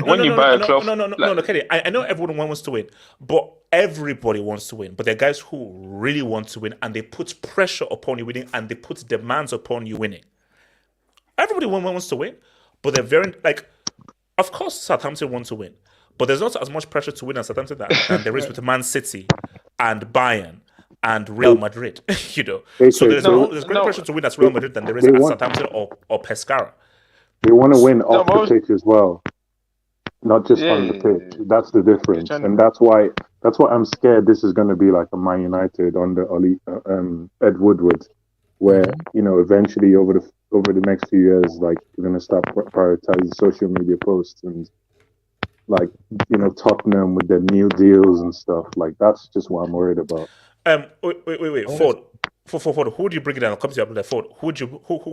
When you buy a club, no, Kelly. I know everyone wants to win, but everybody wants to win. But there are guys who really want to win, and they put pressure upon you winning, and they put demands upon you winning. Everybody wants to win, but they're very of course, Southampton want to win, but there's not as much pressure to win as Southampton than there is with Man City and Bayern and Real Madrid, So there's great pressure to win as Real Madrid than there is at Southampton or Pescara. They want to win off the pitch as well, not just on the pitch. That's the difference, and that's why I'm scared this is going to be like a Man United under Ed Woodward, where eventually over the next few years, like we're going to start prioritizing social media posts and Tottenham with their new deals and stuff. Like that's just what I'm worried about. Wait. Ford. Who would you bring in? I'll come to you. Ford. Who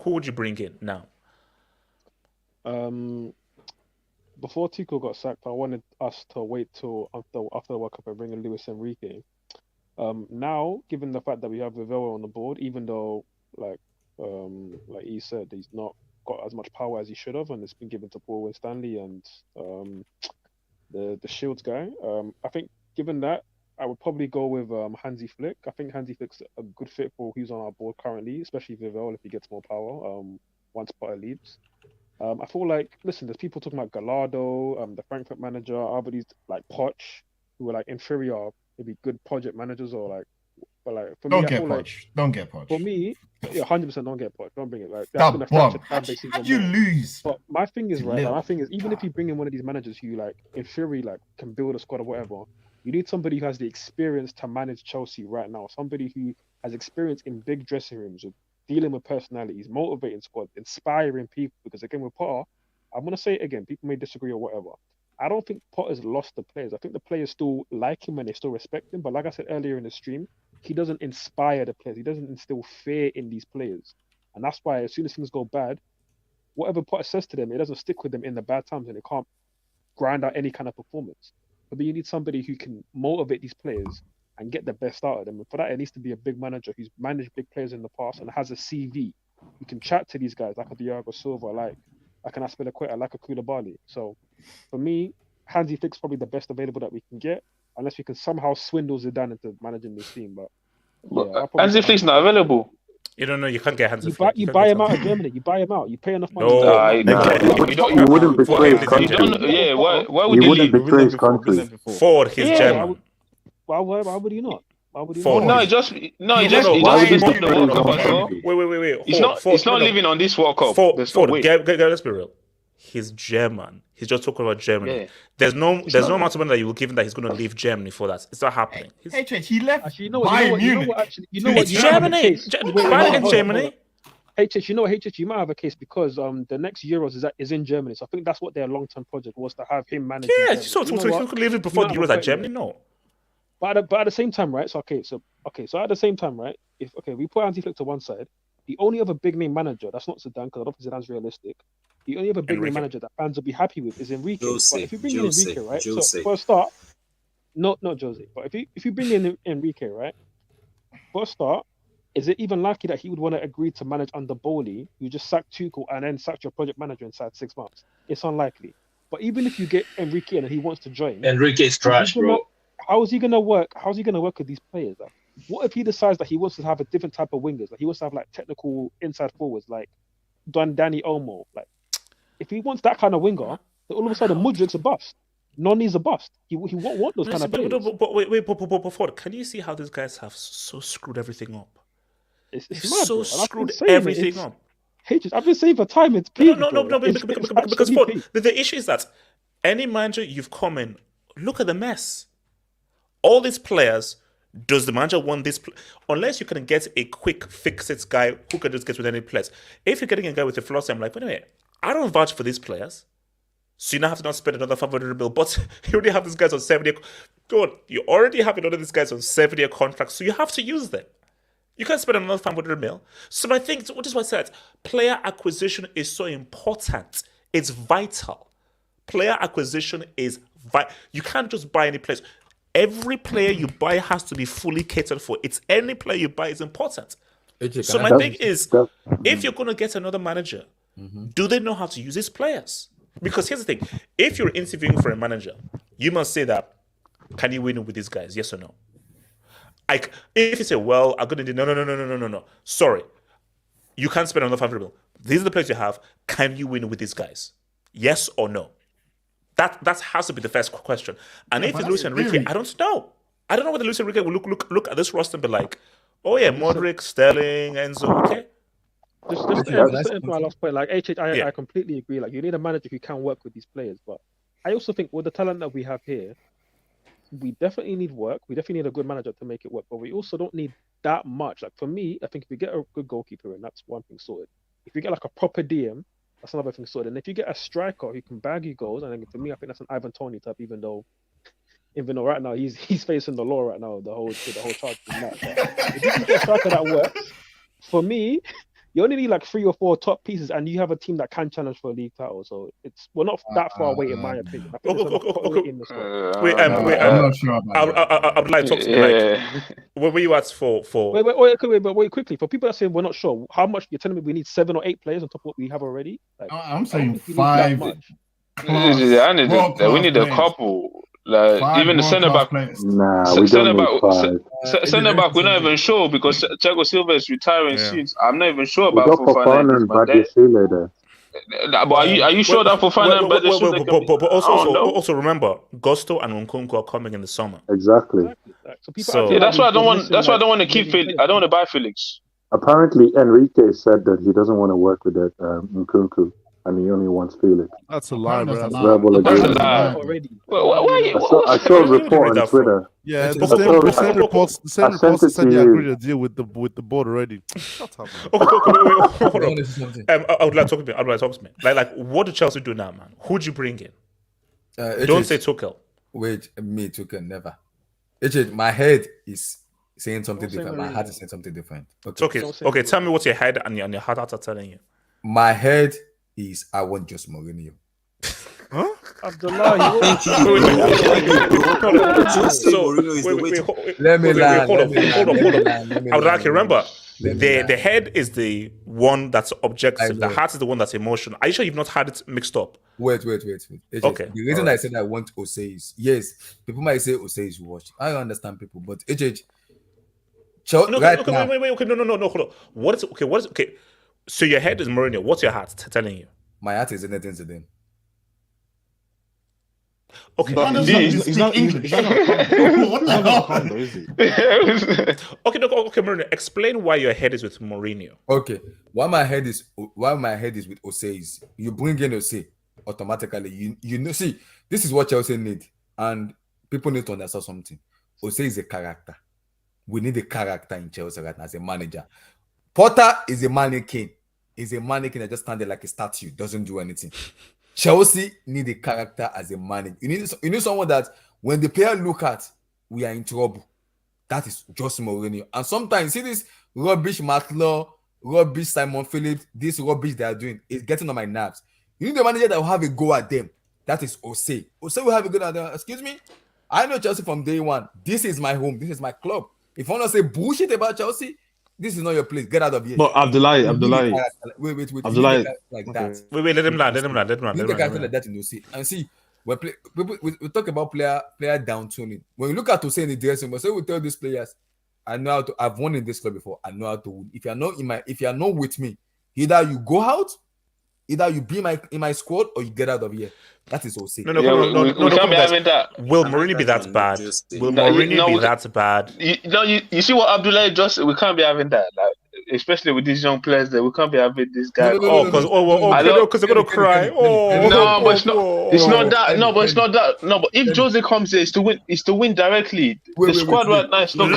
would you bring in now? Before Tuchel got sacked, I wanted us to wait till after the World Cup and bring in Luis Enrique. Now, given the fact that we have Vivella on the board, even though like he said, he's not got as much power as he should have, and it's been given to Paul Stanley and the Shields guy. I think given that, I would probably go with Hansi Flick. I think Hansi Flick's a good fit for who's on our board currently, especially Vivell if he gets more power once Potter leaves. I feel like, listen, there's people talking about Gallardo, the Frankfurt manager, everybody's like Poch, who are like inferior, maybe good project managers but for me, don't get Poch. For me, 100% don't get Poch. Don't bring it. Like that's been a fractured fan base. How'd you lose? But my thing is even if you bring in one of these managers who in theory can build a squad or whatever, you need somebody who has the experience to manage Chelsea right now. Somebody who has experience in big dressing rooms, with dealing with personalities, motivating squad, inspiring people. Because again, with Potter, I'm gonna say it again. People may disagree or whatever. I don't think Potter's lost the players. I think the players still like him and they still respect him. But like I said earlier in the stream, he doesn't inspire the players. He doesn't instill fear in these players, and that's why as soon as things go bad, whatever Potter says to them, it doesn't stick with them in the bad times, and they can't grind out any kind of performance. But you need somebody who can motivate these players and get the best out of them. And for that, it needs to be a big manager who's managed big players in the past and has a CV. You can chat to these guys like a Thiago Silva, like an Aspilicueta, like a Koulibaly. So for me, Hansi Flick's probably the best available that we can get, unless we can somehow swindle Zidane into managing this team. But Hansi Flick's not available. You don't know. You can't get Hansi Flick. You buy him out of Germany. You buy him out. You pay enough money. You wouldn't betray his country. Why would you wouldn't betray his country? Ford, he's German. Why would he not? Ford. No, he just Wait. He's not living on this World Cup. Ford, let's be real. He's German. He's just talking about Germany. Yeah. There's no amount of money that you will give him that he's going to leave Germany for that. It's not happening. He left. Actually, it's Germany. Bayern in Germany. HH, you might have a case because the next Euros is in Germany. So I think that's what their long-term project was, to have him manage. Yeah, so he could leave it before the Euros at Germany. No. But at the same time, right? So at the same time, right? If we put Hansi Flick to one side, the only other big name manager that's not Zidane, because I don't think Zidane's realistic. The only other big name manager that fans will be happy with is Enrique. But if you bring in Enrique, right? So for a start, not Jose, but if you bring in Enrique, right? For a start, is it even likely that he would want to agree to manage under Boehly? You just sack Tuchel and then sack your project manager inside 6 months. It's unlikely. But even if you get Enrique and he wants to join, Enrique's trash, bro. How is he gonna work? How's he gonna work with these players? Like, what if he decides that he wants to have a different type of wingers? Like he wants to have technical inside forwards, like Danny Olmo. Like if he wants that kind of winger, then all of a sudden Mudrik's a bust. Noni's a bust. He won't want those kind of players. But Ford, can you see how these guys have so screwed everything up? It's They've mad, so bro. screwed everything up. I've been saying for time it's peak. No, because Ford, Ford, the issue is that any manager you've come in, look at the mess. All these players, does the manager want this? Unless you can get a quick fix-it guy who can just get with any players. If you're getting a guy with a philosophy, I'm like, wait a minute, I don't vouch for these players. So you now have to not spend another 500 mil. But you already have these guys on 7-year. God, you already have another these guys on 7-year contracts, so you have to use them. You can't spend another 500 mil. So I think, what is what I said? Player acquisition is so important. It's vital. Player acquisition is vital. You can't just buy any players. Every player you buy has to be fully catered for. It's any player you buy is important. So my thing is, if you're going to get another manager, do they know how to use these players? Because here's the thing. If you're interviewing for a manager, you must say that, can you win with these guys? Yes or no? If you say, well, I'm going to do, no. Sorry. You can't spend another 500 mil. These are the players you have. Can you win with these guys? Yes or no? That has to be the first question. And if it's Luis Enrique, I don't know. I don't know whether Luis Enrique will look at this roster and be like, oh yeah, Modric, Sterling, Enzo, okay. Just to end my last point, like I completely agree. Like you need a manager who can work with these players, but I also think with the talent that we have here, we definitely need work. We definitely need a good manager to make it work, but we also don't need that much. Like for me, I think if we get a good goalkeeper in, that's one thing sorted. If we get like a proper DM, that's another thing sorted. And if you get a striker who can bag you goals, and then for me, I think that's an Ivan Toney type. Even though right now he's facing the law right now, the whole charge. If you can get a striker that works, for me, you only need like 3 or 4 top pieces, and you have a team that can challenge for a league title. So we're not that far away, in my opinion. I think Wait, I'm not sure about I would like to talk to me. Like, where were you at for? Wait, quickly. For people that say we're not sure, how much you're telling me we need 7 or 8 players on top of what we have already? Like, I'm saying 5. We need a couple. Like even the centre back. Nah, we don't need 5. Centre back, we're not even sure because Thiago Silva is retiring soon. I'm not even sure about Fofana and Badiashile there. But are you sure that Fofana and Badiashile? But also remember, Gusto and Nkunku are coming in the summer. Exactly. So that's why I don't want. That's why I don't want to keep Felix. I don't want to buy Felix. Apparently, Enrique said that he doesn't want to work with that Nkunku. And he only wants Felix. That's a lie, bro. That's a lie. Already. I saw a report on Twitter. Yeah, the same reports said he agreed to deal with the board already. Shut up, man. Hold on. I would like to talk to me. Like, what do Chelsea do now, man? Who'd you bring in? Don't say Tuchel. Wait, me Tuchel never. My head is saying something different. My heart is saying something different. Okay. Tell me what your head and your heart are telling you. My head is I want just Mourinho. Huh? Abdullah, let me land. Hold on. I would like to remember the head is the one that's objective. The heart is the one that's emotional. Are you sure you've not had it mixed up? Wait. Okay. The reason I said I want Osei is yes, people might say Osei is washed. I understand people, but wait. No, hold on. What is okay? So your head is Mourinho. What's your heart telling you? My heart is anything to them. Okay. He's not English. What the hell? Okay, Mourinho. Explain why your head is with Mourinho. Okay. Why my head is with Osei is you bring in Osei automatically. You know, see, this is what Chelsea need, and people need to understand something. Osei is a character. We need a character in Chelsea right now as a manager. Potter is a mannequin. He's a mannequin that just stands there like a statue, doesn't do anything. Chelsea need a character as a mannequin. You need someone that when the player look at, we are in trouble. That is just Mourinho. And sometimes see this rubbish Matlaw, rubbish Simon Phillips, this rubbish they are doing is getting on my nerves. You need a manager that will have a go at them. That is Osei. Osei will have a go at them. Excuse me? I know Chelsea from day one. This is my home. This is my club. If you want to say bullshit about Chelsea, this is not your place. Get out of here. But Abdullah. Wait. Abdullah. Like that. Wait, let him land. You take character like that in see. And see, when we talk about player down tuning. When you look at to say in the dressing room, we tell these players, I know how to. I've won in this club before. I know how to win. If you're not with me, either you go out Either you be in my squad or you get out of here. That is Jose. We can't be having that. Will Mourinho be that bad? Will Mourinho be that bad? You see what Abdullah just. We can't be having that. Like, especially with these young players, that we can't be having this guy. Because they're gonna cry. It's not that. No, but it's not that. No, but if Jose comes here, it's to win. It's to win directly. The squad right now is not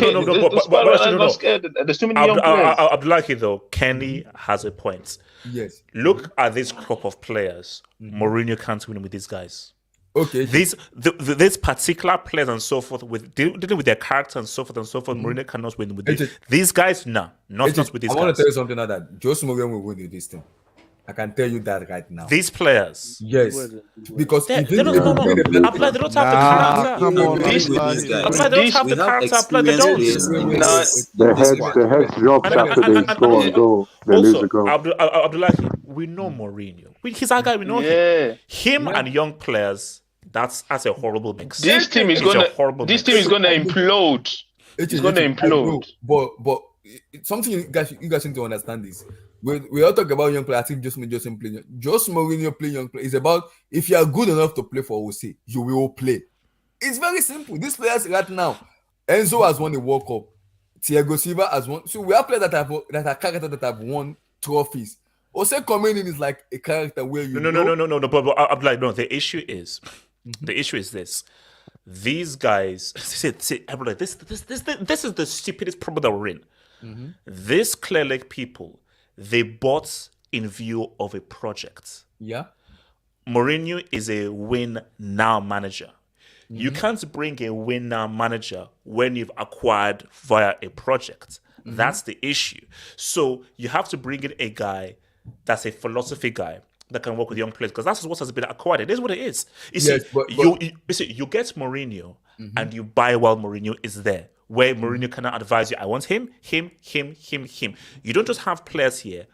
scared. There's too many young players. Abdullah though, Kenny has a point. Yes. Look at this crop of players. Mourinho can't win with these guys. Okay. These particular players and so forth, with dealing with their character and so forth, Mourinho cannot win with these guys. Not with these guys. I want to tell you something now that Jose Mourinho will win with this team. I can tell you that right now. These players, yes, because they don't have the character. Come on, they don't have the character. They don't. The head drops after they score a goal. They lose a goal. Abdullahi, we know Mourinho. He's our guy. We know him and young players. That's a horrible mix. This team is gonna implode. It's gonna implode. But something you guys need to understand is. We all talk about young players. I think Jose Mourinho play young players. It's about if you are good enough to play for Jose, you will play. It's very simple. These players right now, Enzo has won the World Cup. Thiago Silva has won. So we have players that are characters that have won trophies. Jose coming in is like a character where you no. But I'm like, no. The issue is this. These guys. This is the stupidest problem that we're in. This Clearlake people. They bought in view of a project. Yeah. Mourinho is a win now manager. You can't bring a win now manager when you've acquired via a project. That's the issue. So you have to bring in a guy that's a philosophy guy that can work with young players because that's what has been acquired. It is what it is. You get Mourinho and you buy while Mourinho is there. Where Mourinho cannot advise you, I want him. You don't just have players here,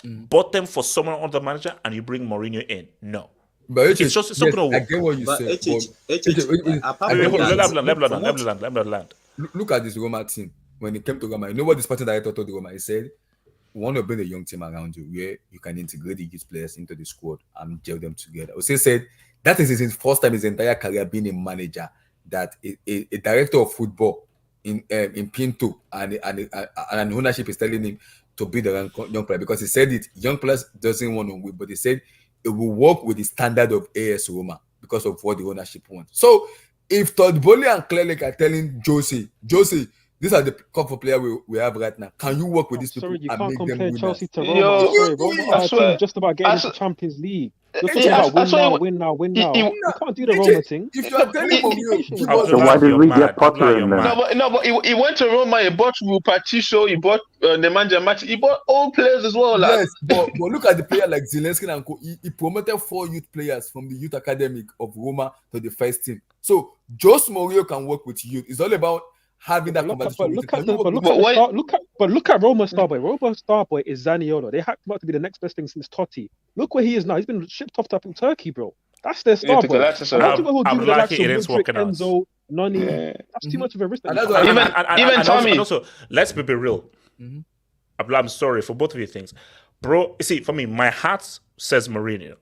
bought them for someone on the manager, and you bring Mourinho in. No. But it's not going to work. I get what you Let me land. Look at this Roma team. When it came to Roma, you know what the sporting director told the Roma? He said, we want to build a young team around you where you can integrate the youth players into the squad and gel them together. Jose said that is his first time in his entire career being a manager, that a director of football in Pinto and ownership is telling him to be the young player because he said it. Young players doesn't want to win, but he said it will work with the standard of AS Roma because of what the ownership wants. So if Todd Boehly and Clearlake are telling Jose, these are the couple players we have right now. Can you work with these people? Sorry, you and can't make them compare winners? Chelsea to Roma. Roma team just about getting into Champions League. You're talking about win now. You can't do the Roma thing. If you are telling so why did we get Potter in there? No, but he went to Roma. He bought Patricio. He bought Nemanja Matic. He bought all players as well. Yes, but look at the player like Zelensky and Co. He promoted 4 youth players from the youth academic of Roma to the first team. So Jose Mourinho can work with youth. It's all about having that conversation. Look at Roma Starboy. Roma Starboy is Zaniolo. They hyped him up to be the next best thing since Totti. Look where he is now. He's been shipped off in Turkey, bro. That's their Starboy. I'm lucky it is working out. Enzo, Noni. That's too much of a risk. Even Tommy. And also, let's be real. I'm sorry for both of you things, bro. You see, for me, my heart says Mourinho.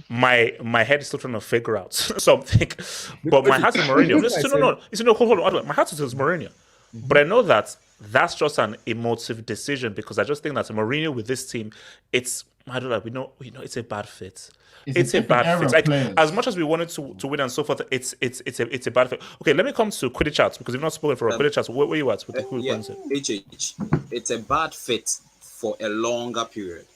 My head is still trying to figure out something, but my heart is Mourinho. Hold on. My heart is Mourinho, but I know that that's just an emotive decision because I just think that Mourinho with this team, it's I don't know. We know it's a bad fit. It's a bad fit. Like, as much as we wanted to win and so forth, it's a bad fit. Okay, let me come to Quidditch chats because we've not spoken for a Quidditch chats. Where are you at with the It's a bad fit for a longer period,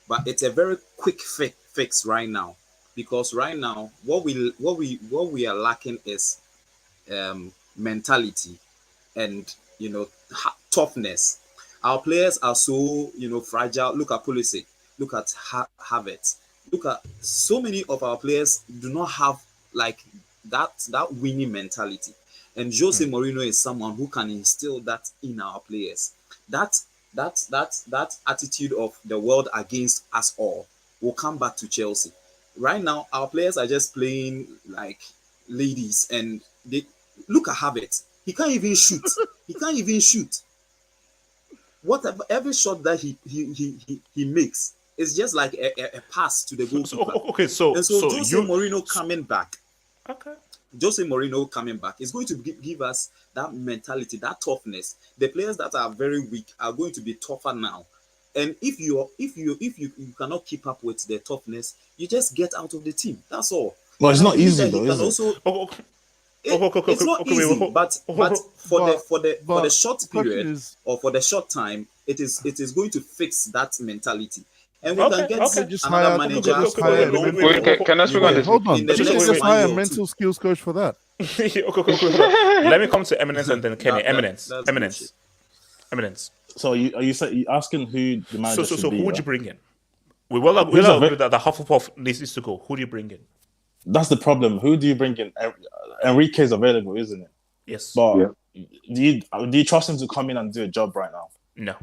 but it's a very quick fix right now because right now what we are lacking is mentality and toughness. Our players are so fragile. Look at Pulisic. Look at Havertz. Look at so many of our players do not have like that winning mentality. And Jose Mourinho is someone who can instill that in our players. That attitude of the world against us all will come back to Chelsea. Right now, our players are just playing like ladies, and they look at Havertz. He can't even shoot. Whatever every shot that he makes, It's just like a pass to the goalkeeper. Okay, so Jose Mourinho coming back. Okay. Jose Mourinho coming back is going to give us that mentality, that toughness. The players that are very weak are going to be tougher now. And if you cannot keep up with the toughness, you just get out of the team. That's all. Well, it's not easy though, is it? It's not easy, but for the short period or for the short time, it is going to fix that mentality. And we can get another manager for a long haul. Can I speak on this? Hold on. Just hire a mental skills coach for that. Okay. Let me come to Eminence and then Kenny. Eminence. So are you asking who the manager should be? So who would you bring in? We'll agree that the Hufflepuff needs to go. Who do you bring in? That's the problem. Who do you bring in? Enrique is available, isn't it? Yes. But do you trust him to come in and do a job right now? No.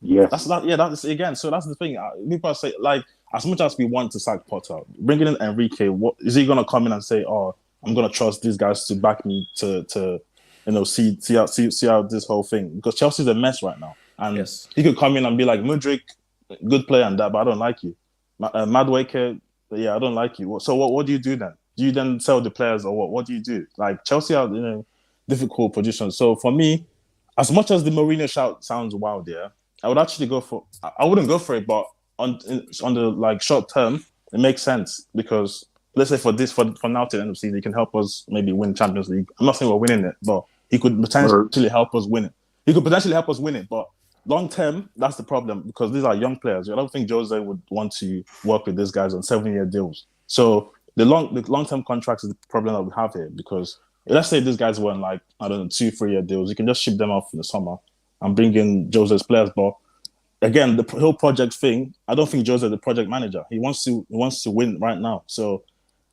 Yes. That's again. So that's the thing. People say, like, as much as we want to sack Potter, bringing in Enrique, what is he gonna come in and say? Oh, I'm gonna trust these guys to back me to see out this whole thing, because Chelsea's a mess right now, and he could come in and be like, Mudryk, good player and that, but I don't like you. Madueke, I don't like you. So what do you do then? Do you then sell the players or what? What do you do? Like, Chelsea are in a difficult position. So for me, as much as the Mourinho shout sounds wild, I would actually go for. I wouldn't go for it, but on the like short term, it makes sense, because let's say for now to the end of the season, he can help us maybe win Champions League. I'm not saying we're winning it, but he could potentially help us win it. But long term, that's the problem, because these are young players. I don't think Jose would want to work with these guys on 7-year deals. So the long term contracts is the problem that we have here, because let's say these guys were on, like, I don't know, 2-3 year deals. You can just ship them off in the summer and bring in Jose's players. But again, the whole project thing, I don't think Jose is the project manager. He wants to win right now. So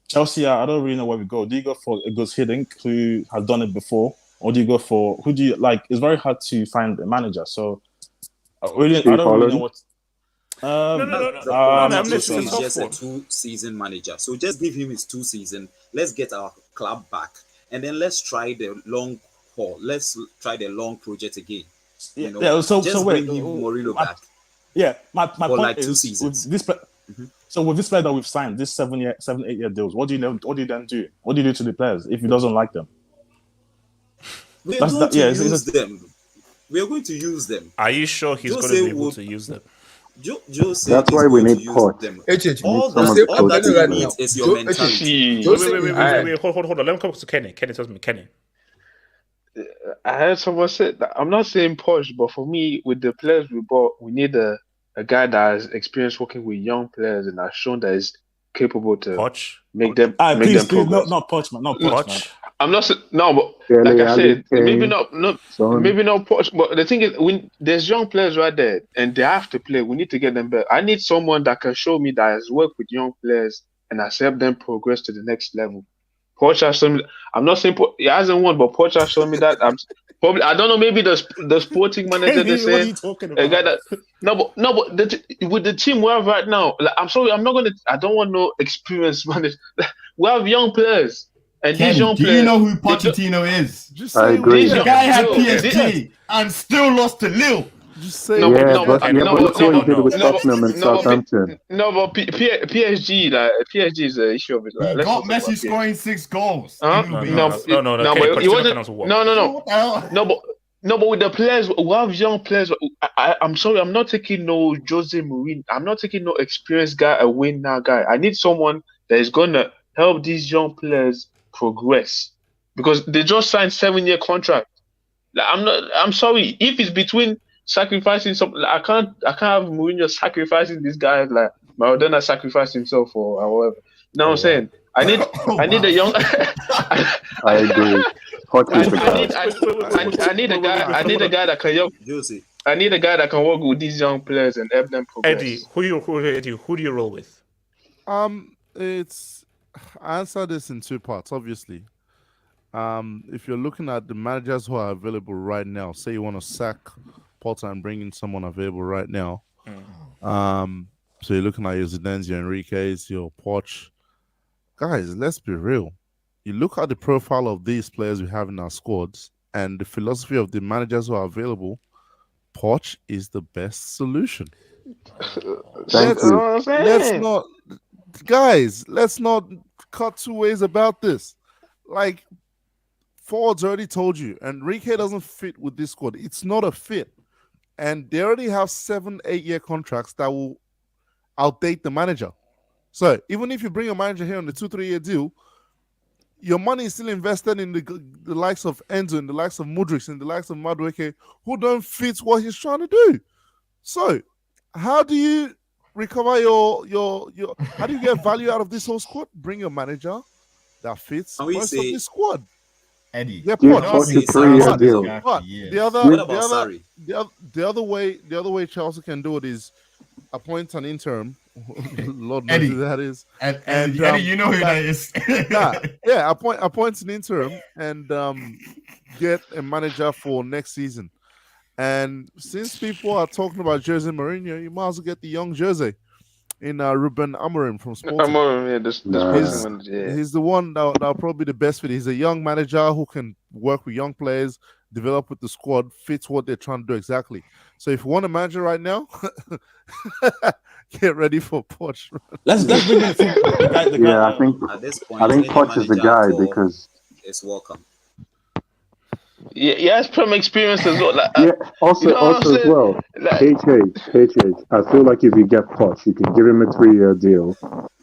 Chelsea, I don't really know where we go. Do you go for a Gus Hiddink, who has done it before, or do you go for who do you like? It's very hard to find a manager. So I don't really know what. He's just a 2-season manager, so just give him his 2 seasons. Let's get our club back, and then let's try the long haul. Let's try the long project again. Bring Mourinho back. Yeah, my point like is 2 seasons. So with this player that we've signed, this 7-8 year deals, what do you then do? What do you do to the players if he doesn't like them? We're going to use them. We are going to use them. Are you sure he's going to be able to use them? That's why we need Poch. All that you need is your mentality. Wait, hold on. Let me come to Kenny. Kenny tells me, Kenny. I heard someone say that. I'm not saying Poch, but for me, with the players we bought, we need a guy that has experience working with young players and has shown that is capable to make them please, progress. not Poch, man. Not Poch, man. I'm not but like I said, maybe not Poch. But the thing is, there's young players right there, and they have to play. We need to get them better. I need someone that can show me that has worked with young players and has helped them progress to the next level. Poch has shown me. I'm not saying he hasn't won, but Poch has shown me that. I don't know. Maybe the sporting manager they say. What are you talking about? A guy that, with the team we have right now, like, I'm sorry, I'm not gonna. I don't want no experienced manager. We have young players, and Kenny, these young do players. you know who Pochettino is? Just I agree. The guy had PSG and still lost to Lille. Just say but look what he did with Tottenham and Southampton. But PSG, like PSG is an issue of it. Like, he got Messi scoring 6 goals. No. But it wasn't. No, but with the players, we have young players. I'm sorry, I'm not taking no Jose Mourinho. I'm not taking no experienced guy, a winner guy. I need someone that is gonna help these young players progress, because they just signed 7-year contract. Like, I'm sorry, if it's between sacrificing something, I can't have Mourinho sacrificing these guys like Maradona sacrificed himself or however. You know what I'm saying? I need a young. I agree. I need a guy that can help. I need a guy that can work with these young players and help them progress. Eddie, who do you roll with? I answer this in 2 parts, obviously. If you're looking at the managers who are available right now, say you want to sack Potter and bring in someone available right now. So you're looking at your Zidane's, your Enrique's, your Poch. Guys, let's be real. You look at the profile of these players we have in our squads and the philosophy of the managers who are available, Poch is the best solution. Let's not cut two ways about this. Like, Ford's already told you, Enrique doesn't fit with this squad. It's not a fit. And they already have 7-8 year contracts that will outdate the manager. So even if you bring a manager here on a 2-3 year deal, your money is still invested in the likes of Enzo, in the likes of Mudryk, in the likes of Madueke, who don't fit what he's trying to do. So how do you recover your how do you get value out of this whole squad? Bring your manager that fits most of the squad. Eddie, yeah, Poch a 3-year deal. But the other way Chelsea can do it is appoint an interim. Lord knows who that is. And Eddie, you know who that is. Appoint an interim and get a manager for next season. And since people are talking about Jose Mourinho, you might as well get the young Jose in Ruben Amorim from Sporting. He's the one that'll probably be the best fit. He's a young manager who can work with young players, develop with the squad, fits what they're trying to do exactly. So if you want a manager right now, get ready for Poch. Let's bring in the guy. Yeah, I think Poch is the guy because it's welcome. Yeah, he has Prem experience as well. Like, also as well. Like, HH. I feel like if you get Poch, you can give him a 3-year deal,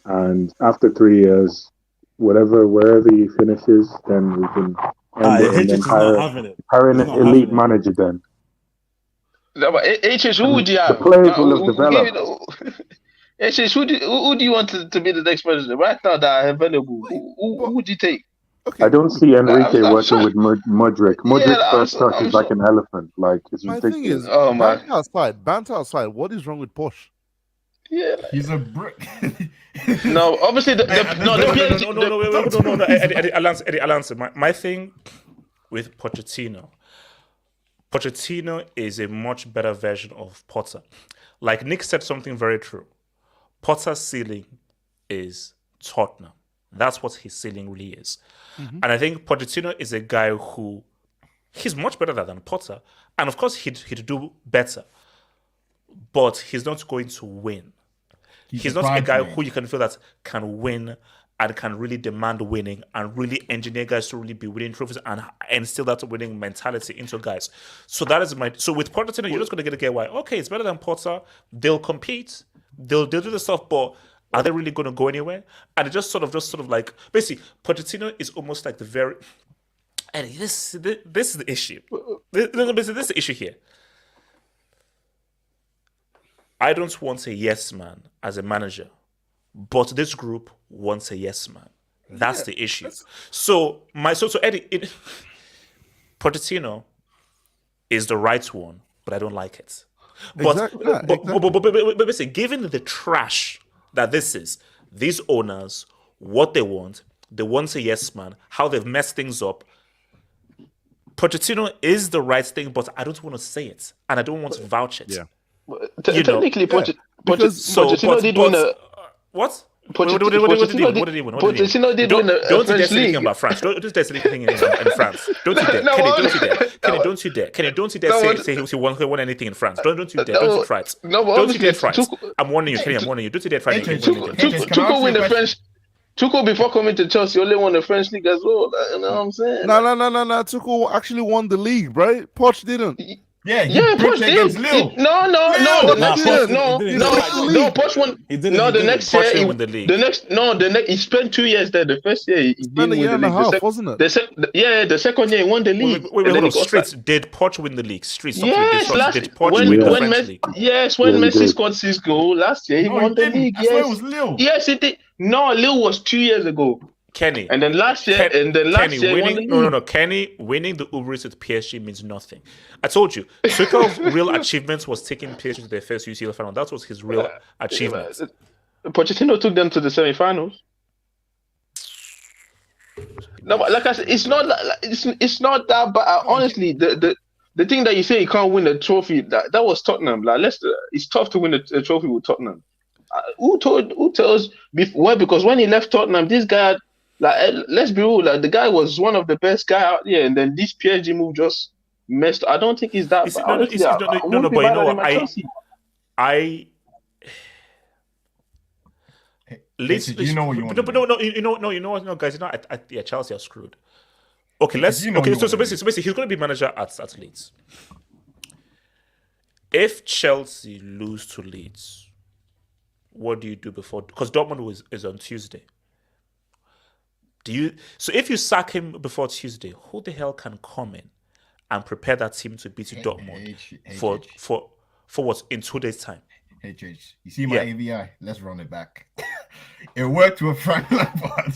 and after 3 years, wherever he finishes, then we can end it and then hire an elite manager. Then. No, but HH, who would you have? The players will have developed. HH, who do you want to be the next manager right now that are available? Who would you take? Okay. I don't see Enrique working with Mudryk. Mudryk's first touch is like an elephant. Like, it's my ridiculous. Thing is, banter aside, what is wrong with Poch? Yeah, he's a brick. No, obviously Eddie, I'll answer. My thing with Pochettino is a much better version of Potter. Like Nick said something very true. Potter's ceiling is Tottenham. That's what his ceiling really is. Mm-hmm. And I think Pochettino is a guy who he's much better than Potter. And of course, he'd do better. But he's not going to win. He's not a guy who you can feel that can win and can really demand winning and really engineer guys to really be winning trophies and instill that winning mentality into guys. So that is so with Pochettino, you're just going to get why. Okay, it's better than Potter. They'll compete. They'll do the stuff, but are they really going to go anywhere? And it just sort of like basically Pochettino is almost like the very. And this is the issue. This is the issue here. I don't want a yes man as a manager, but this group wants a yes man. That's the issue. So Eddie, Pochettino is the right one, but I don't like it. But basically, given the trash that this is, these owners, what they want a yes man, how they've messed things up. Pochettino is the right thing, but I don't want to say it, and I don't want to vouch it. Yeah. Technically, Pochettino did win a what? Pochettino did win a Don't French say anything league. about France. Don't say anything in France. Don't you dare. Kenny, don't you dare. Kenny, don't you dare say he won anything in France. Don't you dare. Don't you try it. Don't you dare try it. I'm warning you, Kenny. I'm warning you. Don't you dare try anything. Tuchel win the French. Tuchel before coming to Chelsea only won the French league as well. You know what I'm saying? No. Tuchel actually won the league, right? Poch didn't. Yeah, Poch did. No. Poch won. The next year he won the league. He spent 2 years there. The first year he didn't win the league. And a half, wasn't it? The second year he won the league. Wait, Streets, did Poch win the league? Streets, yes, did Poch win the French league? Yes, when Messi scored 6 goals last year, he won the league. Yes, it was Lille. Yes, it did. No, Lille was 2 years ago. Kenny. And then last year, winning. No. Kenny winning the Ubris with PSG means nothing. I told you, Tuchel's real achievement was taking PSG to their first UCL final. That was his real achievement. Pochettino took them to the semi-finals. No, but like I said, it's not that. But honestly, the thing that you say you can't win a trophy, that was Tottenham. Like, it's tough to win a trophy with Tottenham. Who tells before? Because when he left Tottenham, this guy. Like, let's be real. Like, the guy was one of the best guys out there, and then this PSG move just messed. I don't think he's that. No, but you know what? Leeds, you know what you want. No, guys, Chelsea are screwed. Okay, so basically, he's going to be manager at Leeds. If Chelsea lose to Leeds, what do you do before? Because Dortmund is on Tuesday. So if you sack him before Tuesday, who the hell can come in and prepare that team to beat Dortmund for what in 2 days' time? You see my AVI? Let's run it back. It worked with Frank Lampard.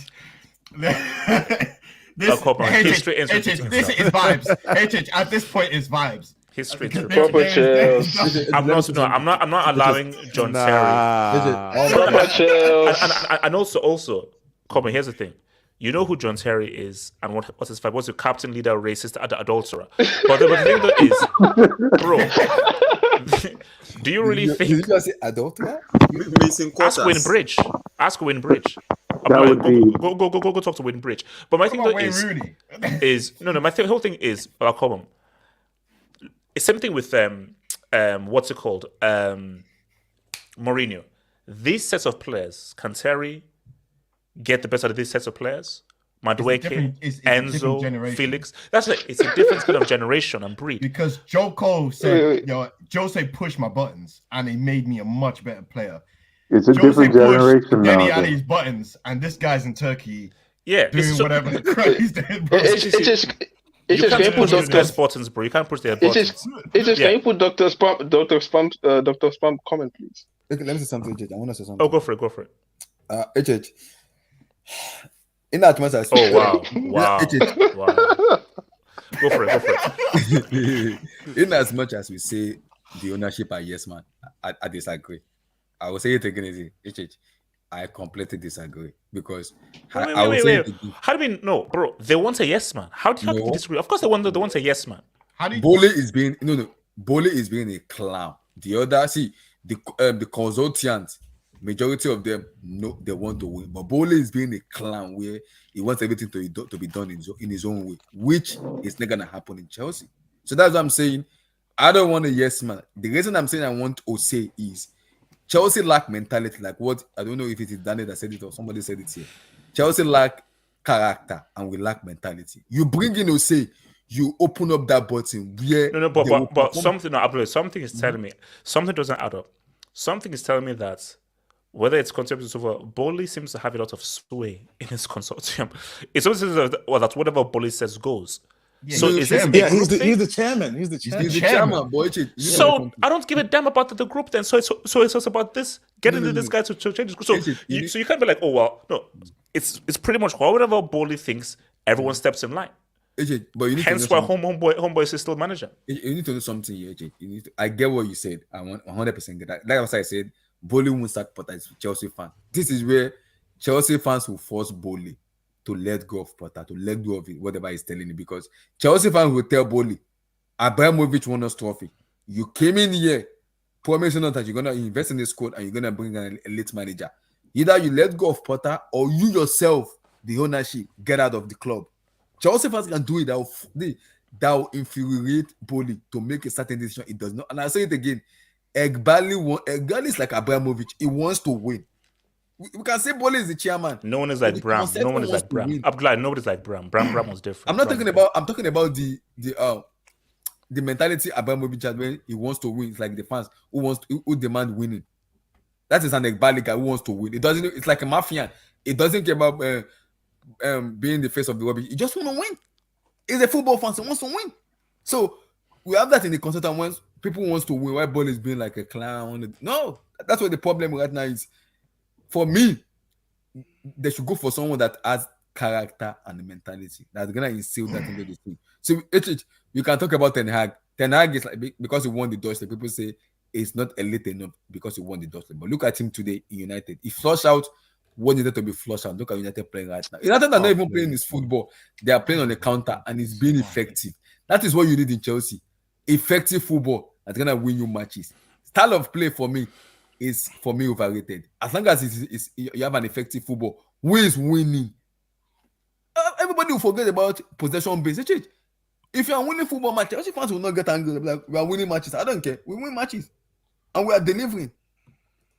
History is vibes. At this point, it's vibes. History. I'm not allowing John Terry. And also, come on. Here's the thing. You know who John Terry is and what's his fight? What's the captain, leader, racist, adulterer? But the thing though is, bro, do you really think? Did you just say adulterer? Ask Winbridge. Go talk to Winbridge. But my thing though is my whole thing is come on. It's same thing with what's it called? Mourinho. These sets of players, can Terry get the best out of these sets of players? Madueke, Enzo, Felix. That's it's a different kind of generation and breed. Because Joe Cole said, Jose pushed my buttons and he made me a much better player. It's a different generation now. Danny Ali's buttons, and this guy's in Turkey doing whatever the crap he's doing. You can't push those buttons, bro. You can't push their buttons. Can you put Dr. Spam comment, please? Okay, let me say something, HH. I want to say something. Oh, go for it. HH. In that much as wow. Go for it. In as much as we say the ownership are yes man, I disagree. I will say it again, HH. I completely disagree because wait. How do we know, bro? They want a yes man. How do you disagree? Of course, they want a yes man. Boehly is being Boehly is being a clown. The other, the consultants, majority of them know they want to win, but Boehly is being a clown where he wants everything to be done in his own way, which is not gonna happen in Chelsea. So that's what I'm saying. I don't want a yes man. The reason I'm saying I want Ose is Chelsea lack mentality, like what I don't know if it is Daniel that said it or somebody said it here. Chelsea lack character and we lack mentality. You bring in Ose, you open up that button where but something is telling me something doesn't add up. Something is telling me that whether it's conservative or Boehly seems to have a lot of sway in his consortium. It's also that whatever Boehly says goes. Yeah, so he's the chairman. He's the chairman. Boy. So I don't give a damn about the group then. So it's just about this getting this guy to change the group. So you can't be like, oh well, no. It's pretty much whatever Boehly thinks, everyone steps in line. But you need hence why homeboy is still manager. You need to do something here, AJ. I get what you said. I 100% get that. Like I said, Boehly won't start Potter as Chelsea fan. This is where Chelsea fans will force Boehly to let go of Potter, to let go of it, whatever he's telling you, because Chelsea fans will tell Boehly, Abramovich won us trophy. You came in here promising us that you're gonna invest in the squad and you're gonna bring an elite manager. Either you let go of Potter or you yourself, the ownership, get out of the club. Chelsea fans can do it. That will infuriate Boehly to make a certain decision. It does not. And I'll say it again. Egbali is like Abramovich. He wants to win. We can say Boehly is the chairman. No one is like Bram. No one is like Bram. I'm glad nobody's like Bram. Bram was different. I'm talking about the mentality Abramovich has when he wants to win. It's like the fans who demand winning. That is an Egbali guy who wants to win. It's like a mafia. It doesn't care about being the face of the rubbish. He just want to win. He's a football fan, so he wants to win. So we have that in the consultant once people wants to win. Why Boehly is being like a clown? No, that's what the problem right now is. For me, they should go for someone that has character and mentality that's gonna instill that into the team. So you can talk about Ten Hag. Ten Hag is like because he won the Dutch League. People say it's not elite enough because he won the Dutch League. But look at him today in United. He flushed out what needed to be flushed out. Look at United playing right now. United are not even playing his football. They are playing on the counter and it's being effective. That is what you need in Chelsea. Effective football that's gonna win you matches. Style of play for me is overrated. As long as you have an effective football, who is winning? Everybody will forget about possession based. If you are winning football matches, Chelsea fans will not get angry. Like, we are winning matches. I don't care. We win matches, and we are delivering.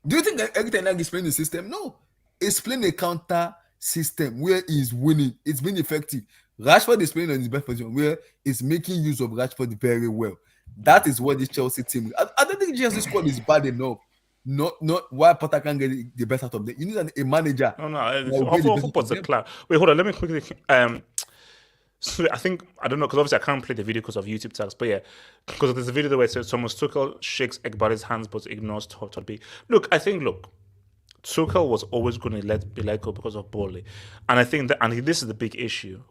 Do you think that every time is playing the system? No. He's playing a counter system where he's winning. It's been effective. Rashford is playing on his best position where he's making use of Rashford very well. That is what this Chelsea team. I don't think Chelsea squad is bad enough. Not why Potter can't get the best out of them. You need a manager. No. Football's a club. Wait, hold on. Let me quickly. So I don't know, because obviously I can't play the video because of YouTube tags, but yeah, because there's a video where it says Thomas Tuchel shakes Ekbali's hands but ignores Todd Boehly. Look, Tuchel was always going to be let go because of Boehly, and I think that, and this is the big issue.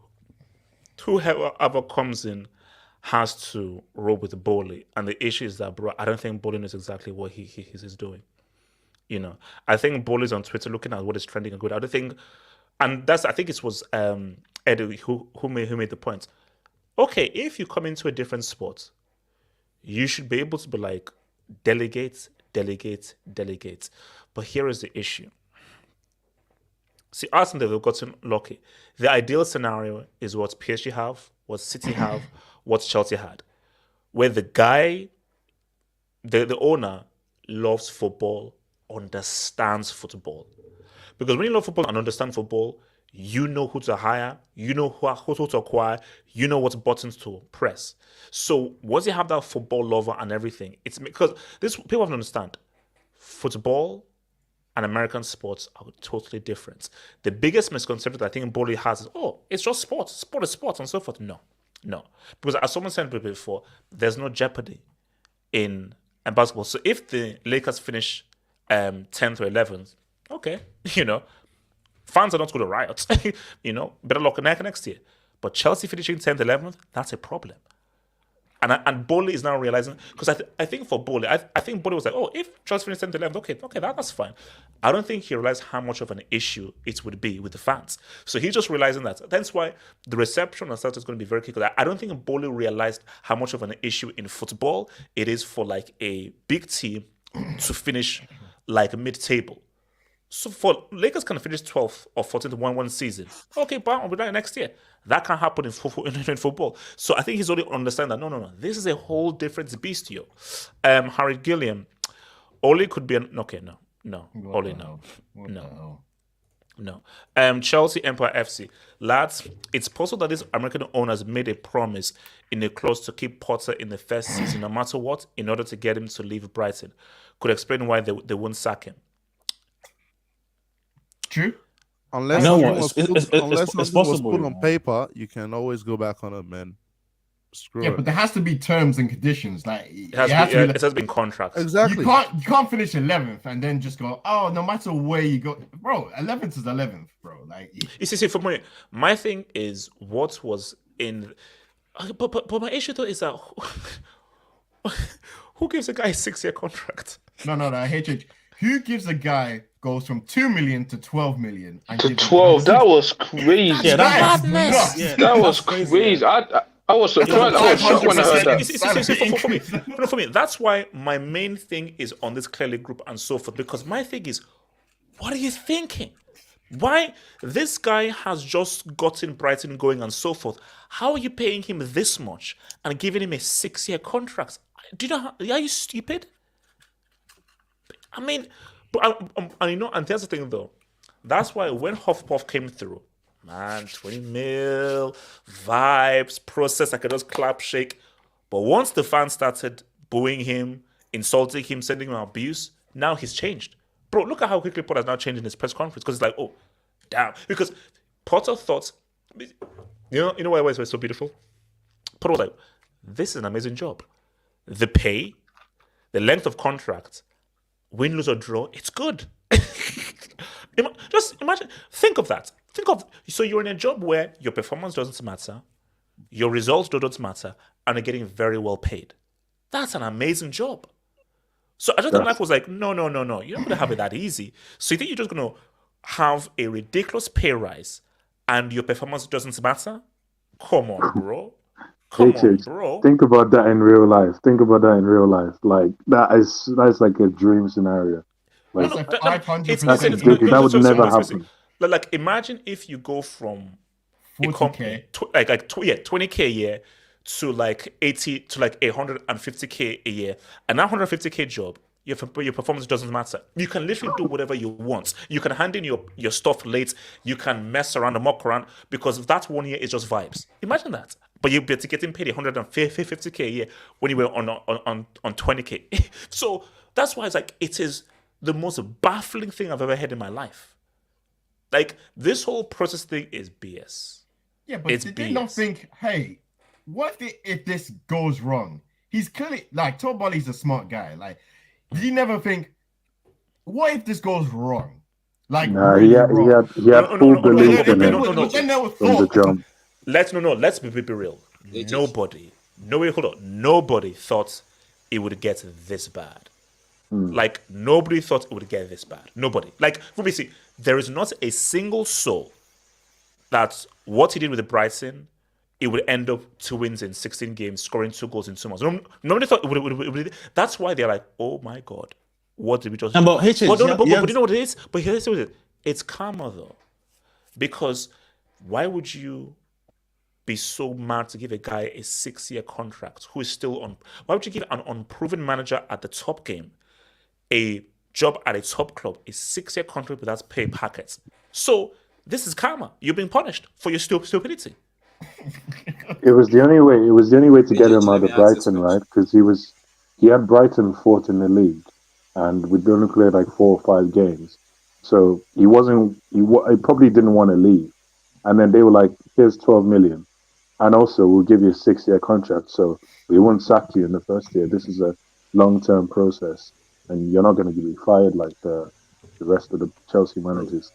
Whoever comes in has to roll with Boehly, and the issue is that, bro, I don't think Boehly knows exactly what he's doing. You know, I think Boehly's on Twitter looking at what is trending and good. I don't think, and I think it was Eddie who made the point. Okay, if you come into a different sport, you should be able to be like, delegate. But here is the issue. See, Arsenal, they've gotten lucky. The ideal scenario is what PSG have, what City have, what Chelsea had, where the guy, the owner, loves football, understands football. Because when you love football and understand football, you know who to hire, you know who to acquire, you know what buttons to press. So once you have that football lover and everything, it's because people have to understand, football and American sports are totally different. The biggest misconception that I think Boehly has is, it's just sports. Sport is sports and so forth. No. Because as someone said before, there's no jeopardy in basketball. So if the Lakers finish 10th or 11th, okay, fans are not going to riot. Better luck next year. But Chelsea finishing 10th, 11th, that's a problem. And Boehly is now realizing, because I think for Boehly, I think Boehly was like, if Chelsea finish 10th, 11th, okay, that's fine. I don't think he realized how much of an issue it would be with the fans. So he's just realizing that. That's why the reception on Saturday is going to be very key. Because I don't think Boehly realized how much of an issue in football it is for like a big team to finish like mid-table. So for Lakers can finish 12th or 14th one season. Okay, but I'll be there next year. That can't happen in football. So I think he's already understand that no. This is a whole different beast, yo. Harry Gilliam. Ole could be no. Ole, no. Chelsea Empire FC. Lads, it's possible that this American owners made a promise in a clause to keep Potter in the first season no matter what in order to get him to leave Brighton. Could explain why they won't sack him. True. Unless it's possible. Put on paper, you can always go back on it, man. Screw it. But there has to be terms and conditions. Like it has to be in contracts. Exactly. You can't finish 11th and then just go, no matter where you go, bro. 11th is 11th, bro. Like you see, for me, my thing is what was in. But my issue though is that who gives a guy a 6-year contract? No. HH. Who gives a guy goes from 2 million to 12 million? To 12, that was crazy. Yeah, that was crazy. I was surprised. I was shocked when I heard that. For me, that's why my main thing is on this Clearlake group and so forth. Because my thing is, what are you thinking? Why this guy has just gotten Brighton going and so forth? How are you paying him this much and giving him a 6-year contract? Do you know? Are you stupid? I mean, and here's the thing though. That's why when Hufflepuff came through, man, 20 mil, vibes, process, I could just clap, shake. But once the fans started booing him, insulting him, sending him abuse, now he's changed. Bro, look at how quickly Potter's now changed in his press conference. Because it's like, oh, damn. Because Potter thought, you know why it was so beautiful? Potter was like, this is an amazing job. The pay, the length of contract, win, lose, or draw, it's good. Just imagine, think of that. So you're in a job where your performance doesn't matter, your results don't matter, and you're getting very well paid. That's an amazing job. So I just think life was like, no, you're not going to have it that easy. So you think you're just going to have a ridiculous pay rise and your performance doesn't matter? Come on, bro. Think about that in real life. Like that's like a dream scenario. Like that would never happen. Like imagine if you go from 20K a year to like 80 to like 150K a year, and that 150K job, your performance doesn't matter. You can literally do whatever you want. You can hand in your stuff late. You can mess around and mock around because if that 1 year is just vibes. Imagine that. But you're getting paid 150K a year when you were on 20K. So that's why it's like it is the most baffling thing I've ever heard in my life. Like this whole process thing is BS. Yeah, but did they not think, hey, what if this goes wrong? He's clearly like Todd Boehly's a smart guy. Like, did he never think, what if this goes wrong? Like, no, he had full belief in it from the jump. Let's be real. Nobody thought it would get this bad. Like, nobody thought it would get this bad. Nobody. Like, let me see. There is not a single soul that what he did with the Brighton, it would end up 2 wins in 16 games, scoring 2 goals in 2 months. Nobody thought it would. That's why they're like, oh my God, what did we just do? But you know what it is? But here's what it is. It's karma, though. Because why would you be so mad to give a guy a 6-year contract who is still on? Why would you give an unproven manager at the top game a job at a top club, a 6-year contract without pay packets? So this is karma. You're being punished for your stupidity. It was the only way. It was the only way to get him out of Brighton, right? Because he had Brighton fourth in the league, and we'd only played like 4 or 5 games, so he probably didn't want to leave. And then they were like, "Here's 12 million, and also we'll give you a 6-year contract, so we won't sack you in the first year. This is a long-term process, and you're not going to be fired like the rest of the Chelsea managers."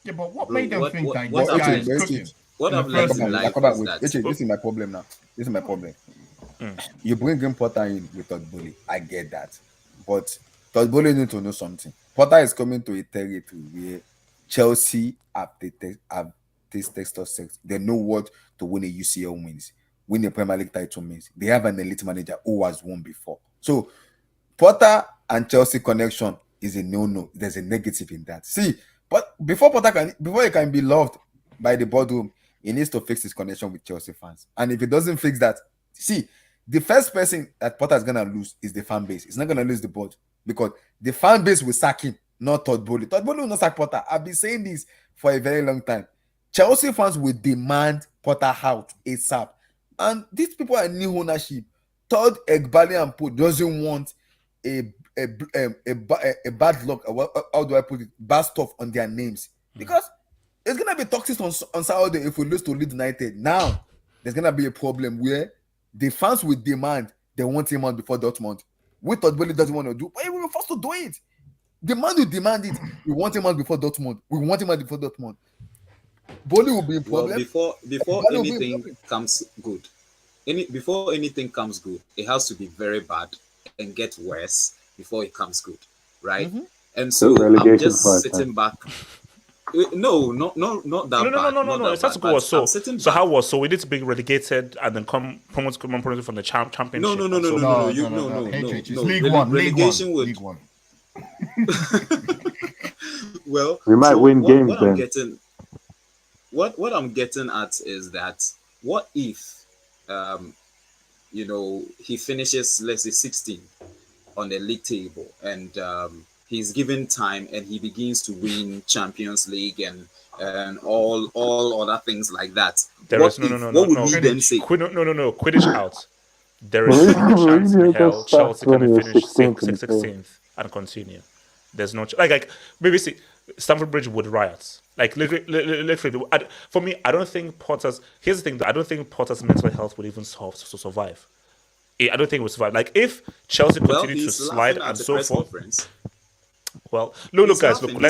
Yeah, but what made them think that this guy is cooking? What I've learned in life is that... This is my problem now. This is my problem. You bring in Potter in with Todd Boehly. I get that. But Todd Boehly needs to know something. Potter is coming to a territory where Chelsea have this text of sex. They know what to win a UCL wins, win a Premier League title means. They have an elite manager who has won before. So Potter and Chelsea connection is a no-no. There's a negative in that. See, but before he can be loved by the boardroom, he needs to fix his connection with Chelsea fans. And if he doesn't fix that, see, the first person that Potter is gonna lose is the fan base. He's not gonna lose the board because the fan base will sack him, not Todd Boehly. Todd Boehly will not sack Potter. I've been saying this for a very long time. Chelsea fans will demand Potter out ASAP. And these people are new ownership. Todd Boehly and Poe doesn't want a bad luck. How do I put it? Bad stuff on their names because it's gonna be toxic on Saturday if we lose to Leeds United. Now there's gonna be a problem where the fans will demand they want him on before Dortmund. What Todd Boehly doesn't want to do, but we were forced to do it. The man will demand it. We want him on before Dortmund. We want him on before Dortmund. Boehly will be a problem. Well, before anything comes good, before anything comes good, it has to be very bad and get worse before it comes good, right? And so I'm just sitting back. No, not that bad. No. It has to go. So how was? So we need to be relegated and then promoted from the championship. No. League One. League One. Well, we might win games then. What I'm getting at is that what if he finishes, let's say, 16th on the league table and he's given time and he begins to win Champions League and all other things like that. What would we then say? No. Quidditch out. There is no chance in hell Chelsea can finish 16th and continue. There's no like maybe see Stamford Bridge would riot. Like literally, for me, I don't think Potter's. Here's the thing: I don't think Potter's mental health would even survive. I don't think it would survive. Like if Chelsea continue to slide and so forth. Well, look, guys. Look,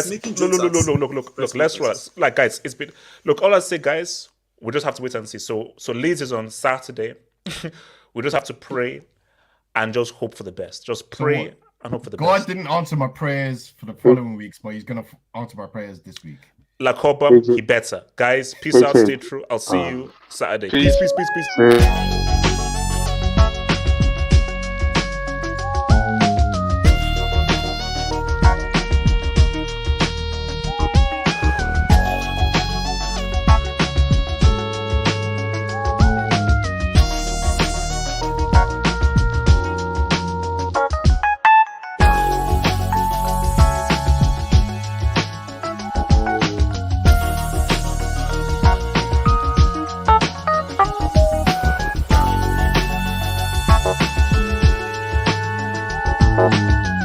let's rush. Like, guys, it's been. Look, all I say, guys, we just have to wait and see. So Leeds is on Saturday. We just have to pray and just hope for the best. Just pray and hope for the best. God didn't answer my prayers for the following weeks, but He's gonna answer my prayers this week. La Copa, he better. Guys, peace out, stay true. I'll see you Saturday. Peace. Bye.